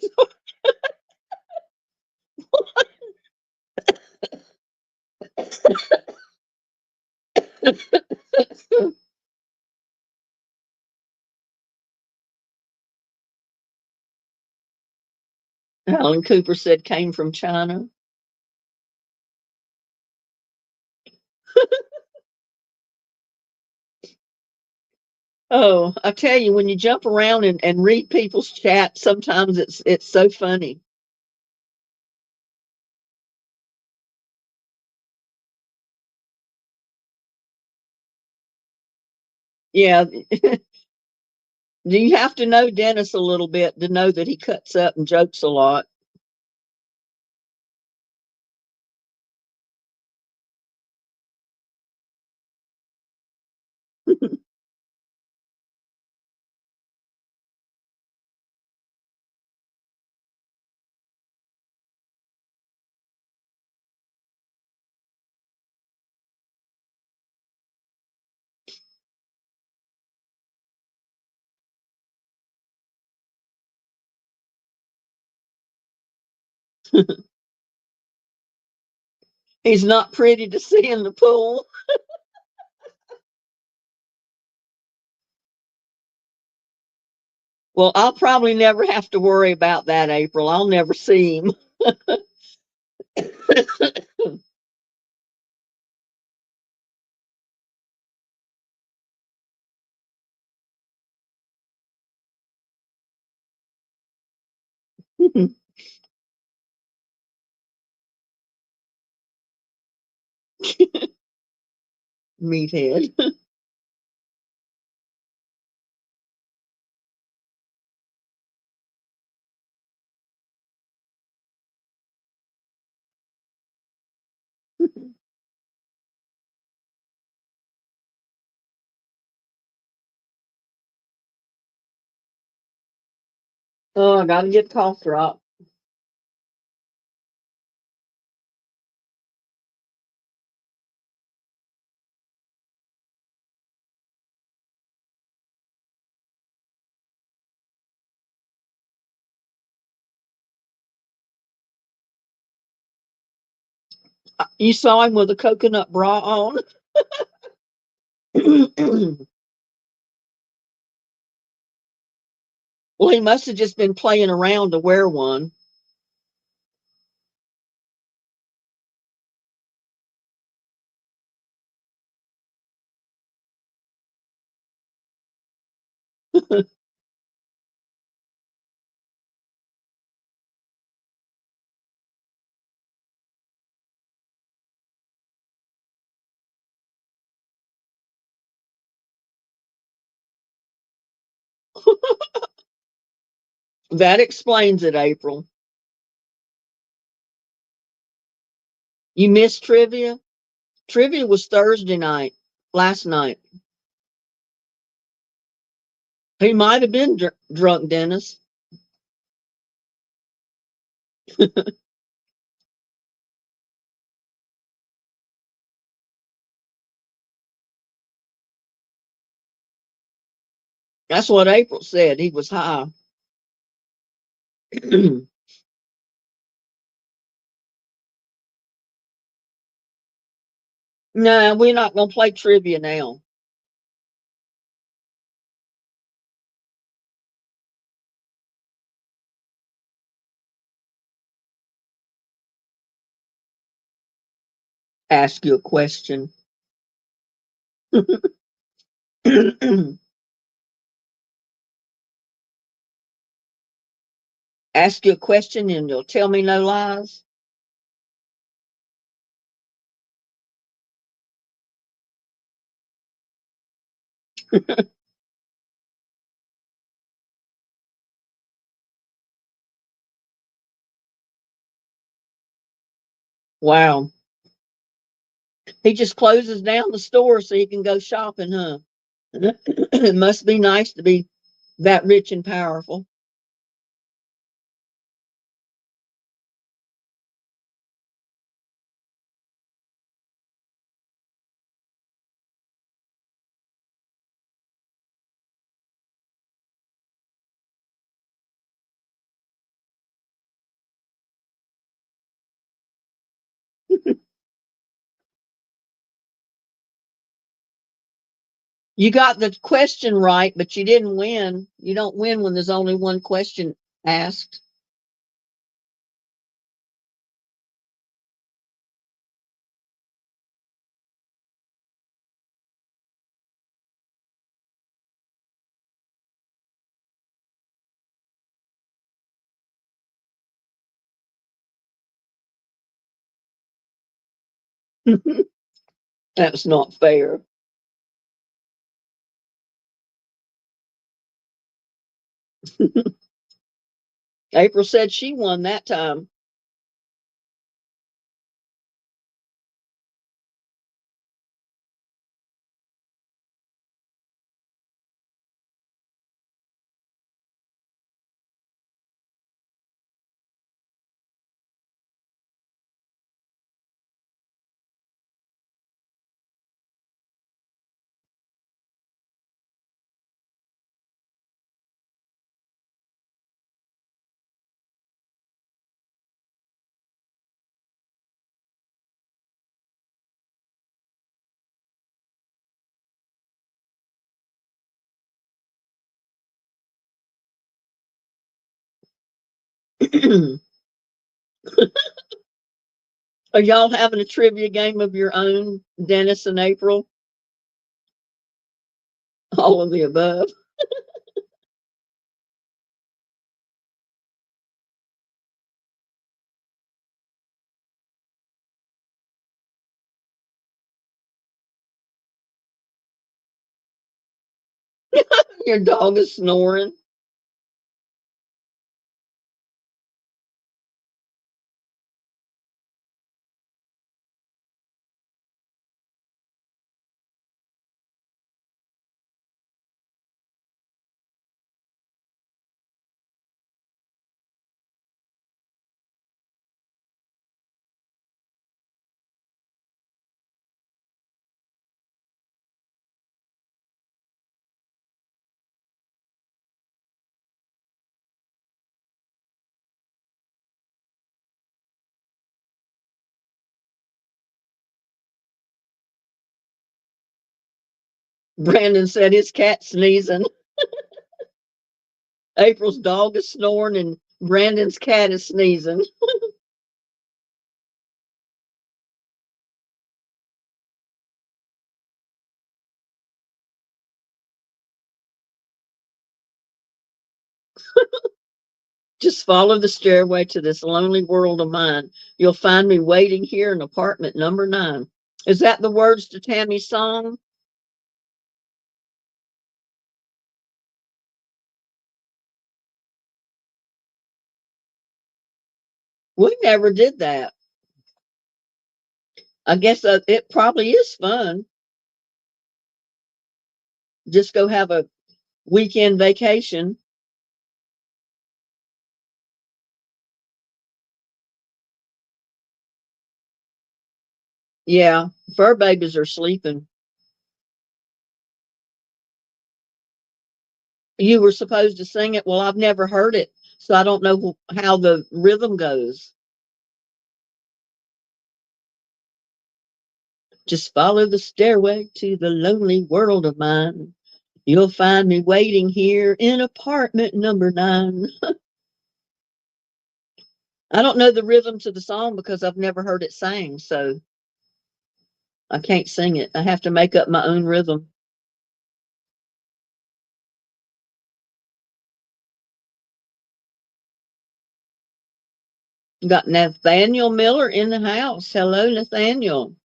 Alan Cooper said came from China. Oh, I tell you, when you jump around and read people's chat, sometimes it's so funny. Yeah. Do you have to know Dennis a little bit to know that he cuts up and jokes a lot? He's not pretty to see in the pool. Well, I'll probably never have to worry about that, April. I'll never see him. Meathead. Oh, I gotta get cough drop. You saw him with a coconut bra on. Well, he must have just been playing around to wear one. That explains it, April. You missed trivia? Trivia was Thursday night, last night. He might have been drunk, Dennis. That's what April said. He was high. No, we're not going to play trivia now. Ask you a question. Ask you a question and you'll tell me no lies. Wow. He just closes down the store so he can go shopping, huh? It must be nice to be that rich and powerful. You got the question right, but you didn't win. You don't win when there's only one question asked. That's not fair. April said she won that time. Are y'all having a trivia game of your own, Dennis and April? All of the above. Your dog is snoring. Brandon said his cat sneezing. April's dog is snoring and Brandon's cat is sneezing. Just follow the stairway to this lonely world of mine. You'll find me waiting here in apartment number 9. Is that the words to Tammy's song? We never did that. I guess it probably is fun. Just go have a weekend vacation. Yeah, fur babies are sleeping. You were supposed to sing it. Well, I've never heard it, so I don't know how the rhythm goes. Just follow the stairway to the lonely world of mine. You'll find me waiting here in apartment number 9. I don't know the rhythm to the song because I've never heard it sang, so I can't sing it. I have to make up my own rhythm. Got Nathaniel Miller in the house. Hello, Nathaniel.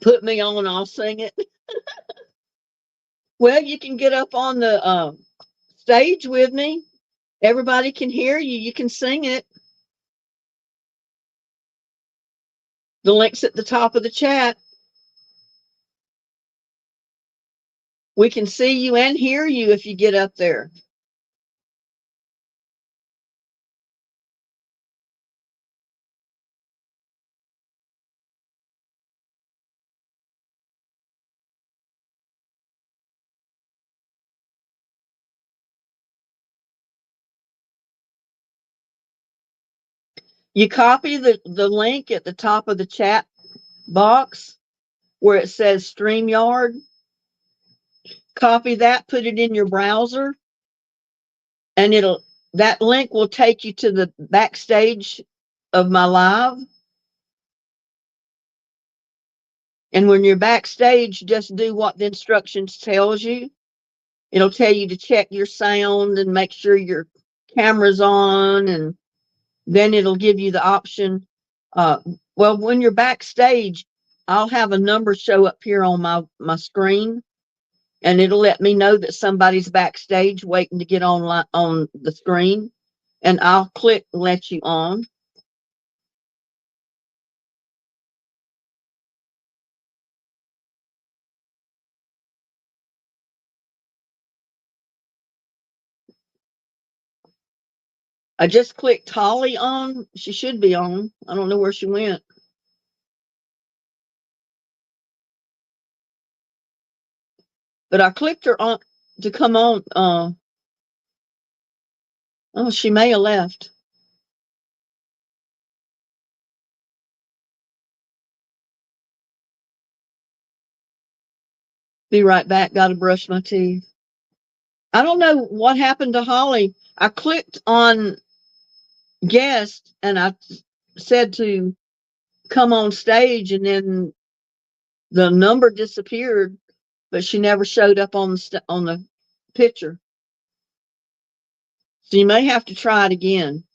Put me on, I'll sing it. Well, you can get up on the stage with me. Everybody can hear you. You can sing it. The link's at the top of the chat. We can see you and hear you if you get up there. You copy the link at the top of the chat box where it says StreamYard. Copy that, put it in your browser, and that link will take you to the backstage of my live. And when you're backstage, just do what the instructions tells you. It'll tell you to check your sound and make sure your camera's on, and then it'll give you the option. Uh, well, when you're backstage, I'll have a number show up here on my screen, and it'll let me know that somebody's backstage waiting to get on the screen, and I'll click and let you on. I just clicked Holly on. She should be on. I don't know where she went. But I clicked her on to come on. Oh, she may have left. Be right back. Got to brush my teeth. I don't know what happened to Holly. I clicked on guest and I said to come on stage, and then the number disappeared, but she never showed up on the picture. So you may have to try it again.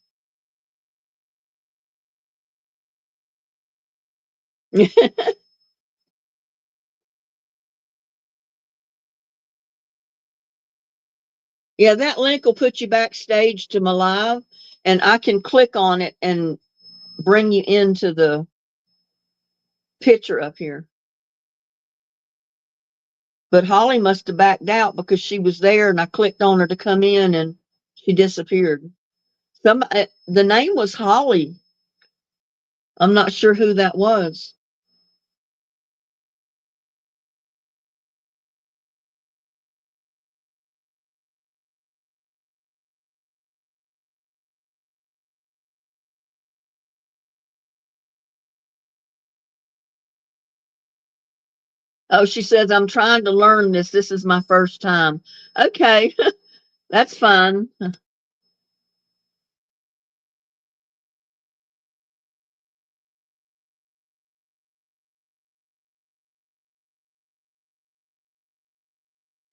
Yeah, that link will put you backstage to my live, and I can click on it and bring you into the picture up here. But Holly must have backed out because she was there and I clicked on her to come in and she disappeared. The name was Holly. I'm not sure who that was. Oh, she says, I'm trying to learn this. This is my first time. Okay, that's fine.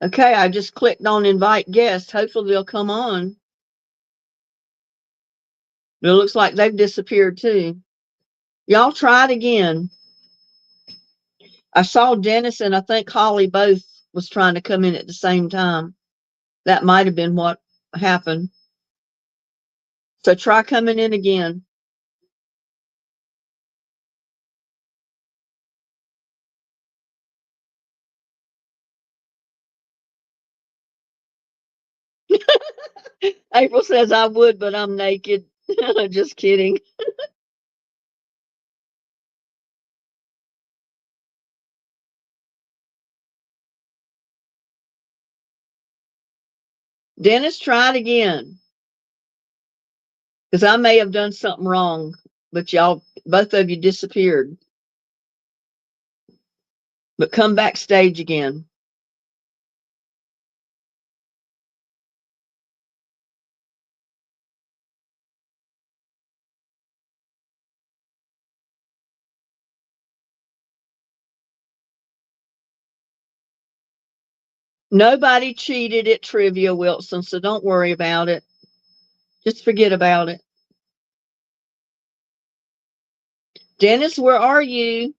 Okay, I just clicked on invite guests. Hopefully they'll come on. But it looks like they've disappeared too. Y'all try it again. I saw Dennis and I think Holly both was trying to come in at the same time. That might have been what happened. So try coming in again. April says I would, but I'm naked. Just kidding. Dennis, try it again. Because I may have done something wrong, but y'all, both of you disappeared. But come backstage again. Nobody cheated at trivia, Wilson, so don't worry about it. Just forget about it. Dennis, where are you?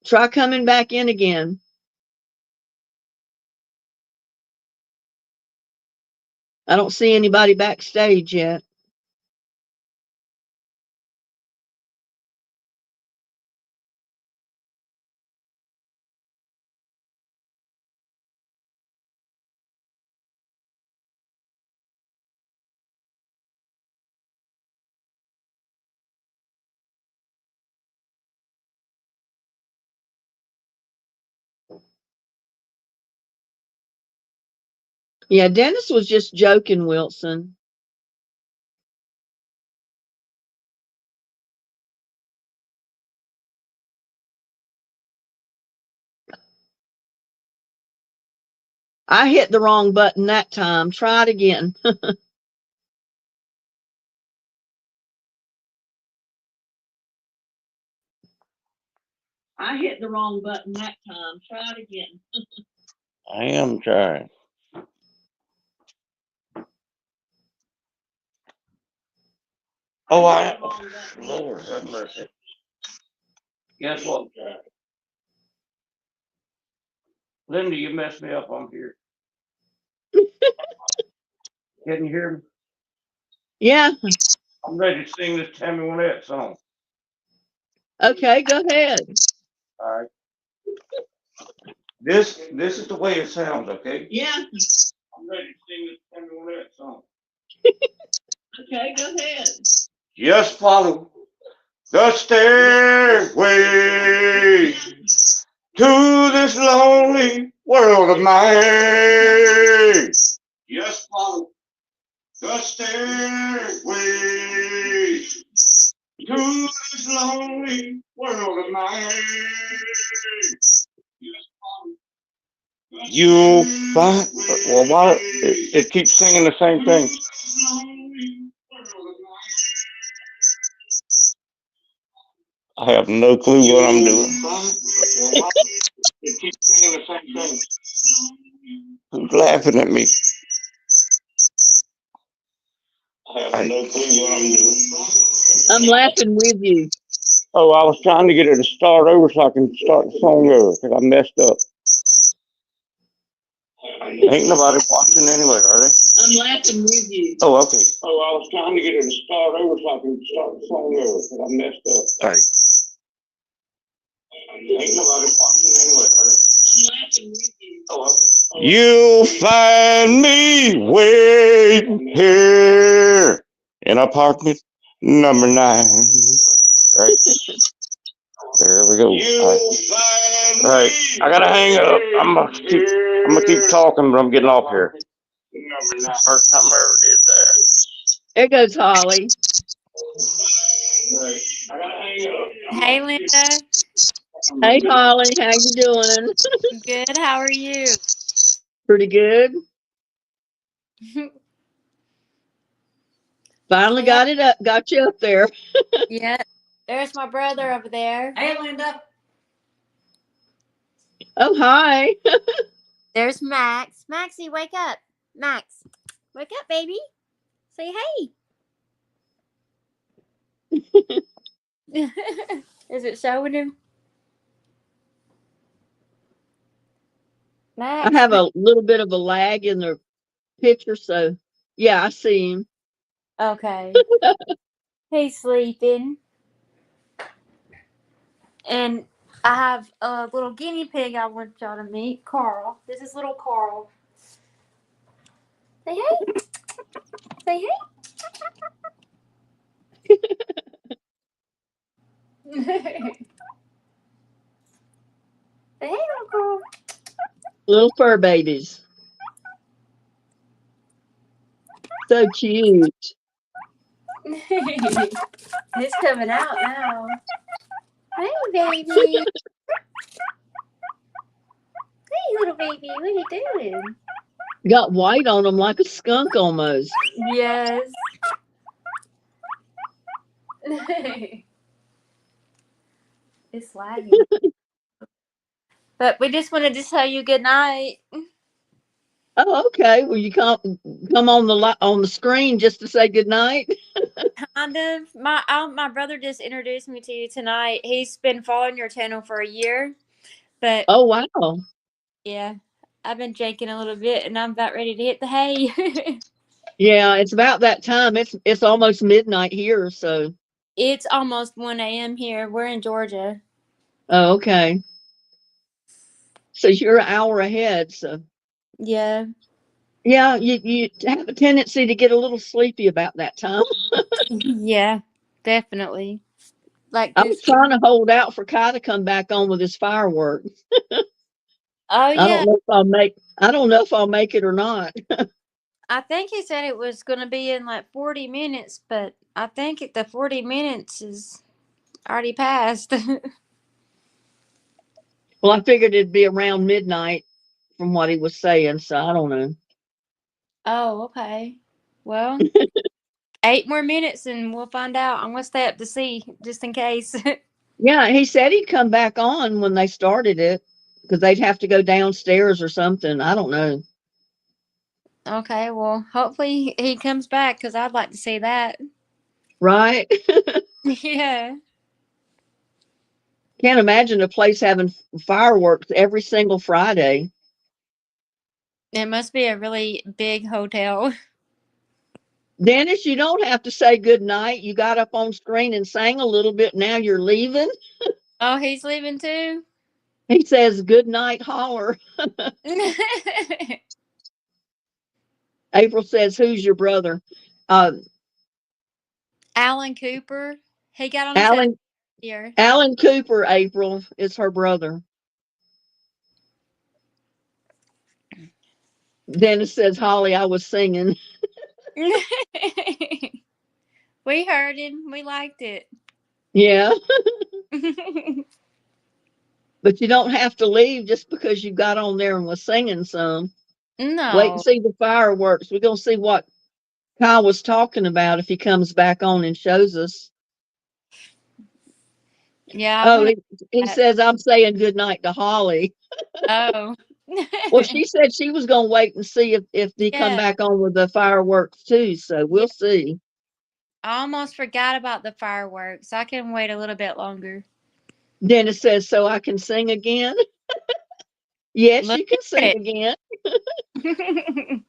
Try coming back in again. I don't see anybody backstage yet. Yeah, Dennis was just joking, Wilson. I hit the wrong button that time. Try it again. I hit the wrong button that time. Try it again. I am trying. Oh, Lord have mercy. Guess what? Linda, you messed me up on here. Can you hear me? Yeah. I'm ready to sing this Tammy Wynette song. Okay, go ahead. All right. This is the way it sounds, okay? Yeah. I'm ready to sing this Tammy Wynette song. Okay, go ahead. Just follow the stairway to this lonely world of mine. Just follow the stairway to this lonely world of mine. You find, well, why it keeps singing the same thing? I have no clue what I'm doing. It keeps singing the same thing. Who's laughing at me? I have no clue what I'm doing. I'm laughing with you. Oh, I was trying to get her to start over so I can start the song over because I messed up. Ain't nobody watching anyway, are they? I'm laughing with you. Oh, okay. Oh, I was trying to get her to start over so I can start the song over because I messed up. All right. Ain't nobody watching anyway, are they? I'm laughing with you. Oh, okay. You'll find me waiting here in apartment number 9. Right. There we go. All right. I gotta hang up. I'm gonna keep talking, but I'm getting off here. First time I ever did that. There goes Holly. Right. I gotta hang up. Hey, Linda. Hey Holly, how you doing? Good. How are you? Pretty good. Finally got it up, got you up there. Yeah. There's my brother over there. Hey, Linda. Oh, hi. There's Max. Maxie, wake up. Max, wake up, baby. Say hey. Is it showing him? I Max. have a little bit of a lag in the picture, so yeah, I see him. Okay. He's sleeping. And I have a little guinea pig I want y'all to meet, Carl. This is little Carl. Say hey. Say hey. Say hey, little Carl. Little fur babies. So cute. He's coming out now. Hey, baby. Hey, little baby. What are you doing? Got white on them like a skunk almost. Yes. It's lagging. But we just wanted to tell you good night. Oh, okay. Well, you come on the screen just to say goodnight. Kind of. My brother just introduced me to you tonight. He's been following your channel for a year. But Oh, wow. yeah, I've been drinking a little bit and I'm about ready to hit the hay. Yeah, it's about that time. It's almost midnight here, so. It's almost 1 a.m. here. We're in Georgia. Oh, okay. So you're an hour ahead, so. Yeah. Yeah, you have a tendency to get a little sleepy about that time. Yeah, definitely. Like I was this. trying to hold out for Kai to come back on with his fireworks. Oh I yeah. don't know if I'll make it or not. I think he said it was going to be in like 40 minutes, but I think the 40 minutes is already passed. Well, I figured it'd be around midnight from what he was saying, so I don't know. Oh, okay. Well, 8 more minutes and we'll find out. I'm going to stay up to see just in case. Yeah, he said he'd come back on when they started it because they'd have to go downstairs or something. I don't know. Okay, well, hopefully he comes back because I'd like to see that. Right? Yeah. Can't imagine a place having fireworks every single Friday. It must be a really big hotel. Dennis, you don't have to say good night. You got up on screen and sang a little bit. Now you're leaving. Oh, he's leaving too? He says good night, holler. April says, "Who's your brother?" Uh, Alan Cooper. He got on his head Alan here. Alan Cooper. April is her brother. Dennis says, "Holly, I was singing." We heard him. We liked it. Yeah, but you don't have to leave just because you got on there and was singing some. Wait and No. see the fireworks. We're gonna see what Kyle was talking about if he comes back on and shows us. Yeah, I Oh, want he to. says I'm saying good night to Holly. Oh. Well, she said she was gonna wait and see if they come Yeah. back on with the fireworks too. So Yeah. we'll see. I almost forgot about the fireworks. I can wait a little bit longer. Dennis says, "So I can sing again." Yes, Look you can sing at again. it.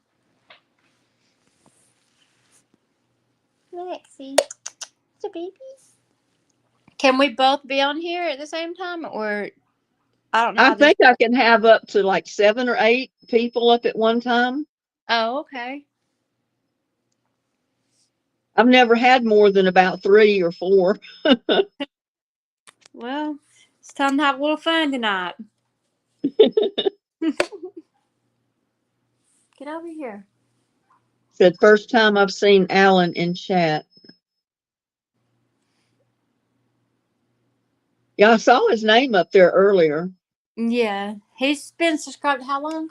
Lexi. It's a baby. Can we both be on here at the same time? Or I don't know I how this think I works. can have up to like 7 or 8 people up at one time. Oh, okay. I've never had more than about 3 or 4. Well, it's time to have a little fun tonight. Get over here. Said first time I've seen Alan in chat. Yeah, I saw his name up there earlier. Yeah. He's been subscribed how long?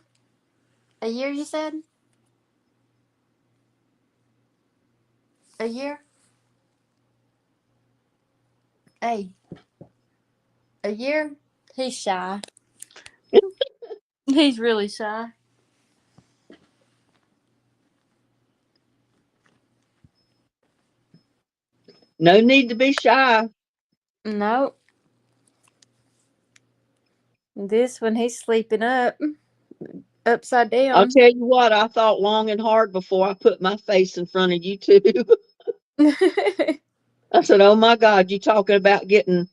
A year, you said? A year? Hey. A year? He's shy. He's really shy. No need to be shy. Nope. This one, he's sleeping up. Upside I'll down. tell you what, I thought long and hard before I put my face in front of you two. I said, "Oh my God, you talking about getting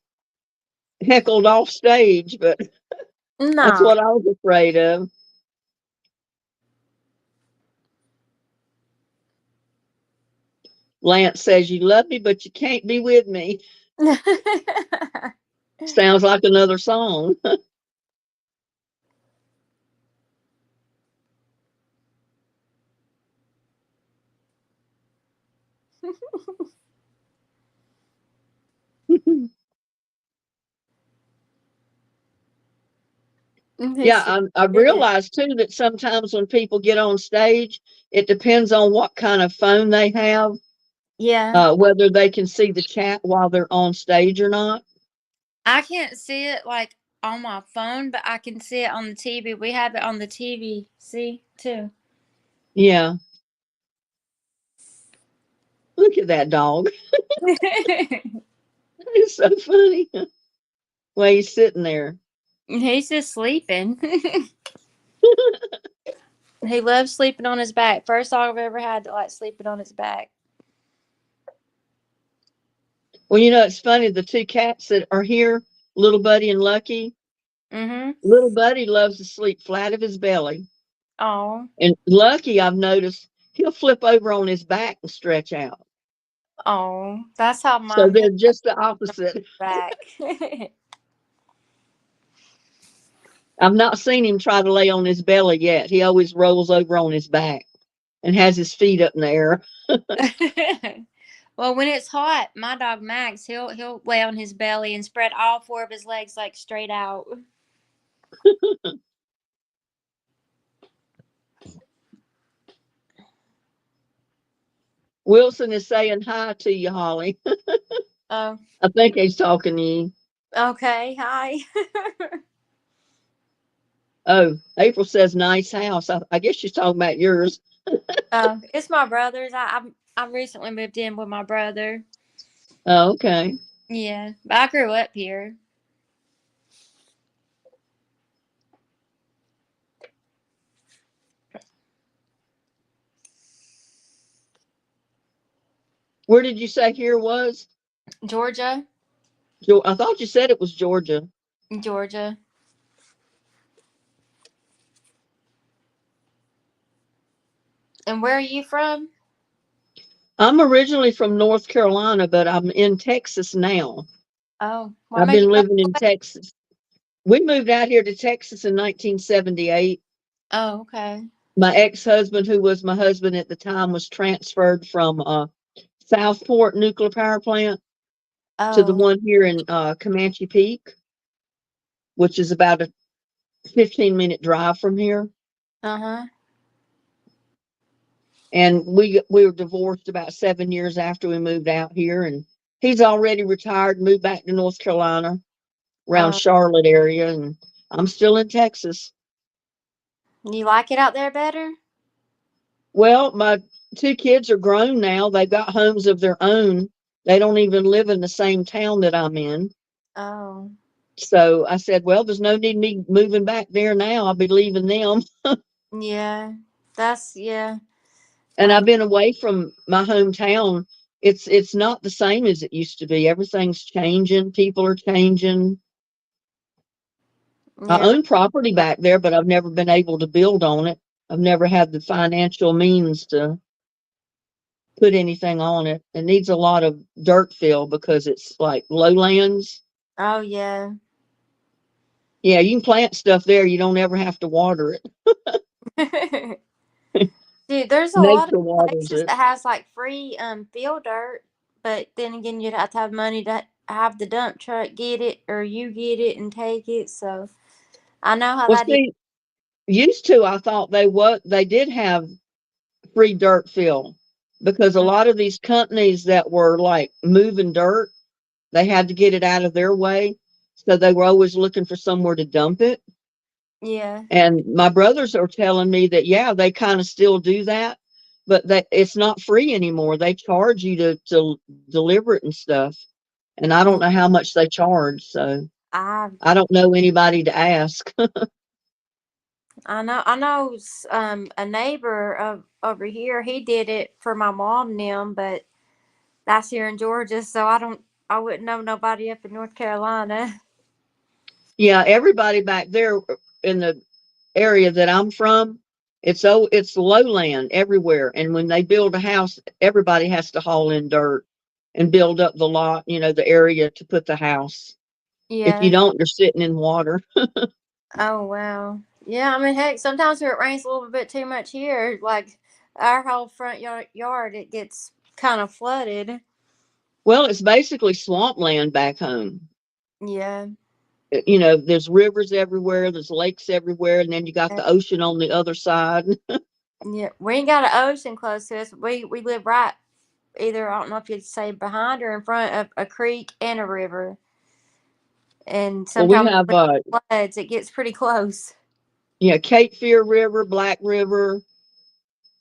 heckled off stage?" But that's No. what I was afraid of. Lance says, "You love me, but you can't be with me." Sounds like another song. Yeah, I realized too that sometimes when people get on stage, it depends on what kind of phone they have, Yeah. whether they can see the chat while they're on stage or not. I can't see it like on my phone, but I can see it on the TV. We have it on the TV, see, too. Yeah. Look at that dog. It's so funny. Well, he's sitting there. He's just sleeping. He loves sleeping on his back. First dog I've ever had that likes sleeping on his back. Well, it's funny. The two cats that are here, Little Buddy and Lucky, Mm-hmm. Little Buddy loves to sleep flat of his belly. Oh. And Lucky, I've noticed, he'll flip over on his back and stretch out. Oh. That's how So mine they're does just the opposite. back. I've not seen him try to lay on his belly yet. He always rolls over on his back and has his feet up in the air. Well, when it's hot, my dog Max, he'll lay on his belly and spread all four of his legs like straight out. Wilson is saying hi to you, Holly. Oh, I think he's talking to you. okay. Hi. Oh, April says nice house. I guess she's talking about yours. Oh, it's my brother's. I recently moved in with my brother. Oh, okay. Yeah, but I grew up here. Where did you say here was? Georgia, I thought you said it was Georgia. Georgia. And where are you from? I'm originally from North Carolina, but I'm in Texas now. Oh, what I've made you been go living in away? Texas. We moved out here to Texas in 1978. Oh, okay. My ex-husband, who was my husband at the time, was transferred from Southport Nuclear Power Plant to the Oh, one here in Comanche Peak, which is about a 15-minute drive from here. uh-huh. And we were divorced about 7 years after we moved out here, and he's already retired, moved back to North Carolina, around Oh, Charlotte area, and I'm still in Texas. you like it out there better? Well, my two kids are grown now. They've got homes of their own. They don't even live in the same town that I'm in. Oh, So I said, well, there's no need me moving back there now. I'll be leaving them. yeah. That's yeah. And I've Like been away from my hometown. It's not the same as it used to be. Everything's changing. People are changing. I yeah. own property back there, but I've never been able to build on it. I've never had the financial means to put anything on it. It needs a lot of dirt fill because it's like lowlands. Oh yeah. Yeah, you can plant stuff there. You don't ever have to water Dude, there's it. a lot of Nature waters places it. that has like free field dirt, but then again you'd have to have money to have the dump truck get it or you get it and take it. So I know how Well, that is. see, used to I thought they did have free dirt fill because a lot of these companies that were like moving dirt, they had to get it out of their way. So they were always looking for somewhere to dump it. Yeah. And my brothers are telling me that, yeah, they kind of still do that, but that it's not free anymore. They charge you to deliver it and stuff. And I don't know how much they charge. So I I don't know anybody to ask. I know a neighbor of over here, he did it for my mom and them, but that's here in Georgia, so I wouldn't know nobody up in North Carolina. Yeah, everybody back there in the area that I'm from, it's lowland everywhere. And when they build a house, everybody has to haul in dirt and build up the lot, the area to put the house. If you Yeah. don't, you're sitting in water. Oh wow. Yeah, I mean heck, sometimes when it rains a little bit too much here, like our whole front yard it gets kind of flooded. Well, it's basically swampland back home. Yeah. There's rivers everywhere, there's lakes everywhere, and then you got Yeah. the ocean on the other side. Yeah. We ain't got an ocean close to us. We live right either I don't know if you'd say behind or in front of a creek and a river. And Well, we sometimes have when it floods, it gets pretty close. Cape Fear River, Black River,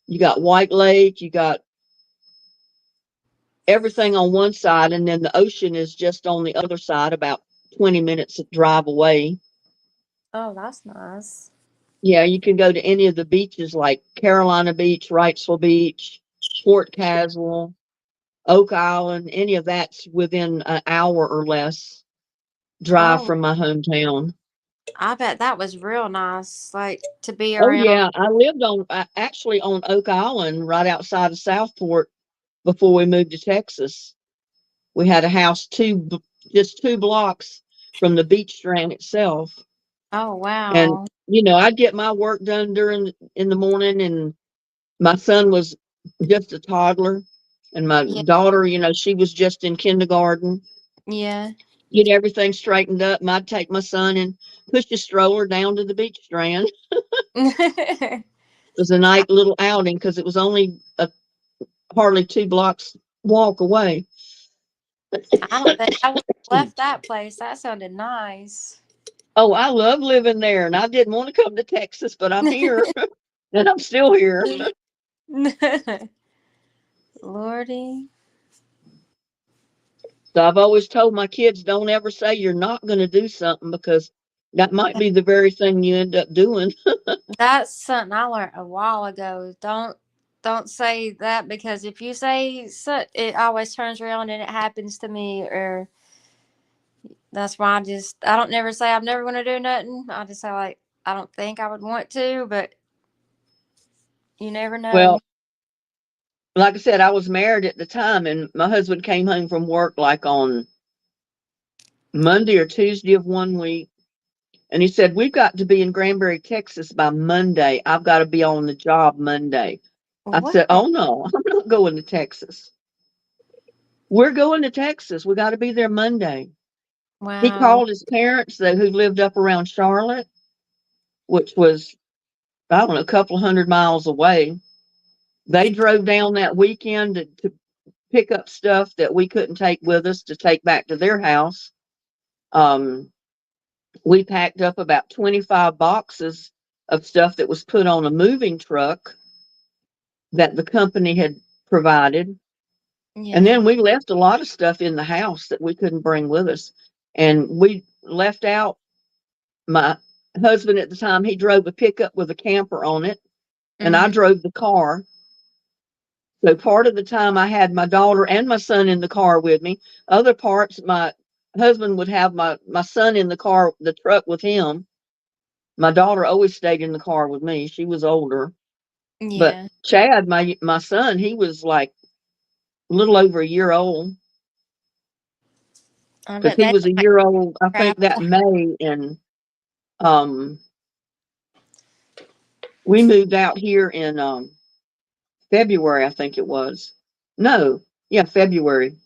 you got White Lake, you got everything on one side, and then the ocean is just on the other side, about 20 minutes drive away. Oh, that's nice. Yeah, you can go to any of the beaches like Carolina Beach, Wrightsville Beach, Fort Caswell, Oak Island. Any of that's within an hour or less drive Oh, from my hometown. I bet that was real nice, like to be Oh around. yeah, I lived actually on Oak Island, right outside of Southport, before we moved to Texas. We had a house just 2 blocks from the beach strand itself. Oh, And, wow. I'd get my work done in the morning, and my son was just a toddler, and my Yeah. daughter, she was just in kindergarten. Yeah. Get everything straightened up, and I'd take my son and push the stroller down to the beach strand. I It was a nice little outing because it was only hardly 2 blocks walk away. don't think I would have left that place. That sounded nice. Oh, I love living there, and I didn't want to come to Texas, but I'm here, and I'm still here. Lordy. So I've always told my kids, don't ever say you're not going to do something, because that might be the very thing you end up doing. That's something I learned a while ago. Don't say that, because if you say so, it always turns around and it happens to me. Or that's why I don't never say I'm never gonna do nothing. I just say, like, I don't think I would want to, but you never know. Well, like I said, I was married at the time, and my husband came home from work like on Monday or Tuesday of one week. And he said, we've got to be in Granbury, Texas by Monday. I've got to be on the job Monday. I What? said, oh no, I'm not going to Texas. We're going to Texas. We got to be there Monday. He Wow. called his parents, who lived up around Charlotte, which was, I don't know, a couple 100 miles away. They drove down that weekend to pick up stuff that we couldn't take with us to take back to their house. Um, we packed up about 25 boxes of stuff that was put on a moving truck that the company had provided. And Yeah. then we left a lot of stuff in the house that we couldn't bring with us. And we left out, my husband at the time, he drove a pickup with a camper on it, and I Mhm. drove the car. So part of the time I had my daughter and my son in the car with me. Other parts, my husband would have my son in the car, the truck with him. My daughter always stayed in the car with me. She was older. But Yeah. Chad, my son, he was like a little over a year old, I because bet he they was a like year old, I think, that travel. May. And um, we moved out here in February, I think it was. No, yeah, February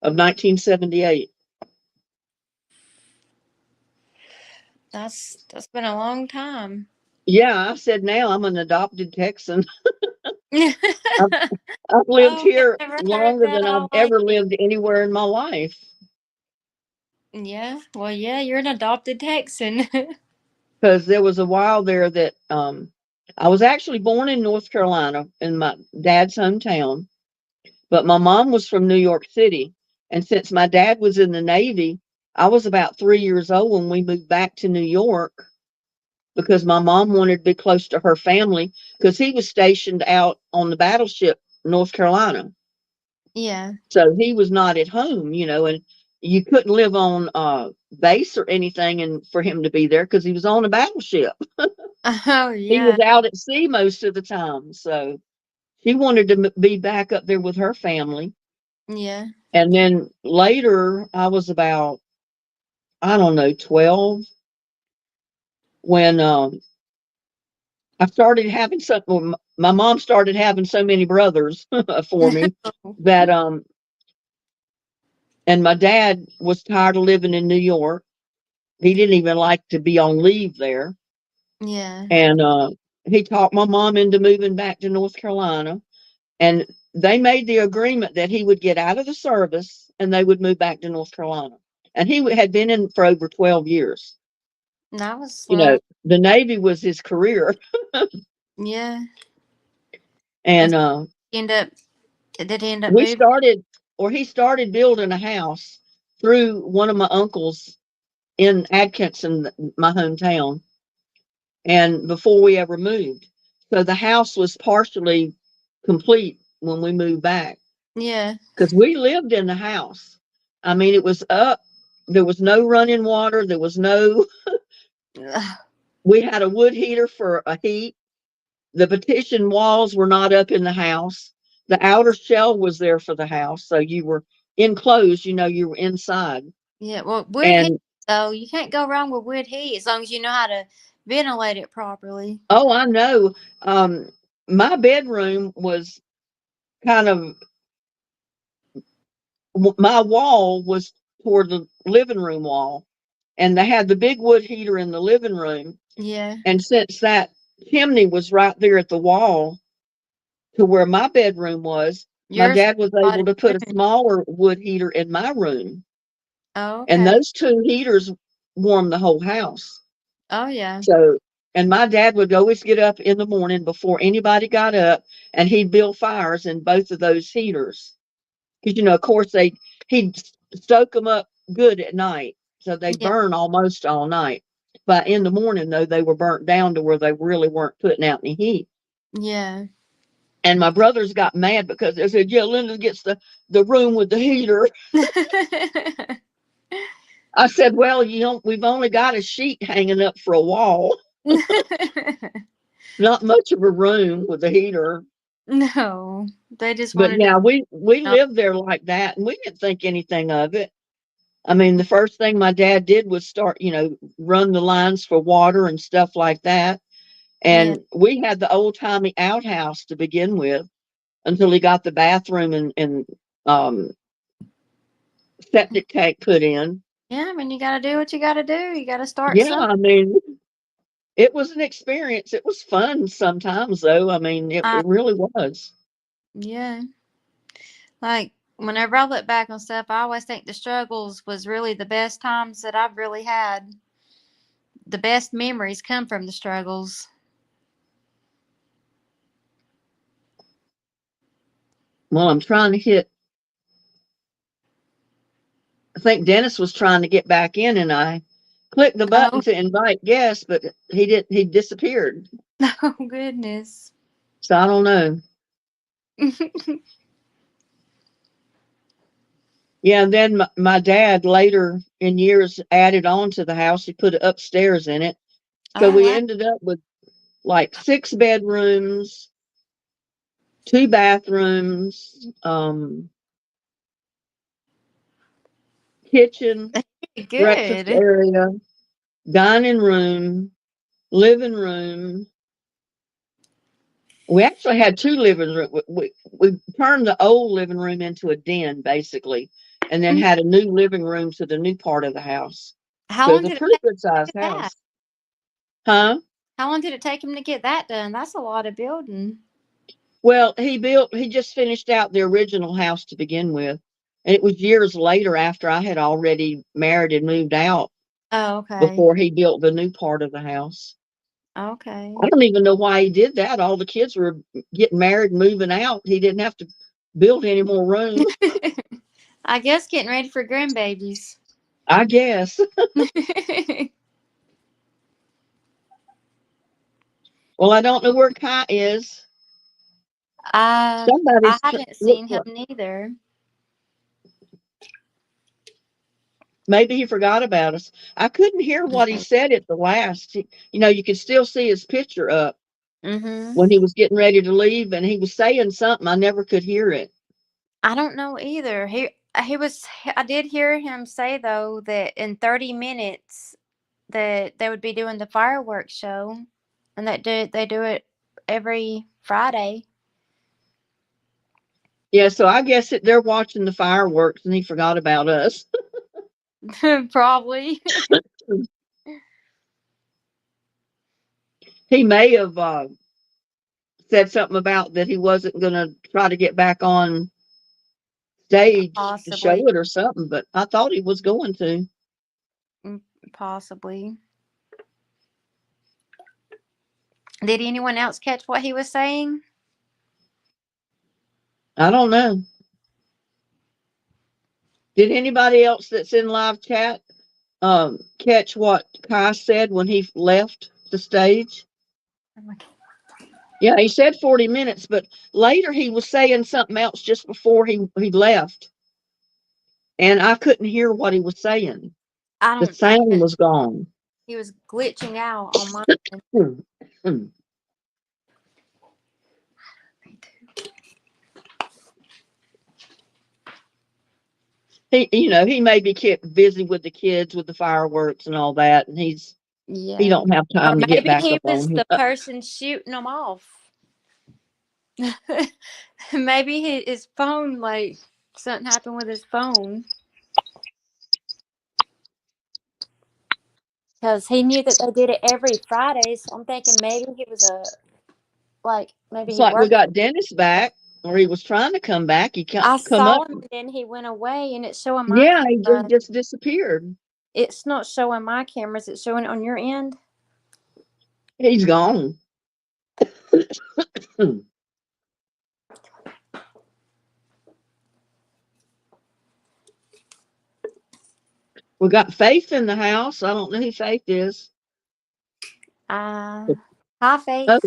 of 1978. That's been a long time. Yeah, I said now I'm an adopted Texan. I've, I've lived Oh, I here never heard longer that than I've always. ever lived anywhere in my life. Yeah. Well, yeah, you're an adopted Texan. Because there was a while there that I was actually born in North Carolina, in my dad's hometown, but my mom was from New York City. And since my dad was in the Navy, I was about 3 years old when we moved back to New York, because my mom wanted to be close to her family, because he was stationed out on the battleship North Carolina. Yeah. So he was not at home, and you couldn't live on base or anything and for him to be there, because he was on a battleship. Oh, He yeah. was out at sea most of the time. So she wanted to be back up there with her family. Yeah. And then later, I was about, I don't know, 12, when I started having something. My mom started having so many brothers for me that, and my dad was tired of living in New York. He didn't even like to be on leave there. Yeah. And he talked my mom into moving back to North Carolina. And they made the agreement that he would get out of the service and they would move back to North Carolina. And he had been in for over 12 years. That was You long. know, the Navy was his career. Yeah. And And end up did he end up we moving? started, or he started building a house through one of my uncles in Atkinson, my hometown, and before we ever moved. So the house was partially complete when we moved back, Yeah. because we lived in the house. I mean, it was up. There was no running water. There was no, we had a wood heater for a heat. The partition walls were not up in the house. The outer shell was there for the house. So you were enclosed, you were inside. Yeah. Well, wood heat And So you can't go wrong with wood heat as long as you know how to ventilate it properly. Oh, I know. Um, my bedroom was kind of, my wall was toward the living room wall, and they had the big wood heater in the living room. Yeah. And since that chimney was right there at the wall to where my bedroom was, my Yours was dad was a lot able of to put a room. smaller wood heater in my room. Oh, And okay. those two heaters warmed the whole house. Oh, yeah. So, and my dad would always get up in the morning before anybody got up, and he'd build fires in both of those heaters. Because, of course, he'd stoke them up good at night. So they'd Yeah. burn almost all night. But in the morning, though, they were burnt down to where they really weren't putting out any heat. Yeah. And my brothers got mad because they said, yeah, Linda gets the room with the heater. I said, well, we've only got a sheet hanging up for a wall. Not much of a room with a heater. No, they just But wanted to. yeah, we No. lived there like that, and we didn't think anything of it. I mean, the first thing my dad did was start, run the lines for water and stuff like that. Yeah. And we had the old timey outhouse to begin with until he got the bathroom and um, septic tank put in. Yeah, I mean, you got to do what you got to do. You got to start Yeah, something. I mean, it was an experience. It was fun sometimes, though. I mean, it really was. Yeah. Like, whenever I look back on stuff, I always think the struggles was really the best times that I've really had. The best memories come from the struggles. Well, I'm trying to hit. I think Dennis was trying to get back in, and I clicked the button Oh, to invite guests, but he didn't. He disappeared. oh goodness. So I don't know. Yeah, and then my dad later in years added on to the house. He put it upstairs in it. So Oh, we wow. ended up with like 6 bedrooms, 2 bathrooms, kitchen, breakfast Good. area, dining room, living room. We actually had 2 living rooms. We turned the old living room into a den, basically, and then had a new living room to the new part of the house. How So long it's a did it pretty take good to sized get that? house. Huh? How long did it take him to get that done? That's a lot of building. Well, he just finished out the original house to begin with. And it was years later after I had already married and moved out Oh, okay. before he built the new part of the house. Okay. I don't even know why he did that. All the kids were getting married and moving out. He didn't have to build any more room, I guess getting ready for grandbabies. I guess. Well, I don't know where Kai is. I Somebody's haven't looked seen him like neither. maybe he forgot about us. I couldn't hear what he said at the last. You could still see his picture up Mm-hmm. when he was getting ready to leave, and he was saying something. I never could hear it. I don't know either. He was. I did hear him say though that in 30 minutes that they would be doing the fireworks show, and they do it every Friday. Yeah, so I guess they're watching the fireworks, and he forgot about us. Probably. He may have said something about that he wasn't going to try to get back on stage to show Possibly. it or something, but I thought he was going to. Possibly. Did anyone else catch what he was saying? I don't know. Did anybody else that's in live chat catch what Kai said when he left the stage? Yeah, he said 40 minutes, but later he was saying something else just before he left, and I couldn't hear what he was saying. I The don't sound either. was gone. He was glitching out on mine. Hmm. Hmm. he may be kept busy with the kids with the fireworks and all that, and he Yeah. don't have Or time to get maybe back he up was on him. the person shooting them off. Maybe his phone, like, something happened with his phone. Because he knew that they did it every Friday, so I'm thinking maybe he was maybe It's he like we worked. got Dennis back, or he was trying to come back. He can't I come up. saw him and then he went away, and it's showing my Yeah, he camera. just disappeared. It's not showing my cameras, it's showing it on your end. He's gone. We got Faith in the house. I don't know who Faith is. Hi, Faith. Oh,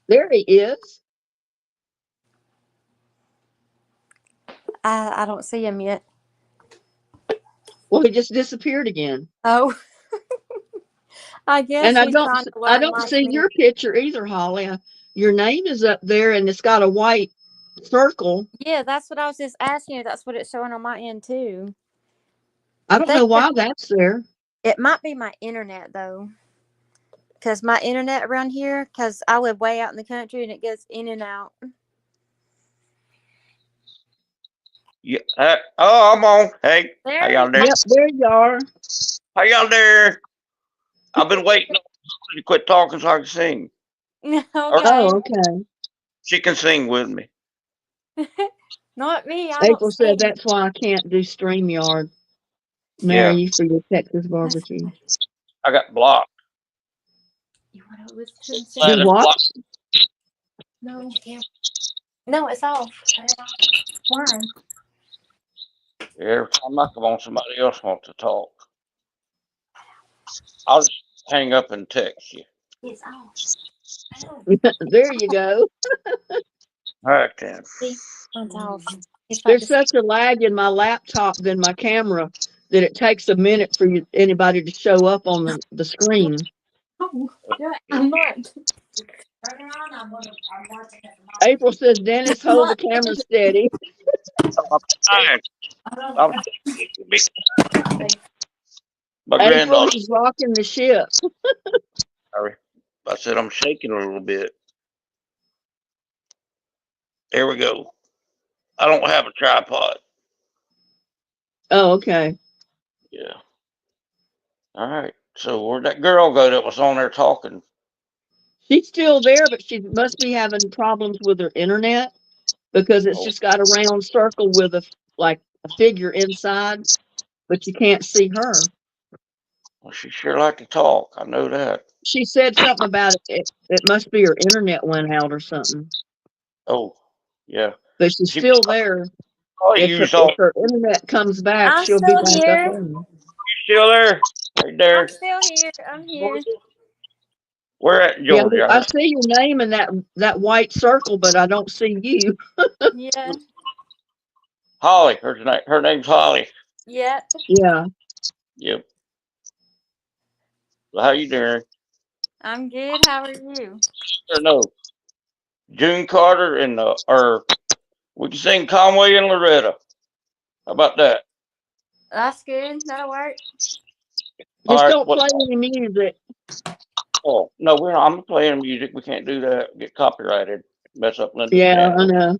there he is. I don't see him yet. Well, he just disappeared again. Oh, I guess And he's trying to I learn don't like see me. your picture either, Holly. Your name is up there, and it's got a white circle. Yeah, that's what I was just asking you. That's what it's showing on my end too. I I'm don't know thinking why that's there. it might be my internet though, because my internet around here, because I live way out in the country and it goes in and out. Yeah. Oh, I'm on. Hey, how There y'all he. doing? Yep, there you are. How y'all doing? I've been waiting on you to quit talking so I can sing. Or Okay. Oh, okay. she can sing with me. Not me. I don't April said sing. that's why I can't do StreamYard. Marry Yeah, you for your Texas barbecue. I got blocked. You want to listen to him sing? Do Glad it's what? blocked. No. No, it's off. Why? Every time I come on, somebody else wants to talk. I'll just hang up and text you. It's off. Oh. There you go. All right, then. See, it's off. It's like There's this. such a lag in my laptop than my camera that it takes a minute for anybody to show up on the screen. Oh, yeah, I'm not. April says, Dennis, I'm hold the not. camera steady. I'm fine. I'm my April, granddaughter. he's rocking the ship. Sorry. I said I'm shaking a little bit. There we go. I don't have a tripod. Oh, okay. Yeah. All right. So where'd that girl go that was on there talking? She's still there, but she must be having problems with her internet because it's Oh, just got a round circle with a figure inside, but you can't see her. well, she sure like to talk. I know that. She said something about it must be her internet went out or something, Oh, yeah. but she's She still there. probably used all. If her internet comes back, I'm she'll be still back up here. on. Still there? Right I'm there. still here. I'm here. Where at Yeah, I Georgia? see your name in that white circle, but I don't see you. Yeah. Holly. Her name's Holly. Yeah. Yeah. Yep. So how you doing? I'm good. How are you? Or no, June Carter and or we can sing Conway and Loretta. How about that? That's good. That'll work. All Just right. don't What? play any music. Oh no, we're not. I'm playing music. We can't do that. Get copyrighted. Mess up Linda's Yeah, I channel. know.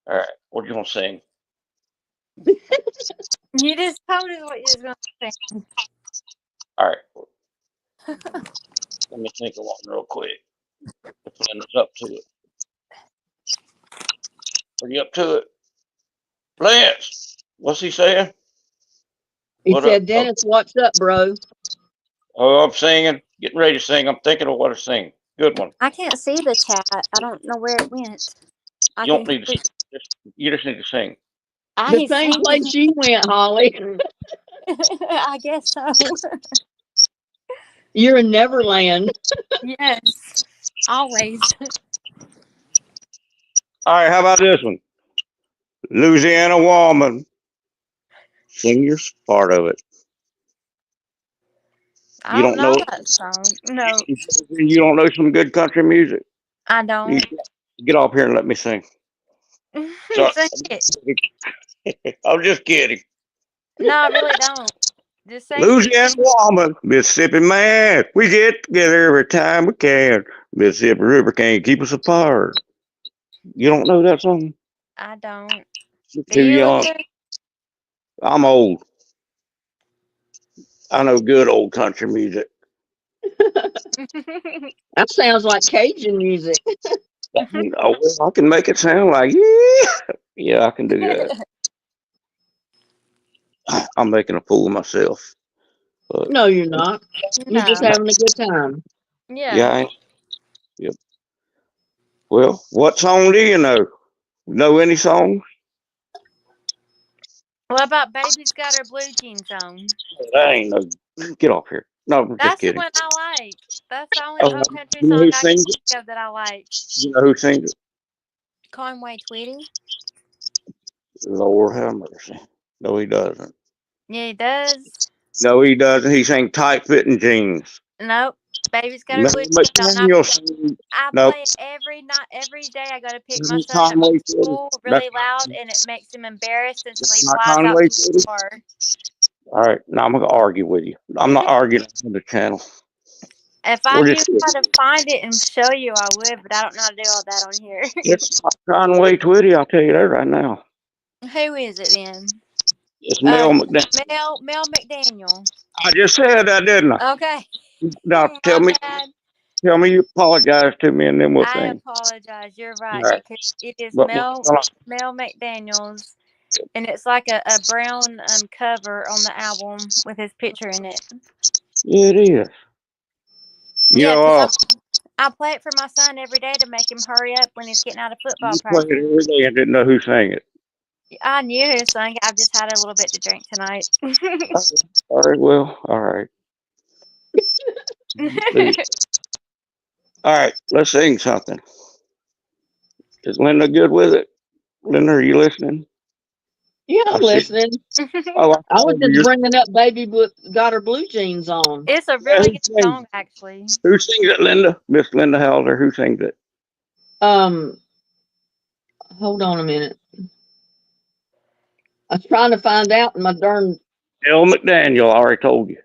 All right. What you gonna sing? You just told us what you was going to say. All right. Let me think of one real quick. If Linda's up to it. Are you up to it? Lance, what's he saying? He What up? said, Dennis, what's up, bro? Oh, I'm singing. Getting ready to sing. I'm thinking of what to sing. Good one. I can't see the chat. I don't know where it went. I You don't can. need to sing. You just need to sing. The I same sing. place you went, Holly. I guess so. You're in Neverland. Yes. Always. All right. How about this one? Louisiana Woman. Sing your part of it. I You don't don't know. know that song. No, You don't know some good country music. I You don't. get off here and let me sing. So Sing it. I'm just kidding. No, I really don't. Just say Louisiana it. woman, Mississippi man, we get together every time we can. Mississippi River can't keep us apart. You don't know that song? I don't. You're Do too you young. listen? I'm old. I know good old country music. That sounds like Cajun music. Oh, well, I can make it sound like, yeah. Yeah, I can do that. I'm making a fool of myself. But No, you're not. You're just No. having a good time. Yeah. yeah, I ain't. Yep. Well, what song do you know? Know any songs? What about Baby's Got Her Blue Jeans On? That ain't no. Get off here. No, I'm just That's the kidding. one I like. That's the only Oh, old country you know song who I can sings it? think of that I like. You know who sings it? Conway Twitty. Lord have mercy. No, he doesn't. Yeah, he does. No, he doesn't. He sang tight fitting jeans. Nope. Baby's Got Her Mel Blue Jeans On. McDaniel sang. I Nope. play it every night, every day. I go to pick my That's son up Conway from Twitty. school really loud, and it makes him embarrassed until he That's not flies out Conway the Twitty. door. All right, now I'm gonna argue with you. I'm not arguing on the channel. If I We're knew just how to find it and show you, I would, but I don't know how to do all that on here. it's not Conway Twitty. I'll tell you that right now. Who is it then? It's Mel McDaniel. Mel McDaniel. I just said that, didn't I? Okay. Now My bad. tell me you apologize to me, and then we'll I sing. apologize. You're All right. right, It is but Mel McDaniel's, and it's like a brown cover on the album with his picture in it. yeah, it is. You Yeah, know, because I play it for my son every day to make him hurry up when he's getting out of football you played practice. it every day and didn't know who sang it. I knew who sang it. I've just had a little bit to drink tonight. All right, well, all right. All right, let's sing something. Is Linda good with it? Linda, are you listening? Yeah, I I'm see. listening. Oh, I was just you're, bringing up Got Her Blue Jeans On. It's a yeah, really good song, actually. who sings it, Linda? Miss Linda Halder, who sings it? Um, hold on a minute. I was trying to find out in my darn. Mel McDaniel, I already told you.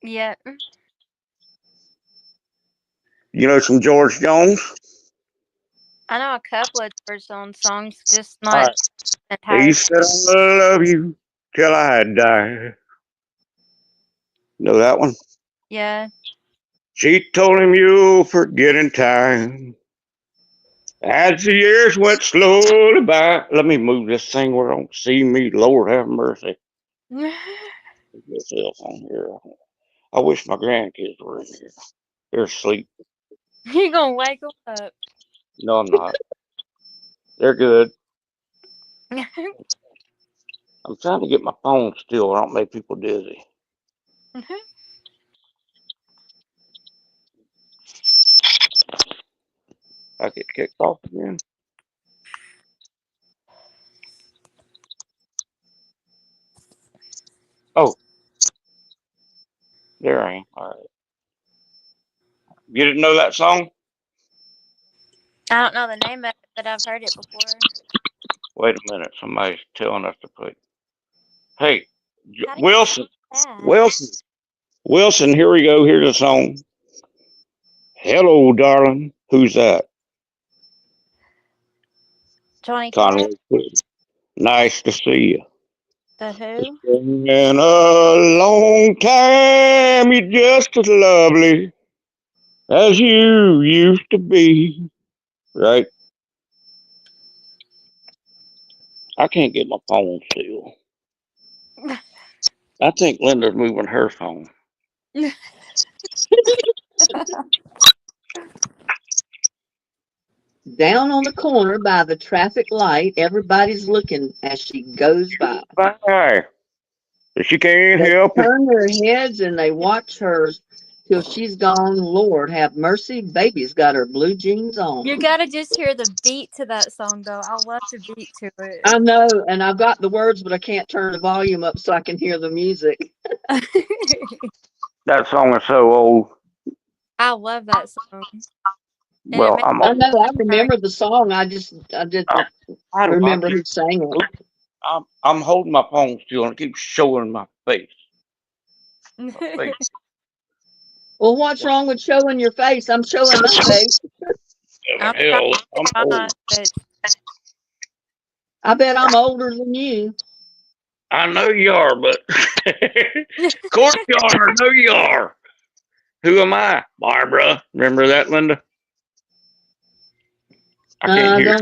Yeah. You know some George Jones? I know a couple of George Jones songs, just All not right. entirely. He said, I love you till I die. Know that one? Yeah. She told him you'll forget in time. As the years went slowly by. Let me move this thing where I don't see me. Lord have mercy. Put yourself on here. I wish my grandkids were in here. They're asleep. You're going to wake them up. No, I'm not. They're good. I'm trying to get my phone still. I don't make people dizzy. I get kicked off again. Oh, there I am. All right. You didn't know that song? I don't know the name of it, but I've heard it before. Wait a minute. Somebody's telling us to play. Hey, How do you Wilson. that? Wilson, here we go. Here's a song. Hello, darling. Who's that? Johnny Conway. Cash? Nice to see you. The It's Who? been a long time. You're just as lovely as you used to be. Right? I can't get my phone still. I think Linda's moving her phone. Down on the corner by the traffic light, everybody's looking as she goes by. Bye. She can't They help it. turn their heads and they watch her till she's gone. Lord have mercy, baby's got her blue jeans on. You gotta just hear the beat to that song, though. I love the beat to it. I know, and I've got the words, but I can't turn the volume up so I can hear the music. That song is so old. I love that song. Well, I'm I old. know, I remember the song. I didn't I remember who sang it. I'm holding my phone still and it keeps showing my face. My face. Well, what's wrong with showing your face? I'm showing my face. Yeah, the hell, I'm old. But I bet I'm older than you. I know you are, but of course you are. I know you are. Who am I? Barbara. Remember that, Linda? I can't I hear.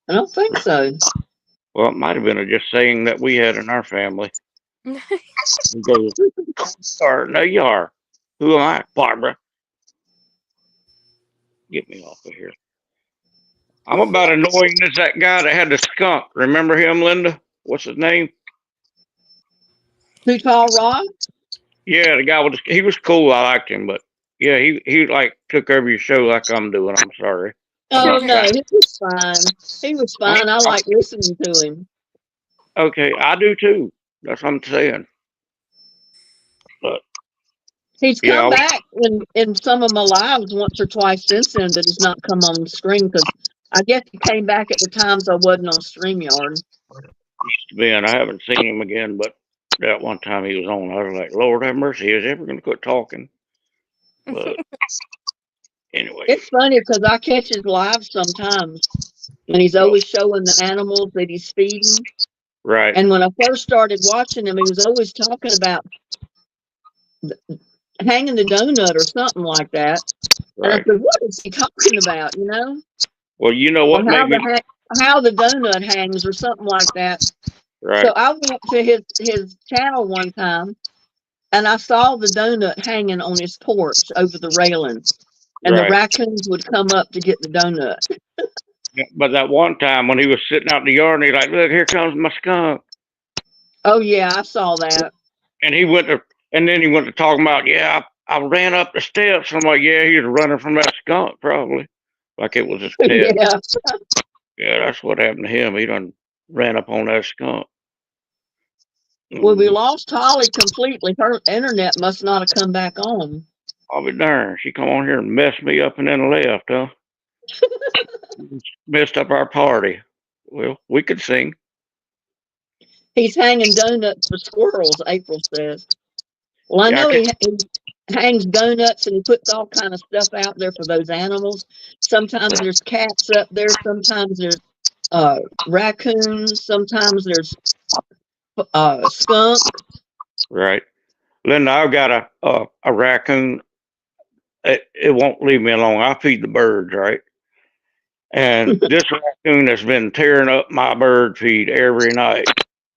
don't think so. Well, it might have been just saying that we had in our family. We go, or no, you are. Who am I? Barbara. Get me off of here. I'm about annoying as that guy that had the skunk. Remember him, Linda? What's his name? Who tall Rod? Yeah, the guy was. He was cool. I liked him, but yeah, he like took over your show like I'm doing. I'm sorry. I'm Oh not no, trying. he was fine. He was fine. I like listening to him. Okay, I do too. That's what I'm saying. But He's yeah, come back in some of my lives once or twice since then, but he's not come on the screen because I guess he came back at the times I wasn't on StreamYard. Ben, I haven't seen him again, but that one time he was on, I was like, Lord have mercy, is he ever going to quit talking? But anyway, It's funny because I catch his live sometimes, and he's always showing the animals that he's feeding. right, And when I first started watching him, he was always talking about hanging the donut or something like that. And I right. said, "What is he talking about?" You know, Well, you know or what made me how the donut hangs or something like that. right, So I went to his channel one time, and I saw the donut hanging on his porch over the railing, and the right. raccoons would come up to get the donut. But that one time when he was sitting out in the yard and he's like, look, here comes my skunk. Oh yeah, I saw that. And he went to, and then he went to talking about, yeah, I ran up the steps. I'm like, yeah, he was running from that skunk probably. Like it was his pet. Yeah. Yeah, that's what happened to him. He done ran up on that skunk. Well, we Mm, lost Holly completely. Her internet must not have come back on. I'll be darned. She come on here and messed me up and then left, huh? Messed up our party. Well, we could sing. He's hanging donuts for squirrels, April says. Well, I Yeah, I know can. he hangs donuts and he puts all kind of stuff out there for those animals. Sometimes there's cats up there. Sometimes there's raccoons. Sometimes there's skunk. Right. Linda, I've got a raccoon. It won't leave me alone. I feed the birds, right? And this raccoon has been tearing up my bird feed every night.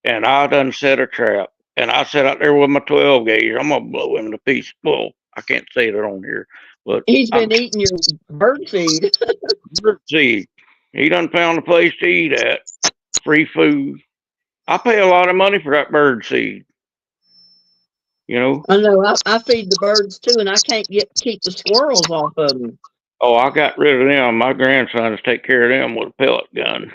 And I done set a trap. And I sat out there with my 12 gauge. I'm gonna blow him to pieces. Well, I can't say that on here, but He's I'm been eating your bird feed. bird seed. He done found a place to eat at. Free food. I pay a lot of money for that bird seed. You know. I know. I feed the birds too, and I can't keep the squirrels off of them. Oh, I got rid of them. My grandsons take care of them with a pellet gun.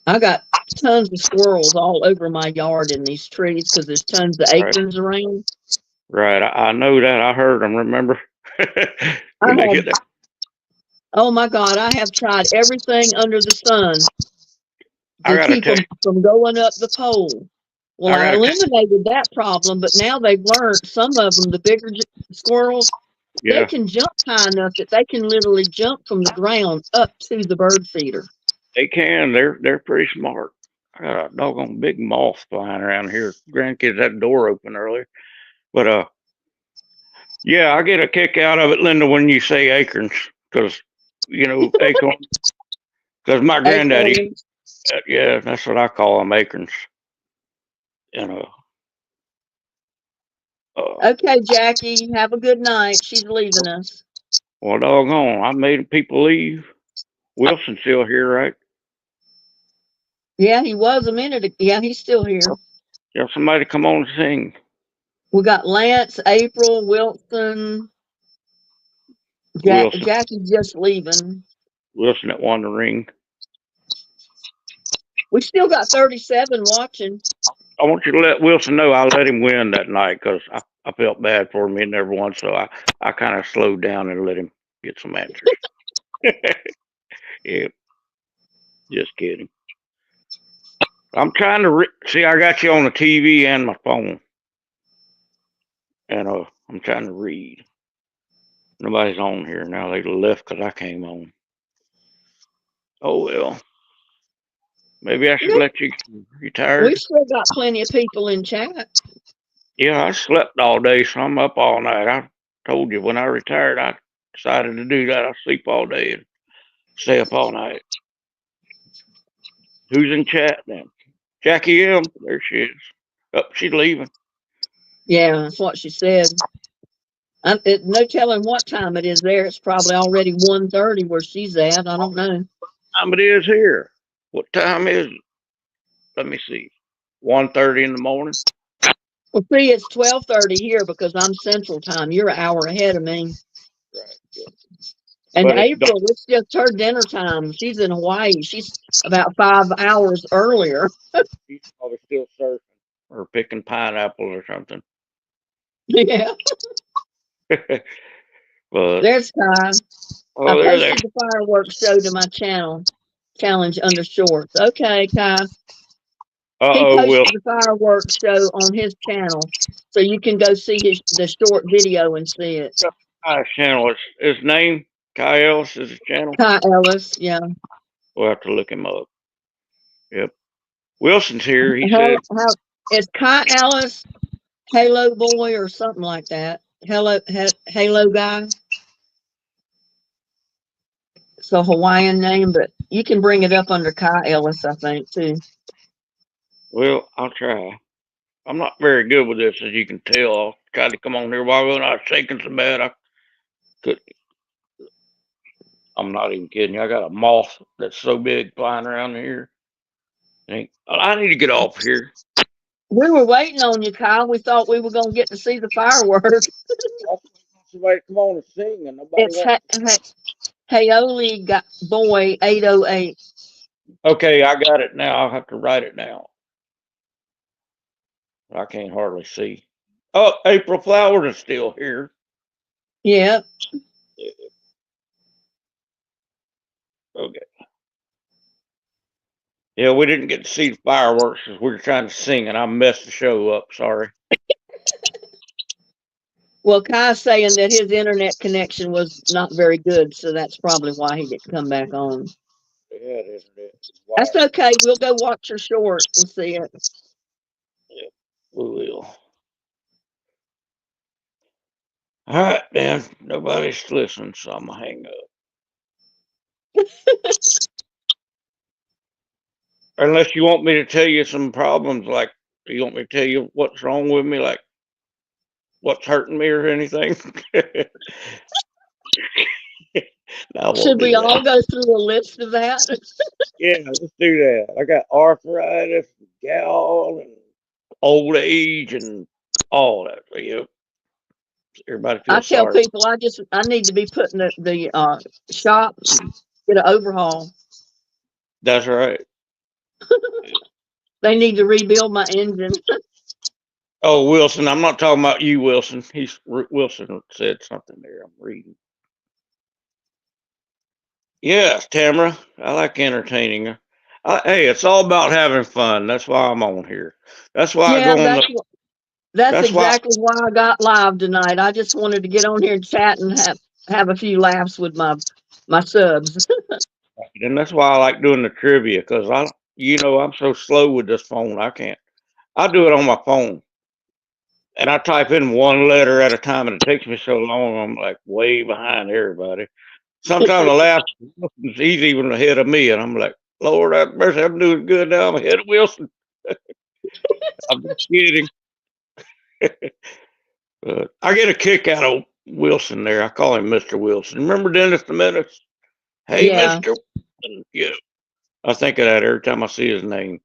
I got tons of squirrels all over my yard in these trees because there's tons of Right. acorns around. Right. I know that. I heard them. Remember when they get that? Oh my God, I have tried everything under the sun I to gotta keep tell them you. from going up the pole. Well, I I gotta tell you. eliminated that problem, but now they've learned some of them, the bigger squirrels, they Yeah, can jump high enough that they can literally jump from the ground up to the bird feeder. they can. They're pretty smart. I got a doggone big moth flying around here. Grandkids had the door open earlier. But yeah, I get a kick out of it, Linda, when you say acorns, because you know acorn. Because my granddaddy, Acorns. yeah, that's what I call them, acorns. You know. Okay, Jackie, have a good night. She's leaving us. Well, doggone, I made people leave. Wilson's still here, right? Yeah, he was a minute ago. Yeah, he's still here. Yeah, somebody come on and sing. We got Lance, April, Wilson, Wilson. Jackie's just leaving. Wilson that won the ring. We still got 37 watching. I want you to let Wilson know I let him win that night because I felt bad for him. He never won, so I kind of slowed down and let him get some answers. Yeah, just kidding. I'm trying to see. I got you on the TV and my phone, and I'm trying to read. Nobody's on here now. They left because I came on. Oh well. Maybe I should Nope. let you. You tired? We've still got plenty of people in chat. Yeah, I slept all day, so I'm up all night. I told you when I retired, I decided to do that. I sleep all day and stay up all night. Who's in chat then? Jackie M. There she is. Oh, she's leaving. Yeah, that's what she said. No telling what time it is there. It's probably already 1:30 where she's at. I don't know. Time it is here. What time is it? Let me see. 1:30 in the morning. Well, see, it's 12:30 here because I'm Central Time. You're an hour ahead of me. And But it's dark. April, it's just her dinner time. She's in Hawaii. She's about 5 hours earlier. She's probably still surfing or picking pineapples or something. Yeah, But there's Kai. I oh, there they. posted the fireworks show to my channel, Challenge Under Shorts. Okay, Kai. He Oh, Will. posted the fireworks show on his channel, so you can go see the short video and see it. Channel. His name Kai Ellis is his channel. Kai Ellis, yeah. We'll have to look him up. Yep. Wilson's here. He said, It's Kai Ellis, Halo Boy, or something like that. Halo Guy. It's a Hawaiian name, but you can bring it up under Kai Ellis, I think, too. well, I'll try. I'm not very good with this, as you can tell. I tried to come on here a while ago and I was shaking so bad I couldn't. I'm not even kidding you. I got a moth that's so big flying around here. I need to get off here. We were waiting on you, Kyle. We thought we were going to get to see the fireworks. Somebody come on and sing, and nobody It's Haoli Boy 808. Okay, I got it now. I'll have to write it down. I can't hardly see. Oh, April Flowers is still here. Yeah. Okay. Yeah, we didn't get to see the fireworks because we were trying to sing, and I messed the show up. Sorry. Well, Kai's saying that his internet connection was not very good, so that's probably why he didn't come back on. Yeah, it is. That's okay. We'll go watch your short and see it. Yeah, we will. All right, then. Nobody's listening, so I'm going to hang up. Unless you want me to tell you some problems, like, you want me to tell you what's wrong with me, like what's hurting me or anything? No, Should we all go through a list of that? Yeah, let's do that. I got arthritis, gout, and old age, and all that. So, yeah, everybody I feels tell sorry. people I need to be putting the shop, get an overhaul. That's right. They need to rebuild my engine. Oh, Wilson, I'm not talking about you, Wilson. Wilson said something there. I'm reading. Yes, Tamara, I like entertaining her. Hey, it's all about having fun. That's why I'm on here. That's why I go on the. That's That's why. exactly why I got live tonight. I just wanted to get on here and chat and have a few laughs with my subs. And that's why I like doing the trivia because I'm so slow with this phone. I can't. I do it on my phone, and I type in one letter at a time, and it takes me so long. I'm like way behind everybody. Sometimes the last he's even ahead of me, and I'm like, Lord have mercy, I'm doing good now. I'm ahead of Wilson. I'm just kidding. But I get a kick out of Wilson there. I call him Mr. Wilson. Remember Dennis the Menace? Hey, Yeah. Mr. Wilson. Yeah. I think of that every time I see his name.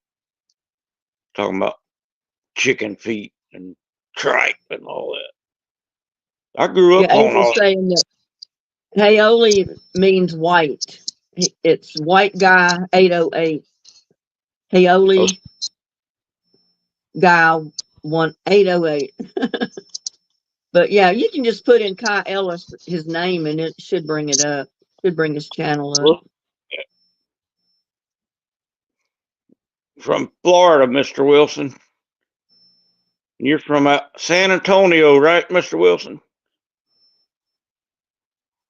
Talking about chicken feet and tripe and all that. I grew up on April's all that. saying that Haoli means white. It's white guy 808. Haoli guy 1808. But yeah, you can just put in Kai Ellis, his name, and it should bring it up. Should bring his channel up. from Florida, Mr. Wilson. You're from San Antonio, right, Mr. Wilson?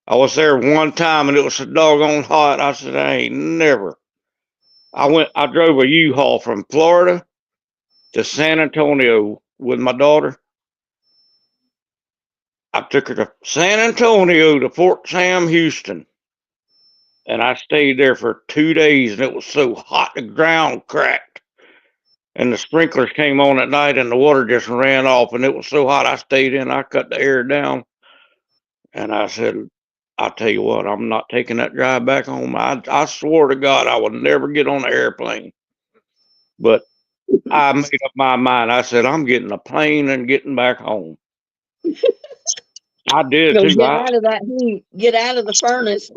I was there one time and it was so doggone hot. I said, I ain't never. I drove a U-Haul from Florida to San Antonio with my daughter. I took her to San Antonio to Fort Sam, Houston. And I stayed there for 2 days and it was so hot the ground cracked. And the sprinklers came on at night and the water just ran off and it was so hot I stayed in. I cut the air down and I said, I tell you what, I'm not taking that drive back home. I swore to God I would never get on an airplane. But I made up my mind. I said, I'm getting a plane and getting back home. I did Go too. get out of that heat. Get out of the furnace.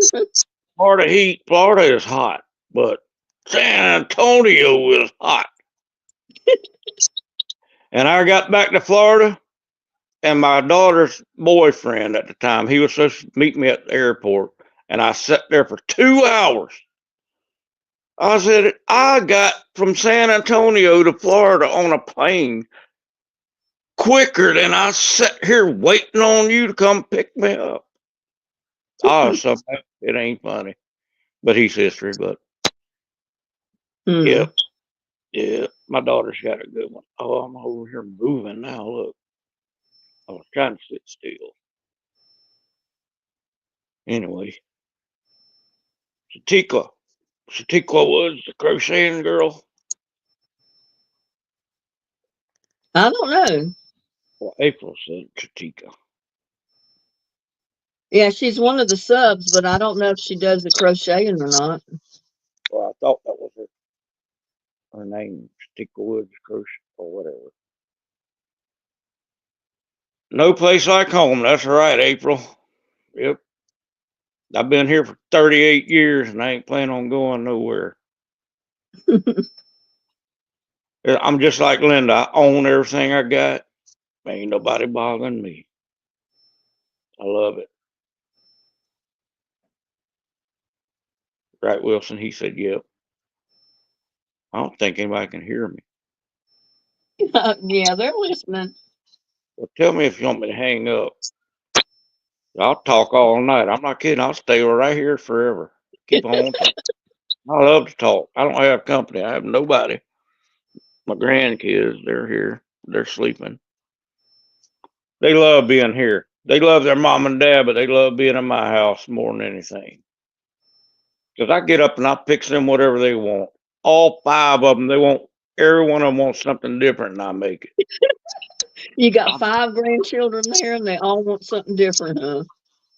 Florida is hot, but San Antonio is hot. And I got back to Florida, and my daughter's boyfriend at the time, he was supposed to meet me at the airport, and I sat there for 2 hours. I said, I got from San Antonio to Florida on a plane quicker than I sat here waiting on you to come pick me up. Oh, so it ain't funny, but he's history. But yeah, yeah, my daughter's got a good one. Oh, I'm over here moving now. Look, I was trying to sit still. Anyway, Shatika was the crocheting girl. I don't know. Well, April said Shatika. Yeah, she's one of the subs, but I don't know if she does the crocheting or not. Well, I thought that was her name, Shatika Woods Crochet or whatever. No place like home. That's right, April. Yep. I've been here for 38 years and I ain't planning on going nowhere. I'm just like Linda. I own everything I got. Ain't nobody bothering me. I love it. Right, Wilson? He said, yep. I don't think anybody can hear me. Yeah, they're listening. Well, tell me if you want me to hang up. I'll talk all night. I'm not kidding. I'll stay right here forever. Keep on talking. I love to talk. I don't have company. I have nobody. My grandkids, they're here. They're sleeping. They love being here. They love their mom and dad, but they love being in my house more than anything. Because I get up and I fix them whatever they want. All 5 of them, they want, every one of them wants something different and I make it. You got 5 grandchildren there and they all want something different, huh?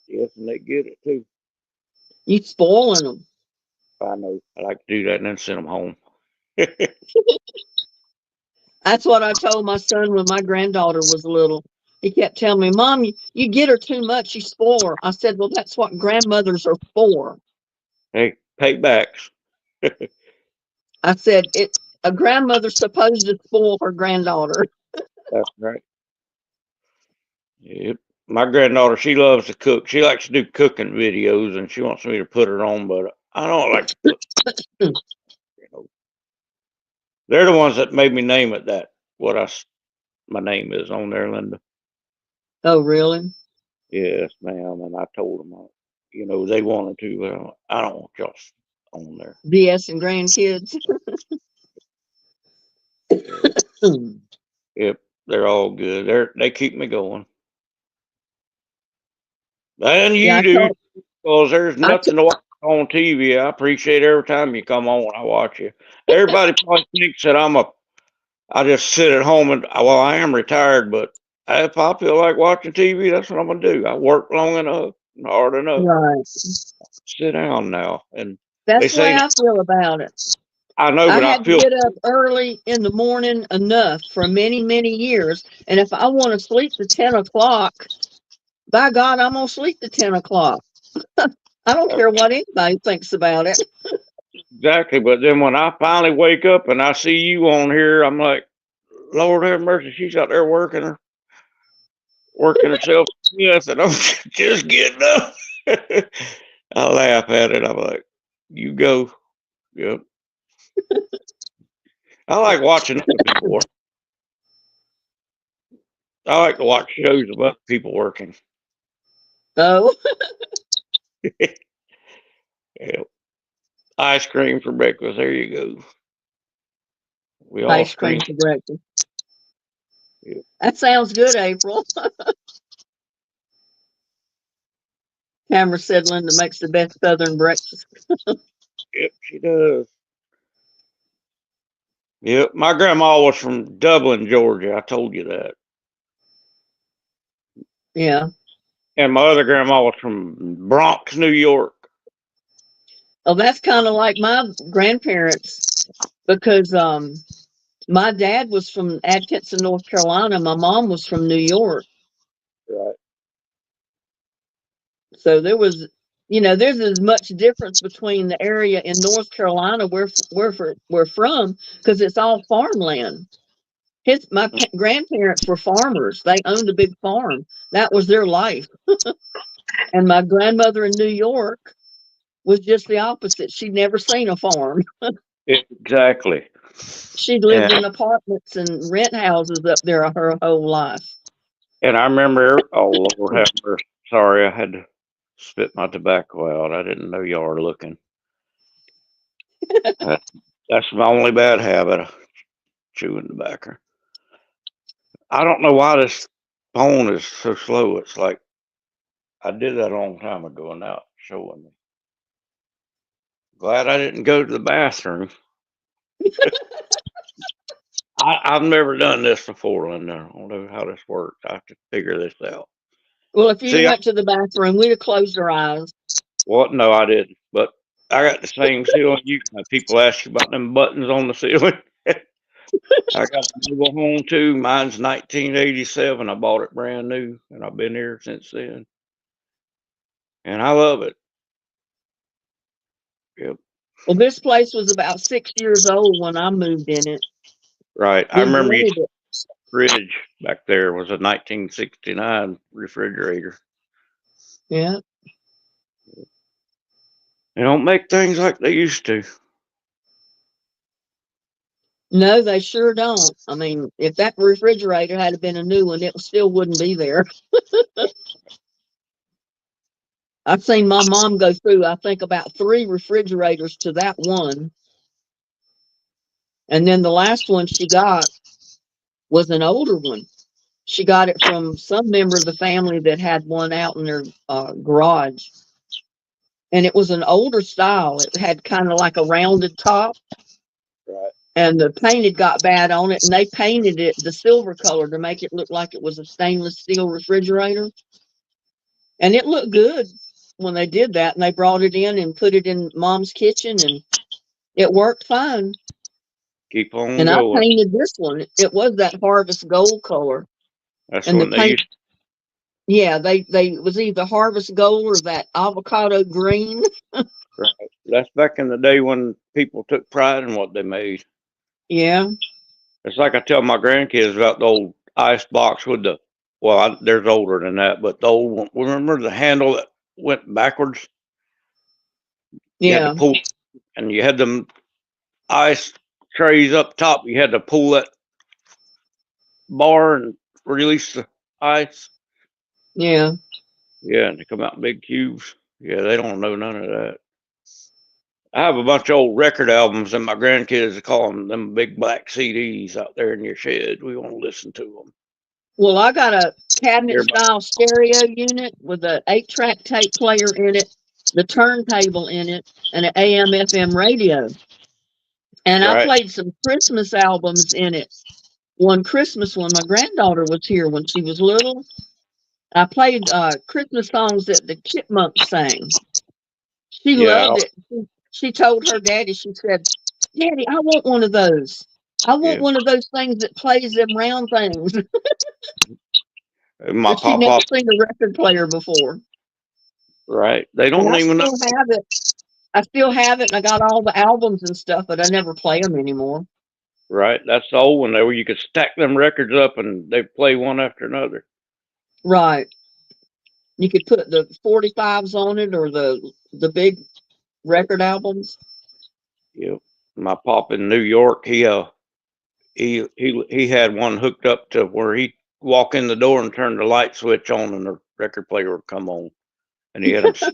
Yes, and they get it too. You spoiling them. I know. I like to do that and then send them home. That's what I told my son when my granddaughter was little. He kept telling me, Mom, you get her too much, you spoil her. I said, well, that's what grandmothers are for. Hey, paybacks. I said, a grandmother's supposed to spoil her granddaughter. That's right. Yep. My granddaughter, she loves to cook. She likes to do cooking videos and she wants me to put her on, but I don't like to put, you know. They're the ones that made me name it that. My name is on there, Linda. Oh, really? Yes, ma'am. And I told them, they wanted to, but I don't want y'all on there. BS and grandkids. Yep, they're all good. They keep me going. And you Yeah, do, because there's nothing to watch on TV. I appreciate every time you come on. I watch you. Everybody probably thinks that I just sit at home and, well, I am retired, but if I feel like watching TV, that's what I'm gonna do. I work long enough, and hard enough. right. Sit down now, and That's the way say I feel about it. I know, but I I had to feel get up early in the morning enough for many, many years. And if I want to sleep to 10 o'clock, by God, I'm going to sleep to 10 o'clock. I don't care what anybody thinks about it. exactly. But then when I finally wake up and I see you on here, I'm like, Lord have mercy, she's out there working herself. Yes, and I'm just getting up. I laugh at it. I'm like, you go. Yep. I like watching other people work. I like to watch shows of other people working. Oh, Yeah. Ice cream for breakfast. There you go. We all ice scream. cream for breakfast. Yep. That sounds good, April. Camera said Linda makes the best Southern breakfast. Yep, she does. Yep, my grandma was from Dublin, Georgia. I told you that. Yeah. And my other grandma was from Bronx, New York. Oh, that's kind of like my grandparents because my dad was from Atkinson, North Carolina. My mom was from New York. Right. So there was, there's as much difference between the area in North Carolina where we're from because it's all farmland. My grandparents were farmers. They owned a big farm. That was their life. And my grandmother in New York was just the opposite. She'd never seen a farm. Exactly. She lived And in apartments and rent houses up there her whole life. and I remember, oh Lord have mercy. Sorry, I had to spit my tobacco out. I didn't know y'all were looking. That, that's my only bad habit of chewing tobacco. I don't know why this phone is so slow. It's like I did that a long time ago and now it's showing me. Glad I didn't go to the bathroom. I've never done this before, Linda. I don't know how this works. I have to figure this out. Well, if you See, went to the bathroom, we'd have closed our eyes. what? No, I didn't. But I got the same ceiling you got. People ask you about them buttons on the ceiling. I got a mobile home too. Mine's 1987. I bought it brand new, and I've been here since then. And I love it. Yep. Well, this place was about 6 years old when I moved in it. Right. I We remember you rented it. fridge back there was a 1969 refrigerator. Yeah. They don't make things like they used to. No, they sure don't. I mean, if that refrigerator had been a new one, it still wouldn't be there. I've seen my mom go through, I think, about 3 refrigerators to that one. And then the last one she got was an older one. She got it from some member of the family that had one out in their garage. And it was an older style. It had kind of like a rounded top. Right. And the paint had got bad on it. And they painted it the silver color to make it look like it was a stainless steel refrigerator. And it looked good when they did that. And they brought it in and put it in Mom's kitchen. And it worked fine. Keep on And I going. painted this one. It was that harvest gold color. That's And the when they paint, used. yeah, they was either harvest gold or that avocado green. Right. That's back in the day when people took pride in what they made. Yeah, It's like I tell my grandkids about the old ice box with the. Well, there's older than that, but the old one. Remember the handle that went backwards? You had to yeah, pull, and you had them ice trays up top. You had to pull that bar and release the ice. yeah. Yeah, and they come out in big cubes. Yeah, they don't know none of that. I have a bunch of old record albums, and my grandkids call them big black CDs out there in your shed. We want to listen to them. Well, I got a cabinet Everybody, style stereo unit with a 8-track tape player in it, the turntable in it, and an AM FM radio. And I right? played some Christmas albums in it. One Christmas when my granddaughter was here when she was little. I played Christmas songs that the Chipmunks sang. She Yeah, loved it. She told her daddy, she said, Daddy, I want one of those. I want yeah. one of those things that plays them round things. My But she'd never papa, seen a record player before. right? They And don't I even know. still have it. I still have it, and I got all the albums and stuff, but I never play them anymore. Right, that's the old one there where you could stack them records up and they play one after another. Right. You could put the 45s on it or the big record albums. Yep. My pop in New York, he had one hooked up to where he walk in the door and turn the light switch on, and the record player would come on, and he had them.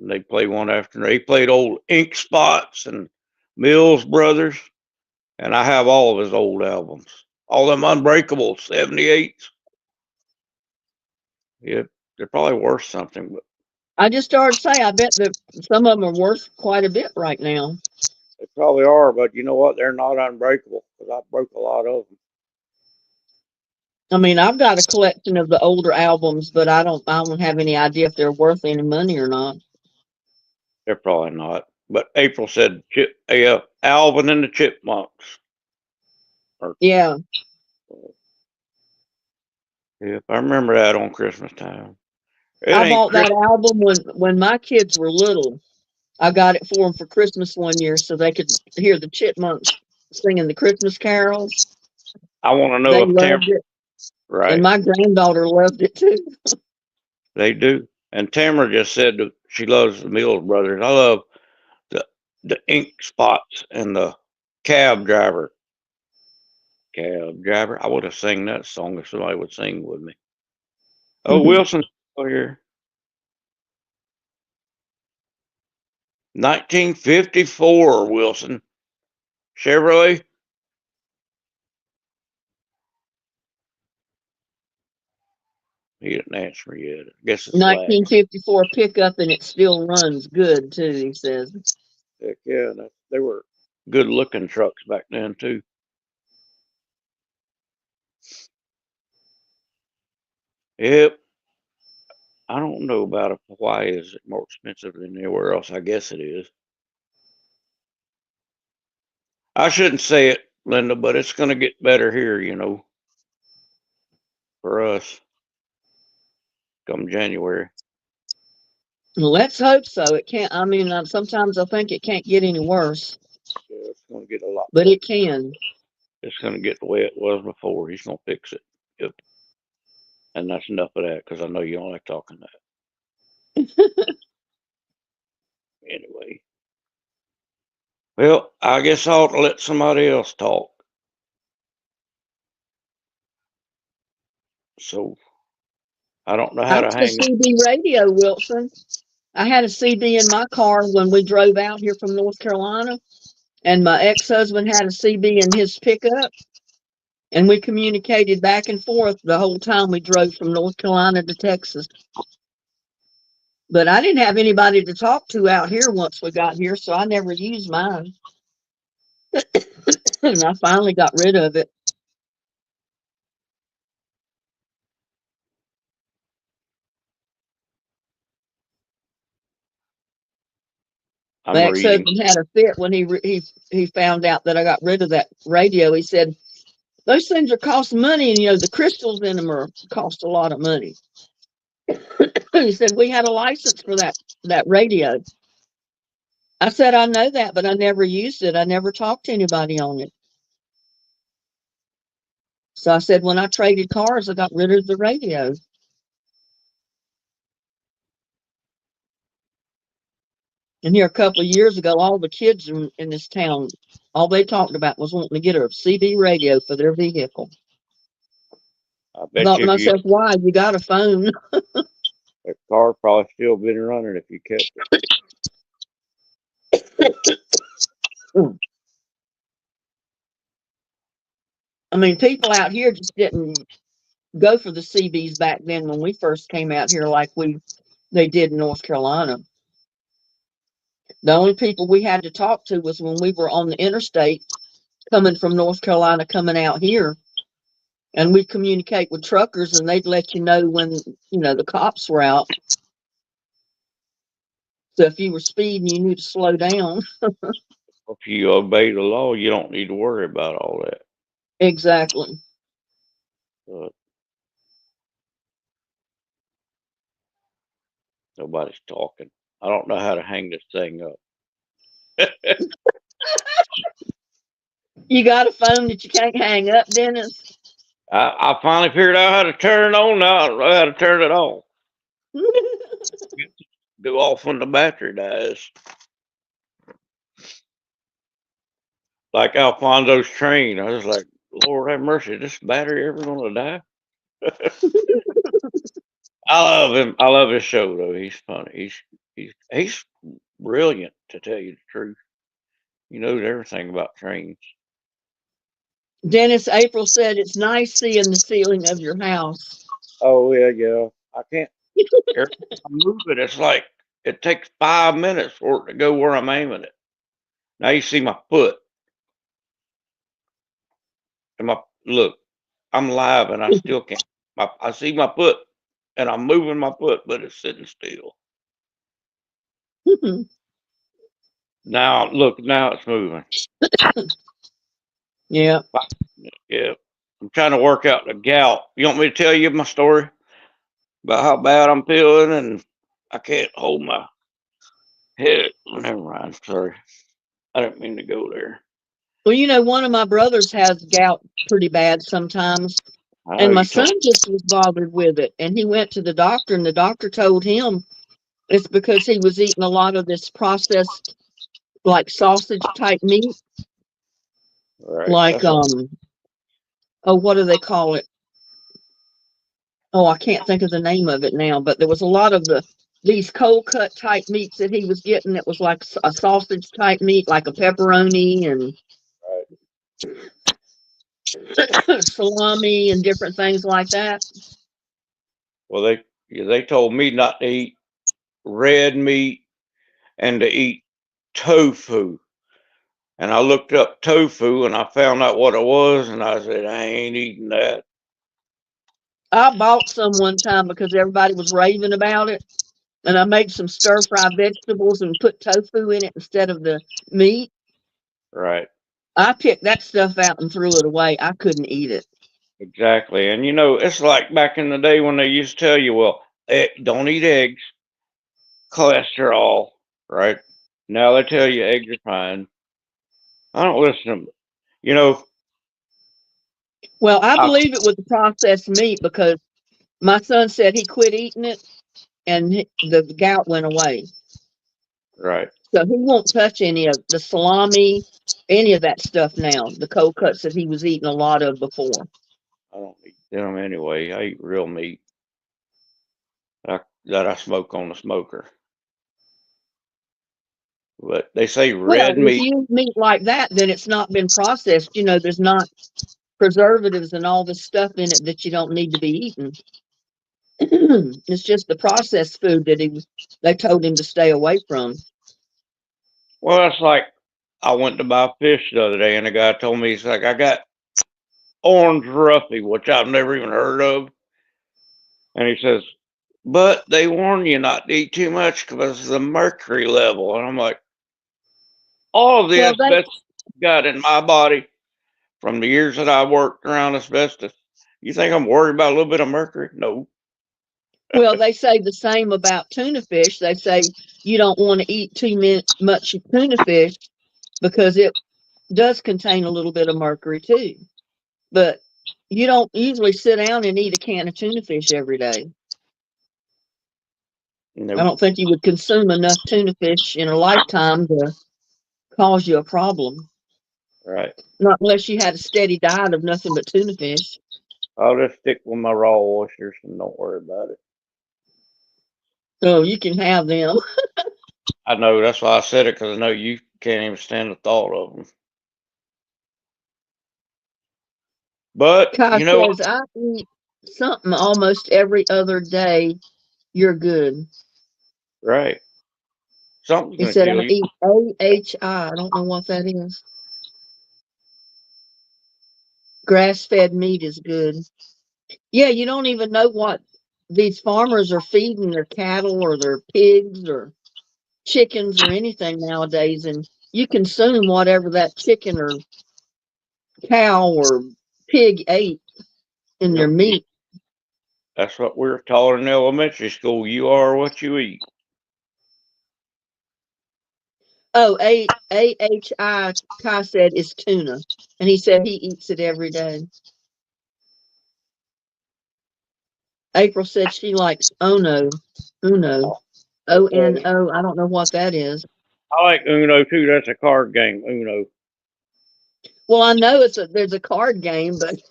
They play one after another. He played old Ink Spots and Mills Brothers, and I have all of his old albums, all them Unbreakable 78s. Yeah, they're probably worth something, but I just started to say, I bet that some of them are worth quite a bit right now. they probably are. But you know what? They're not unbreakable because I broke a lot of them. I mean, I've got a collection of the older albums, but I don't have any idea if they're worth any money or not. They're probably not. But April said Alvin and the Chipmunks. Yeah, Yep, I remember that on Christmas time. It I ain't bought that album when my kids were little. I got it for them for Christmas one year so they could hear the Chipmunks singing the Christmas carols. I want to know They if Tamara, loved it, and right? my granddaughter loved it too. They do. And Tamara just said that she loves the Mills Brothers. I love the Ink Spots and the Cab Driver. Cab Driver. I would have sang that song if somebody would sing with me. Oh, Wilson's still here. 1954, Wilson. Chevrolet. He didn't answer me yet. I guess it's lag. 1954 pickup, and it still runs good too, he says. Heck yeah, they were good looking trucks back then too. Yep. I don't know about it. Why is it more expensive than anywhere else? I guess it is. I shouldn't say it, Linda, but it's going to get better here, for us come January. Let's hope so. It can't. I mean, sometimes I think it can't get any worse, Yeah, it's going to get a lot but better. it can. It's going to get the way it was before. He's going to fix it. Yep. And that's enough of that because I know you don't like talking that. Anyway. Well, I guess I ought to let somebody else talk. So I don't know how to That's the hang. CB radio, Wilson. I had a CB in my car when we drove out here from North Carolina, and my ex-husband had a CB in his pickup, and we communicated back and forth the whole time we drove from North Carolina to Texas. But I didn't have anybody to talk to out here once we got here, so I never used mine. And I finally got rid of it. I'm My reading. ex-husband had a fit when he found out that I got rid of that radio. He said, "Those things are costing money, and the crystals in them cost a lot of money." He said, "We had a license for that radio." I said, "I know that, but I never used it. I never talked to anybody on it." So I said, when I traded cars, I got rid of the radio. And here a couple of years ago, all the kids in this town, all they talked about was wanting to get a CB radio for their vehicle. I I bet thought to you if myself, why? You got a phone. that car probably still been running if you kept it. I mean, people out here just didn't go for the CBs back then when we first came out here like they did in North Carolina. The only people we had to talk to was when we were on the interstate coming from North Carolina, coming out here. And we'd communicate with truckers, and they'd let you know when, the cops were out. So if you were speeding, you knew to slow down. If you obey the law, you don't need to worry about all that. Exactly. But nobody's talking. I don't know how to hang this thing up. You got a phone that you can't hang up, Dennis? I finally figured out how to turn it on now. I don't know how to turn it off. Go off when the battery dies. Like Alfonso's train. I was like, Lord have mercy, this battery ever gonna die? I love him. I love his show though. He's funny. He's brilliant, to tell you the truth. He knows everything about trains. Dennis, April said it's nice seeing the ceiling of your house. Oh yeah. I can't. Every time I move it, it's like it takes 5 minutes for it to go where I'm aiming it. Now you see my foot. And my look, I'm live and I still can't. I see my foot and I'm moving my foot, but it's sitting still. Now look, now it's moving. Yeah. Yeah. I'm trying to work out the gout. You want me to tell you my story about how bad I'm feeling and I can't hold my head? Never mind. Sorry. I didn't mean to go there. Well, you know, one of my brothers has gout pretty bad sometimes, I know and my you told son just was bothered with it, and he went to the doctor, and the doctor told him it's because he was eating a lot of this processed, like sausage type meat, right. like That's what, oh, what do they call it? Oh, I can't think of the name of it now, but there was a lot of these cold cut type meats that he was getting that was like a sausage type meat, like a pepperoni and salami and different things like that. well, they told me not to eat red meat and to eat tofu. And I looked up tofu and I found out what it was, and I said, I ain't eating that. I bought some one time because everybody was raving about it, and I made some stir fry vegetables and put tofu in it instead of the meat. Right. I picked that stuff out and threw it away. I couldn't eat it. Exactly. And it's like back in the day when they used to tell you, well, don't eat eggs, cholesterol, right? Now they tell you eggs are fine. I don't listen to them. You know, Well, I I, believe it was the processed meat because my son said he quit eating it and the gout went away. right. So he won't touch any of the salami, any of that stuff now. The cold cuts that he was eating a lot of before. I don't eat them anyway. I eat real meat that I smoke on the smoker. But they say Well, red if meat. you eat meat like that, then it's not been processed. You know, there's not preservatives and all this stuff in it that you don't need to be eating. It's just the processed food that they told him to stay away from. Well, that's like I went to buy fish the other day, and the guy told me, he's like, I got orange roughy, which I've never even heard of. And he says, but they warn you not to eat too much because of the mercury level. And I'm like, all of the Well, asbestos I've got in my body from the years that I worked around asbestos, you think I'm worried about a little bit of mercury? No. they say the same about tuna fish. They say you don't want to eat too much tuna fish because it does contain a little bit of mercury too. But you don't usually sit down and eat a can of tuna fish every day. I Nope. don't think you would consume enough tuna fish in a lifetime to cause you a problem. Right. Not unless you had a steady diet of nothing but tuna fish. I'll just stick with my raw oysters and don't worry about it. So you can have them. I know, that's why I said it, because I know you can't even stand the thought of them. But, Kai says, I eat something almost every other day. You're good. right. Something's He going to said, kill I you. eat AHI. I don't know what that is. Grass-fed meat is good. Yeah, you don't even know what these farmers are feeding their cattle or their pigs or chickens or anything nowadays. And you consume whatever that chicken or cow or pig ate in their Yep. meat. That's what we were taught in elementary school. You are what you eat. Oh, AHI, Kai said, is tuna. And he said he eats it every day. April said she likes Uno. Uno. ONO. I don't know what that is. I like Uno too. That's a card game. Uno. Well, I know there's a card game, but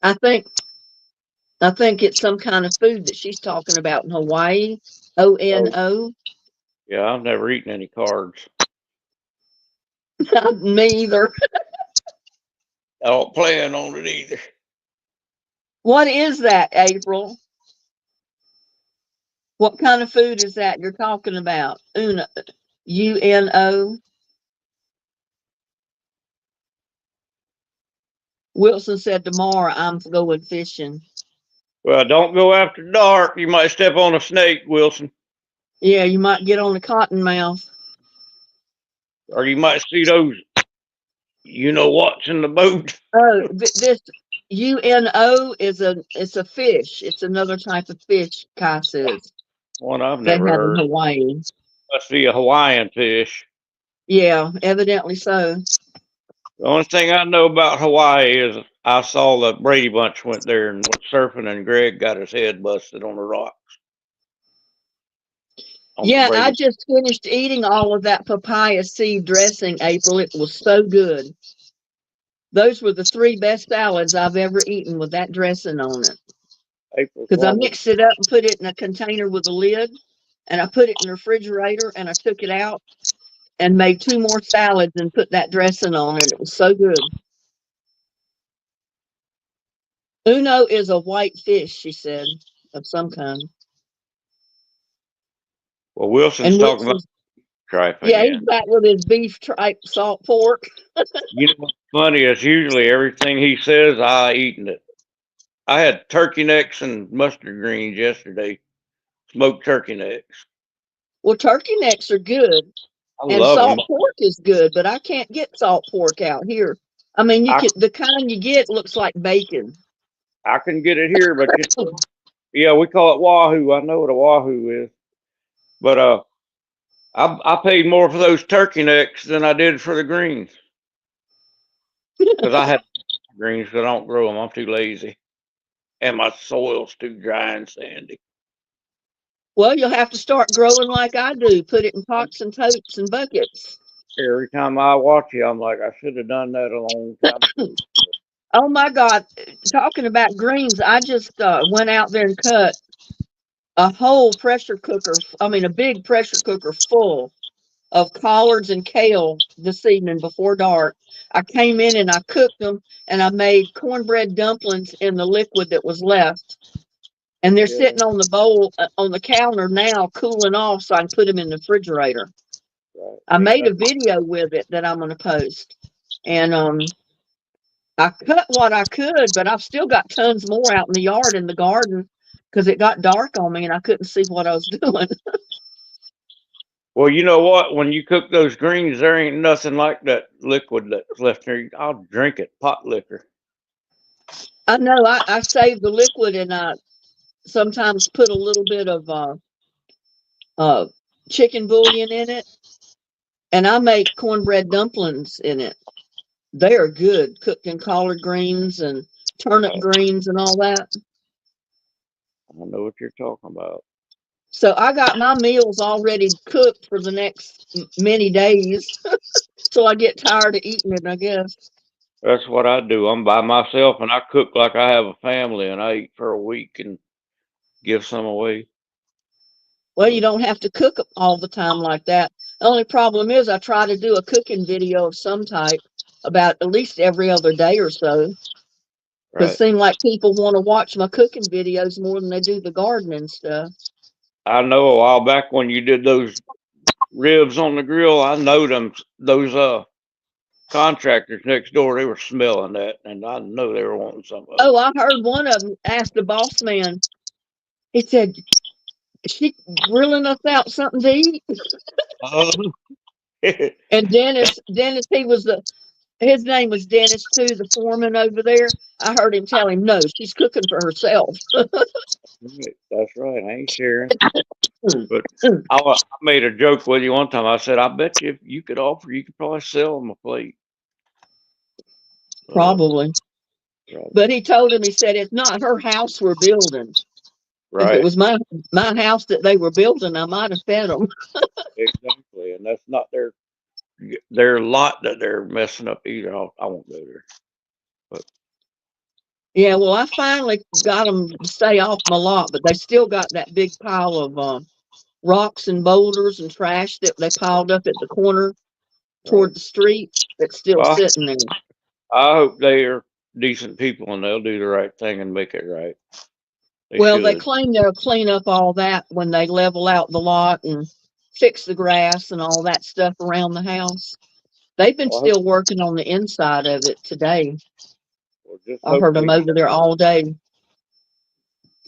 I think it's some kind of food that she's talking about in Hawaii. Oh, ONO. yeah, I've never eaten any cards. Me either. I don't plan on it either. What is that, April? What kind of food is that you're talking about? Uno. UNO. Wilson said tomorrow I'm going fishing. Well, don't go after dark. You might step on a snake, Wilson. Yeah, you might get on a cottonmouth. Or you might see those, you know what's in the boat. Oh, this UNO it's a fish. It's another type of fish, Kai says. One I've They never have in heard. Hawaii. Must be a Hawaiian fish. Yeah, evidently so. The only thing I know about Hawaii is I saw the Brady Bunch went there and went surfing, and Greg got his head busted on the rocks. Yeah, I just finished eating all of that papaya seed dressing, April. It was so good. Those were the 3 best salads I've ever eaten with that dressing on it. Because I mixed it up and put it in a container with a lid, and I put it in the refrigerator, and I took it out and made 2 more salads and put that dressing on it. It was so good. Uno is a white fish, she said, of some kind. Well, Wilson's talking about tripe yeah, again. he's back with his beef tripe salt pork. You know what's funny is usually everything he says, I eaten it. I had turkey necks and mustard greens yesterday. Smoked turkey necks. Well, turkey necks are good. I And love salt them. pork is good, but I can't get salt pork out here. I mean, the kind you get looks like bacon. I can get it here, but yeah, we call it wahoo. I know what a wahoo is, but I paid more for those turkey necks than I did for the greens because I had greens because I don't grow them. I'm too lazy, and my soil's too dry and sandy. Well, you'll have to start growing like I do. Put it in pots and totes and buckets. Every time I watch you, I'm like, I should have done that a long time ago. Oh my God! Talking about greens, I just went out there and cut a whole pressure cooker. I mean, a big pressure cooker full of collards and kale this evening before dark. I came in and I cooked them, and I made cornbread dumplings in the liquid that was left. And they're sitting on the bowl on the counter now, cooling off, so I can put them in the refrigerator. Right. I made a video with it that I'm going to post, and I cut what I could, but I've still got tons more out in the yard in the garden because it got dark on me and I couldn't see what I was doing. Well, you know what? When you cook those greens, there ain't nothing like that liquid that's left there. I'll drink it, pot liquor. I know I save the liquid and I sometimes put a little bit of chicken bouillon in it, and I make cornbread dumplings in it. They are good, cooked in collard greens and turnip greens and all that. I know what you're talking about. So I got my meals already cooked for the next many days. So I get tired of eating it, I guess. That's what I do. I'm by myself and I cook like I have a family and I eat for a week and give some away. Well, you don't have to cook all the time like that. The only problem is I try to do a cooking video of some type about at least every other day or so. Because it seems like people want to watch my cooking videos more than they do the gardening stuff. I know a while back when you did those ribs on the grill, I know those contractors next door, they were smelling that, and I know they were wanting some of it. Oh, I heard one of them ask the boss man. He said, "Is she grilling us out something to eat?" And Dennis, his name was Dennis too, the foreman over there. I heard him tell him, no, she's cooking for herself. That's right. I ain't sharing. But I made a joke with you one time. I said, I bet you if you could offer, you could probably sell them a plate. Probably. But he told him, he said, it's not her house we're building. Right. If it was my house that they were building, I might have fed them. Exactly. And that's not their There are a lot that they're messing up either. I won't go there. But Yeah, well, I finally got them to stay off my lot, but they still got that big pile of rocks and boulders and trash that they piled up at the corner right. toward the street that's still Well, sitting there. I hope they are decent people and they'll do the right thing and make it right. They Well, they should. claim they'll clean up all that when they level out the lot and fix the grass and all that stuff around the house. They've been Well, I hope, still working on the inside of it today. well, just I hope heard them they. over there all day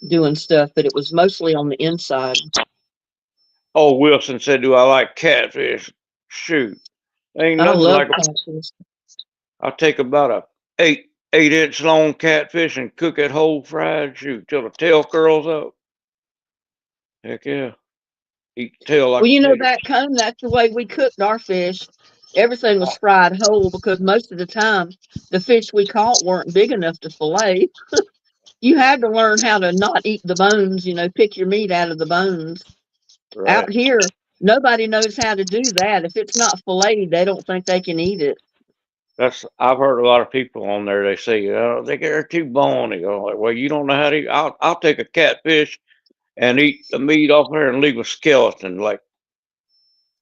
doing stuff, but it was mostly on the inside. Oh, Wilson said, "Do I like catfish?" Shoot, ain't I nothing love like. catfish. I'll take about a 8 inch long catfish and cook it whole fried. Shoot, till the tail curls up. Heck yeah, eat the tail like Well, a you know, gator. back home, that's the way we cooked our fish. Everything was Oh, fried whole because most of the time the fish we caught weren't big enough to fillet. You had to learn how to not eat the bones, you know, pick your meat out of the bones. Out right. here, nobody knows how to do that. If it's not filleted, they don't think they can eat it. I've heard a lot of people on there. They say, "Oh, they're too bony." I'm like, well, you don't know how to eat. I'll take a catfish and eat the meat off there and leave a skeleton like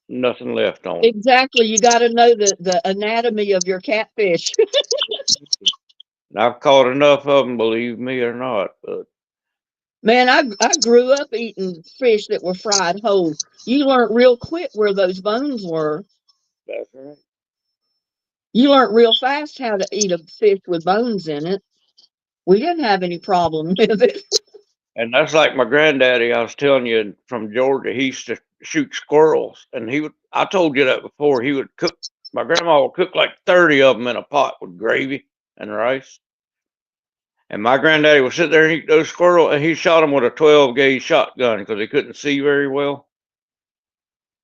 nothing left on it. Exactly. You got to know the anatomy of your catfish. And I've caught enough of them, believe me or not. But Man, I grew up eating fish that were fried whole. You learned real quick where those bones were. that's right. You learned real fast how to eat a fish with bones in it. We didn't have any problem with it. And that's like my granddaddy. I was telling you from Georgia. He used to shoot squirrels, and he would. I told you that before. He would cook. My grandma would cook like 30 of them in a pot with gravy and rice. And my granddaddy would sit there and eat those squirrels, and he shot them with a 12 gauge shotgun because he couldn't see very well.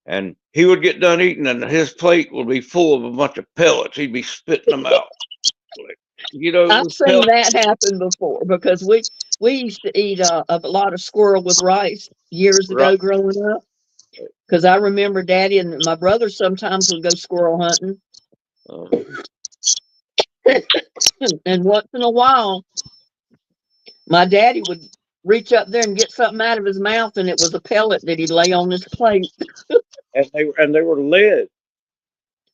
And he would get done eating, and his plate would be full of a bunch of pellets. He'd be spitting them out. Like, I've those seen pellets. that happen before because we used to eat a lot of squirrel with rice years Right. ago growing up. Because I remember Daddy and my brother sometimes would go squirrel hunting, Uh, and once in a while, my daddy would reach up there and get something out of his mouth, and it was a pellet that he'd lay on his plate. and they were lead.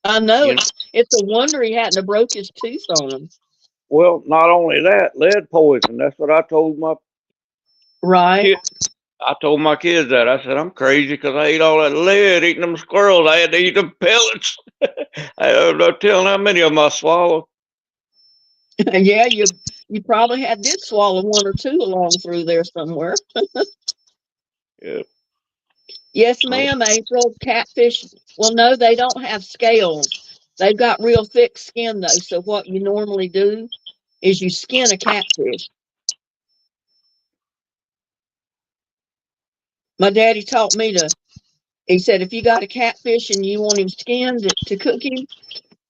I know You know. it's a wonder he hadn't have broke his tooth on him. Well, not only that, lead poison. That's what I told my Right? kids. I told my kids that. I said, I'm crazy because I ate all that lead eating them squirrels. I had to eat them pellets. I have no telling how many of them I swallowed. Yeah, you probably did swallow one or two along through there somewhere. Yeah. Yes, Well, ma'am, April. Catfish. Well, no, they don't have scales. They've got real thick skin though. So what you normally do is you skin a catfish. My daddy taught me to. He said if you got a catfish and you want him skinned to cook him,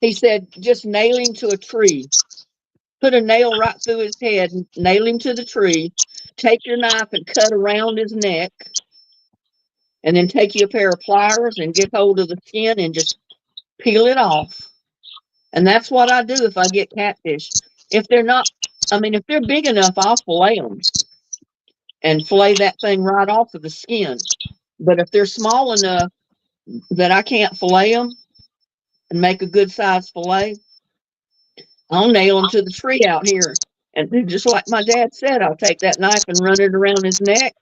he said just nail him to a tree. Put a nail right through his head and nail him to the tree. Take your knife and cut around his neck, and then take you a pair of pliers and get hold of the skin and just peel it off. And that's what I do if I get catfish. If they're not, I mean, if they're big enough, I'll fillet them and fillet that thing right off of the skin. But if they're small enough that I can't fillet them and make a good size fillet, I'll nail them to the tree out here. And just like my dad said, I'll take that knife and run it around his neck,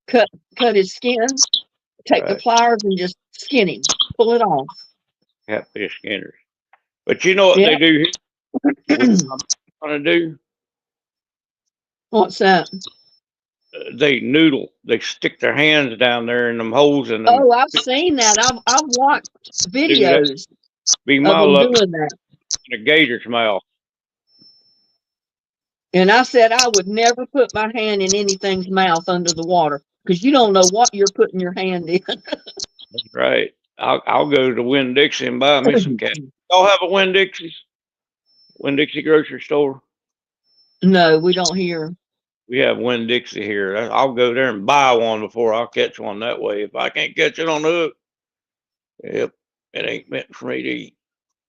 cut his skin, take the right. pliers and just skin him, pull it off. Catfish skinners. But you know what Yeah. they do here? What I'm going to do? What's that? They noodle. They stick their hands down there in them holes and them. Oh, I've seen that. I've watched Do that. videos Be of my them luck doing that. in a gator's mouth. And I said I would never put my hand in anything's mouth under the water because you don't know what you're putting your hand in. That's right. I'll go to Winn Dixie and buy me some cat. Y'all have a Winn Dixie grocery store? No, we don't hear. We have Winn Dixie here. I'll go there and buy one before I'll catch one that way. If I can't catch it on the hook, yep. It ain't meant for me to eat.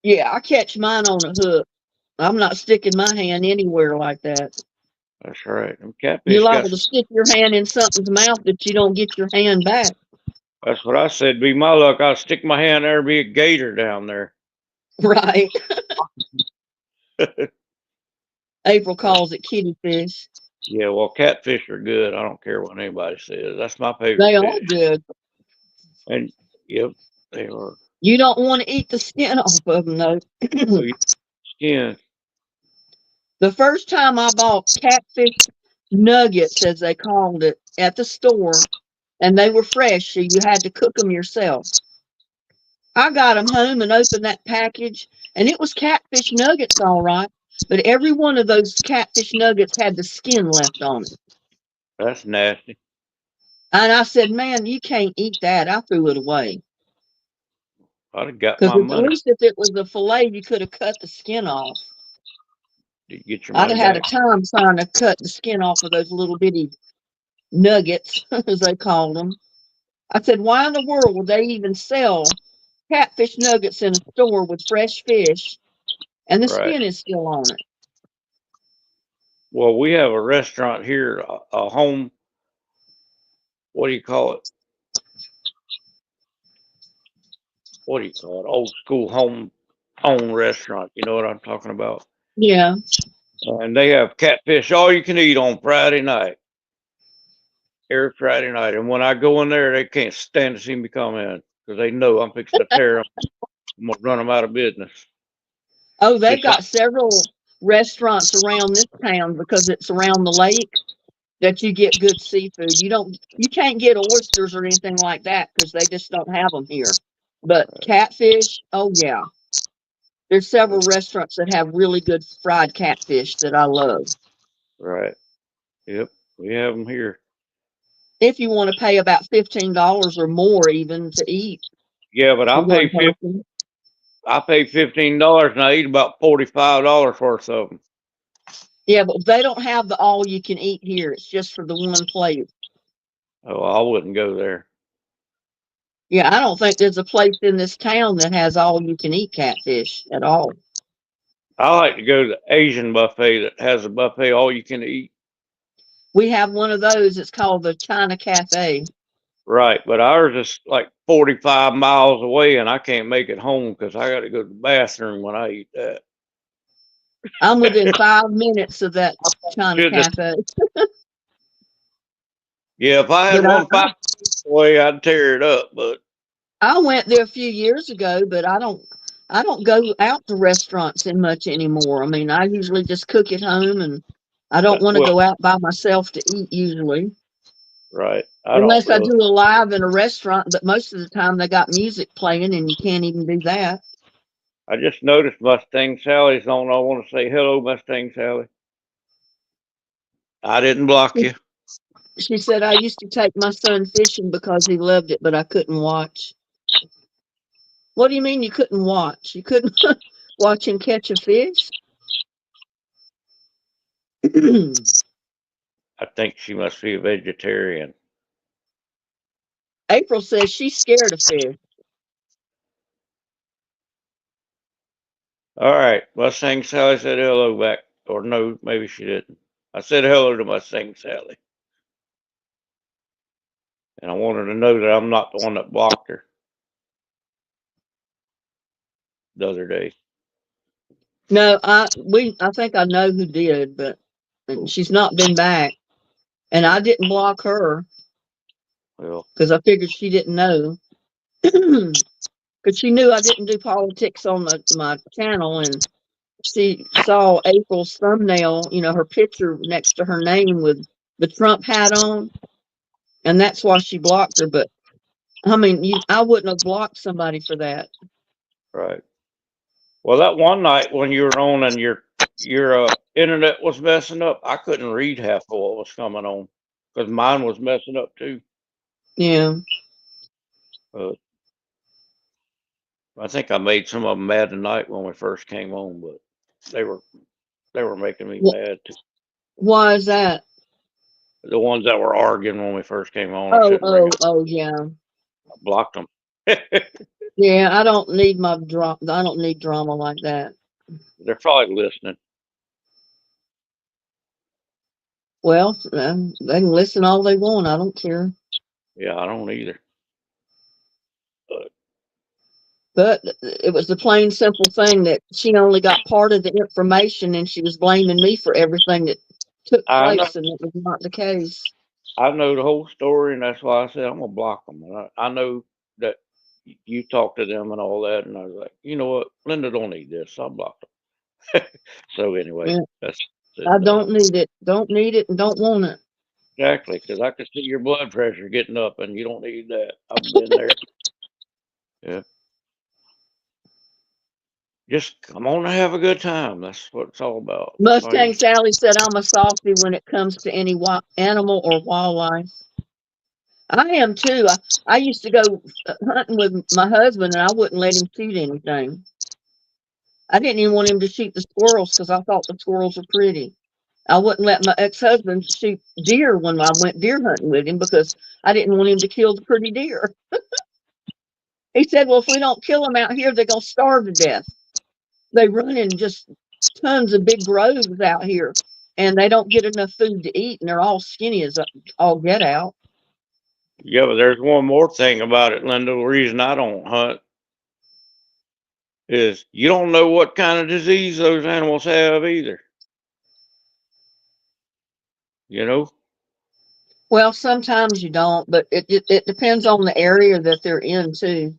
Yeah, I catch mine on a hook. I'm not sticking my hand anywhere like that. That's right. Them You're catfish got liable to some. stick your hand in something's mouth that you don't get your hand back. That's what I said. Be my luck. I'll stick my hand there, be a gator down there. Right. April calls it kitty fish. Yeah, well, catfish are good. I don't care what anybody says. That's my favorite They are fish. good. And yep, they are. You don't want to eat the skin off of them, though. Oh, yeah, skin. The first time I bought catfish nuggets, as they called it, at the store, and they were fresh, so you had to cook them yourself. I got them home and opened that package, and it was catfish nuggets, all right. But every one of those catfish nuggets had the skin left on it. That's nasty. And I said, man, you can't eat that. I threw it away. I'd have got Because my at money. least if it was a fillet, you could have cut the skin off. Did you get your I'd money have had a back? time trying to cut the skin off of those little bitty nuggets, as they called them. I said, why in the world would they even sell catfish nuggets in a store with fresh fish and the Right. skin is still on it? Well, we have a restaurant here, a home. What do you call it? What do you call it? Old school home owned restaurant. You know what I'm talking about? Yeah. And they have catfish all you can eat on Friday night. Every Friday night. And when I go in there, they can't stand to see me come in because they know I'm fixing to tear them. I'm going to run them out of business. Oh, they've Just like, got several restaurants around this town because it's around the lake that you get good seafood. You can't get oysters or anything like that because they just don't have them here. But catfish, oh yeah. There's several restaurants that have really good fried catfish that I love. right. Yep. We have them here. If you want to pay about $15 or more even to eat Yeah, but for one person. I pay $15 and I eat about $45 worth of them. Yeah, but they don't have the all you can eat here. It's just for the one plate. Oh, I wouldn't go there. Yeah, I don't think there's a place in this town that has all you can eat catfish at all. I like to go to the Asian buffet that has a buffet all you can eat. We have one of those. It's called the China Cafe. Right, but ours is like 45 miles away and I can't make it home because I got to go to the bathroom when I eat that. I'm within 5 minutes of that China Should have, Cafe. yeah, if I had But one 5 minutes away, I'd tear it up. But I went there a few years ago, but I don't go out to restaurants in much anymore. I mean, I usually just cook at home and I don't want to well, go out by myself to eat usually. right, I don't Unless I really. do a live in a restaurant, but most of the time they got music playing and you can't even do that. I just noticed Mustang Sally's on. I want to say hello, Mustang Sally. I didn't block you. She said, I used to take my son fishing because he loved it, but I couldn't watch. What do you mean you couldn't watch? You couldn't watch him catch a fish? I think she must be a vegetarian. April says she's scared of fish. All right, Mustang Sally said hello back. Or no, maybe she didn't. I said hello to Mustang Sally. And I wanted to know that I'm not the one that blocked her the other day. No, I think I know who did, but she's not been back. And I didn't block her Well, because I figured she didn't know. Because she knew I didn't do politics on my channel, and she saw April's thumbnail, her picture next to her name with the Trump hat on, and that's why she blocked her. But I mean, I wouldn't have blocked somebody for that. right. Well, that one night when you were on and your internet was messing up, I couldn't read half of what was coming on because mine was messing up too. Yeah. Uh, I think I made some of them mad tonight when we first came on, but they were they were making me mad too. Why is that? The ones that were arguing when we first came on, I Oh, shouldn't bring up. oh, yeah. I blocked them. Yeah, I don't need my drama. I don't need drama like that. They're probably listening. Well, they can listen all they want. I don't care. Yeah, I don't either. But But it was the plain simple thing that she only got part of the information and she was blaming me for everything that took I know, place, and it was not the case. I know the whole story, and that's why I said I'm gonna block them. And I know that you talked to them and all that, and I was like, you know what, Linda don't need this, so I blocked them. So anyway, Yeah, that's it I and done. don't need it. Don't need it and don't want it. Exactly, because I could see your blood pressure getting up, and you don't need that. I've been there. Yeah, just come on and have a good time. That's what it's all about. That's all you. Mustang Sally said I'm a softy when it comes to any animal or wildlife. I am too. I used to go hunting with my husband and I wouldn't let him shoot anything. I didn't even want him to shoot the squirrels because I thought the squirrels were pretty. I wouldn't let my ex-husband shoot deer when I went deer hunting with him because I didn't want him to kill the pretty deer. He said, well, if we don't kill them out here, they're going to starve to death. They run in just tons of big groves out here and they don't get enough food to eat and they're all skinny as all get out. Yeah, but there's one more thing about it, Linda. The reason I don't hunt is you don't know what kind of disease those animals have either. You know, Well, sometimes you don't, but it depends on the area that they're in too.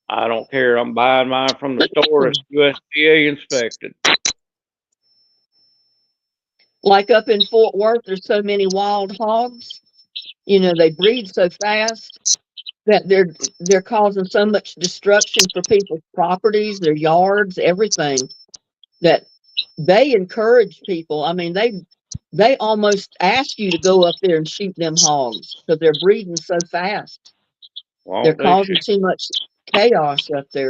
I don't care. I'm buying mine from the store. It's USDA inspected. Like up in Fort Worth, there's so many wild hogs. You know, they breed so fast that they're causing so much destruction for people's properties, their yards, everything, that they encourage people. I mean, they almost ask you to go up there and shoot them hogs because they're breeding so fast. They're Won't they causing shoot? too much chaos up there.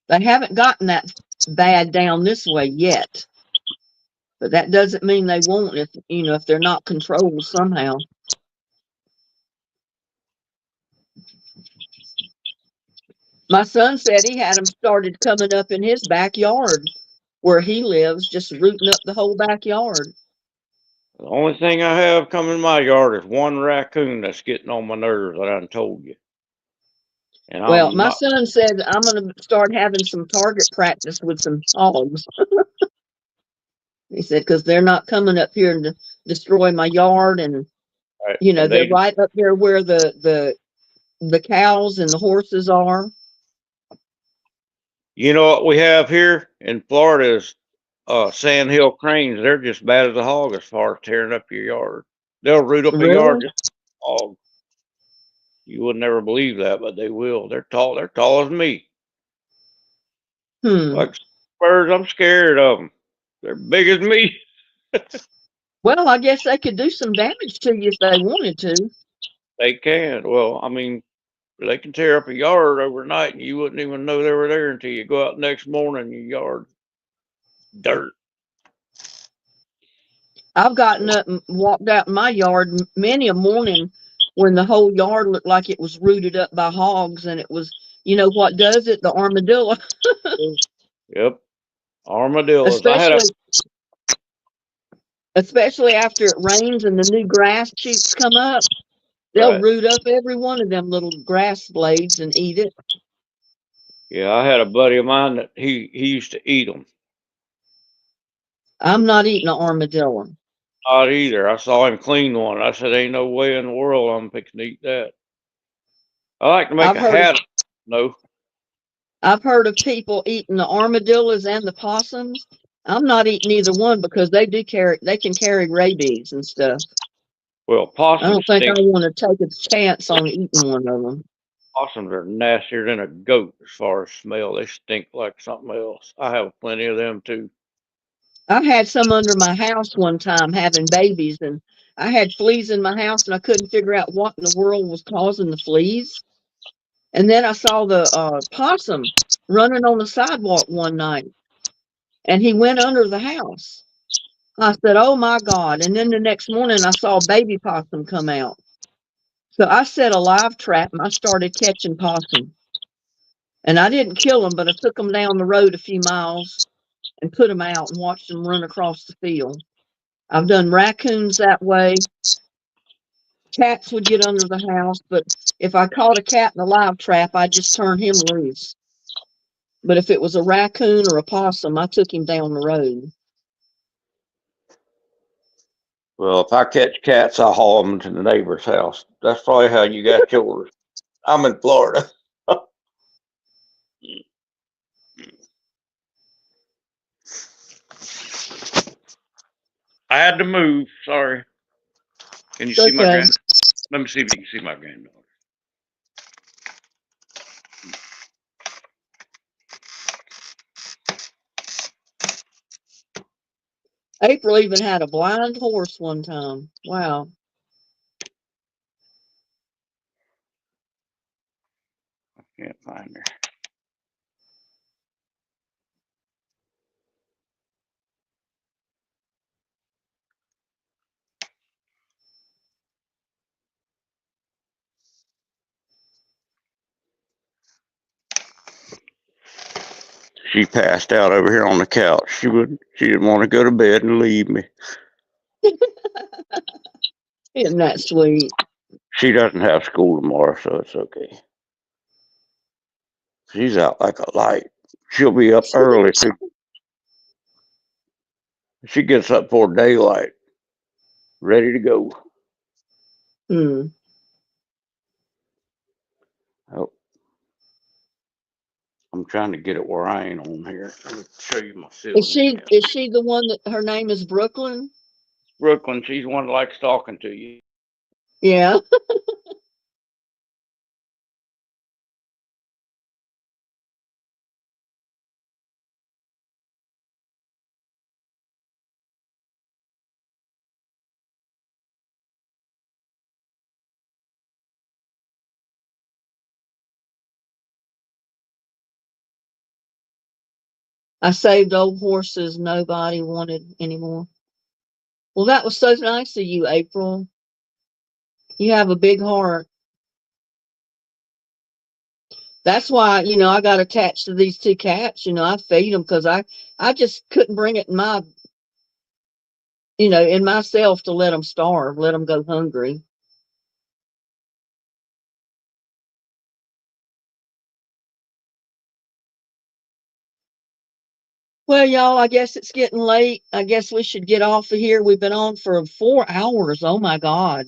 They haven't gotten that bad down this way yet, but that doesn't mean they won't if if they're not controlled somehow. My son said he had them started coming up in his backyard where he lives, just rooting up the whole backyard. The only thing I have coming in my yard is one raccoon that's getting on my nerves. I done told you, and Well, I'm my not. son said I'm going to start having some target practice with some hogs. He said because they're not coming up here to destroy my yard, and And they're they, right up there where the cows and the horses are. you know what we have here in Florida is sandhill cranes. They're just bad as a hog as far as tearing up your yard. They'll root up a yard Really? just like a hog. You would never believe that, but they will. They're tall. They're tall as me. Hmm. Like birds, I'm scared of them. They're big as me. Well, I guess they could do some damage to you if they wanted to. They can. Well, I mean, they can tear up a yard overnight, and you wouldn't even know they were there until you go out the next morning. Your yard dirt. I've gotten up and walked out in my yard many a morning when the whole yard looked like it was rooted up by hogs, and it was, what does it? The armadillo, Yep, armadillos. I had a. especially especially after it rains and the new grass shoots come up. They'll Right. root up every one of them little grass blades and eat it. Yeah, I had a buddy of mine that he used to eat them. I'm not eating an armadillo. Not either. I saw him clean one. I said, "Ain't no way in the world I'm fixing to eat that." I like to make I've a heard of hat. No, I've heard of people eating the armadillos and the possums. I'm not eating either one because they can carry rabies and stuff. well, I possums don't think I stink. want to take a chance on eating one of them. Possums are nastier than a goat as far as smell. They stink like something else. I have plenty of them too. I had some under my house one time having babies, and I had fleas in my house, and I couldn't figure out what in the world was causing the fleas. And then I saw the possum running on the sidewalk one night, and he went under the house. I said, "Oh my God!" And then the next morning, I saw a baby possum come out. So I set a live trap, and I started catching possum. And I didn't kill them, but I took them down the road a few miles and put them out and watched them run across the field. I've done raccoons that way. Cats would get under the house, but if I caught a cat in a live trap, I'd just turn him loose. But if it was a raccoon or a possum, I took him down the road. Well, if I catch cats, I haul them to the neighbor's house. That's probably how you got yours. I'm in Florida. I had to move. Sorry. Can you see my Okay. Let me see if you can see my granddaughter. April even had a blind horse one time. Wow. I can't find her. She passed out over here on the couch. She didn't want to go to bed and leave me. Isn't that sweet? She doesn't have school tomorrow, so it's okay. She's out like a light. She'll be up early too. She gets up for daylight, ready to go. Hmm. Oh, I'm trying to get it where I ain't on here. Let me show you my ceiling. Is she the one that her name is Brooklyn? Brooklyn, she's one that likes talking to you. Yeah. I saved old horses nobody wanted anymore. Well, that was so nice of you, April. You have a big heart. That's why, I got attached to these two cats. I feed them because I just couldn't bring it in myself to let them starve, let them go hungry. Well, y'all, I guess it's getting late. I guess we should get off of here. We've been on for 4 hours. Oh my God.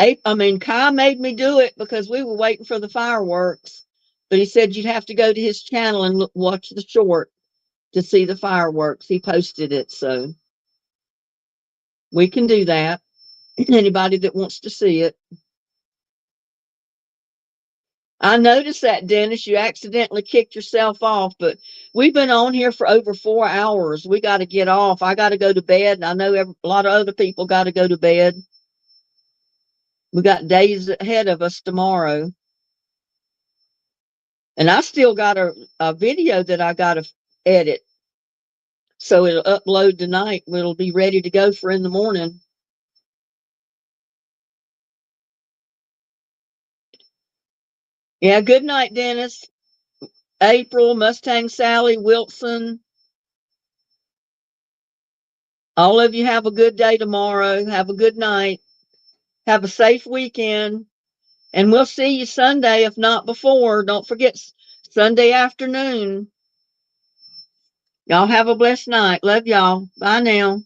Kai made me do it because we were waiting for the fireworks, but he said you'd have to go to his channel and watch the short to see the fireworks. He posted it, so we can do that. Anybody that wants to see it. I noticed that, Dennis, you accidentally kicked yourself off, but we've been on here for over 4 hours. We got to get off. I got to go to bed, and I know a lot of other people got to go to bed. We got days ahead of us tomorrow. And I still got a video that I got to edit. So it'll upload tonight. It'll be ready to go for in the morning. Yeah, good night, Dennis. April, Mustang Sally, Wilson. All of you have a good day tomorrow. Have a good night. Have a safe weekend. And we'll see you Sunday, if not before. Don't forget Sunday afternoon. Y'all have a blessed night. Love y'all. Bye now.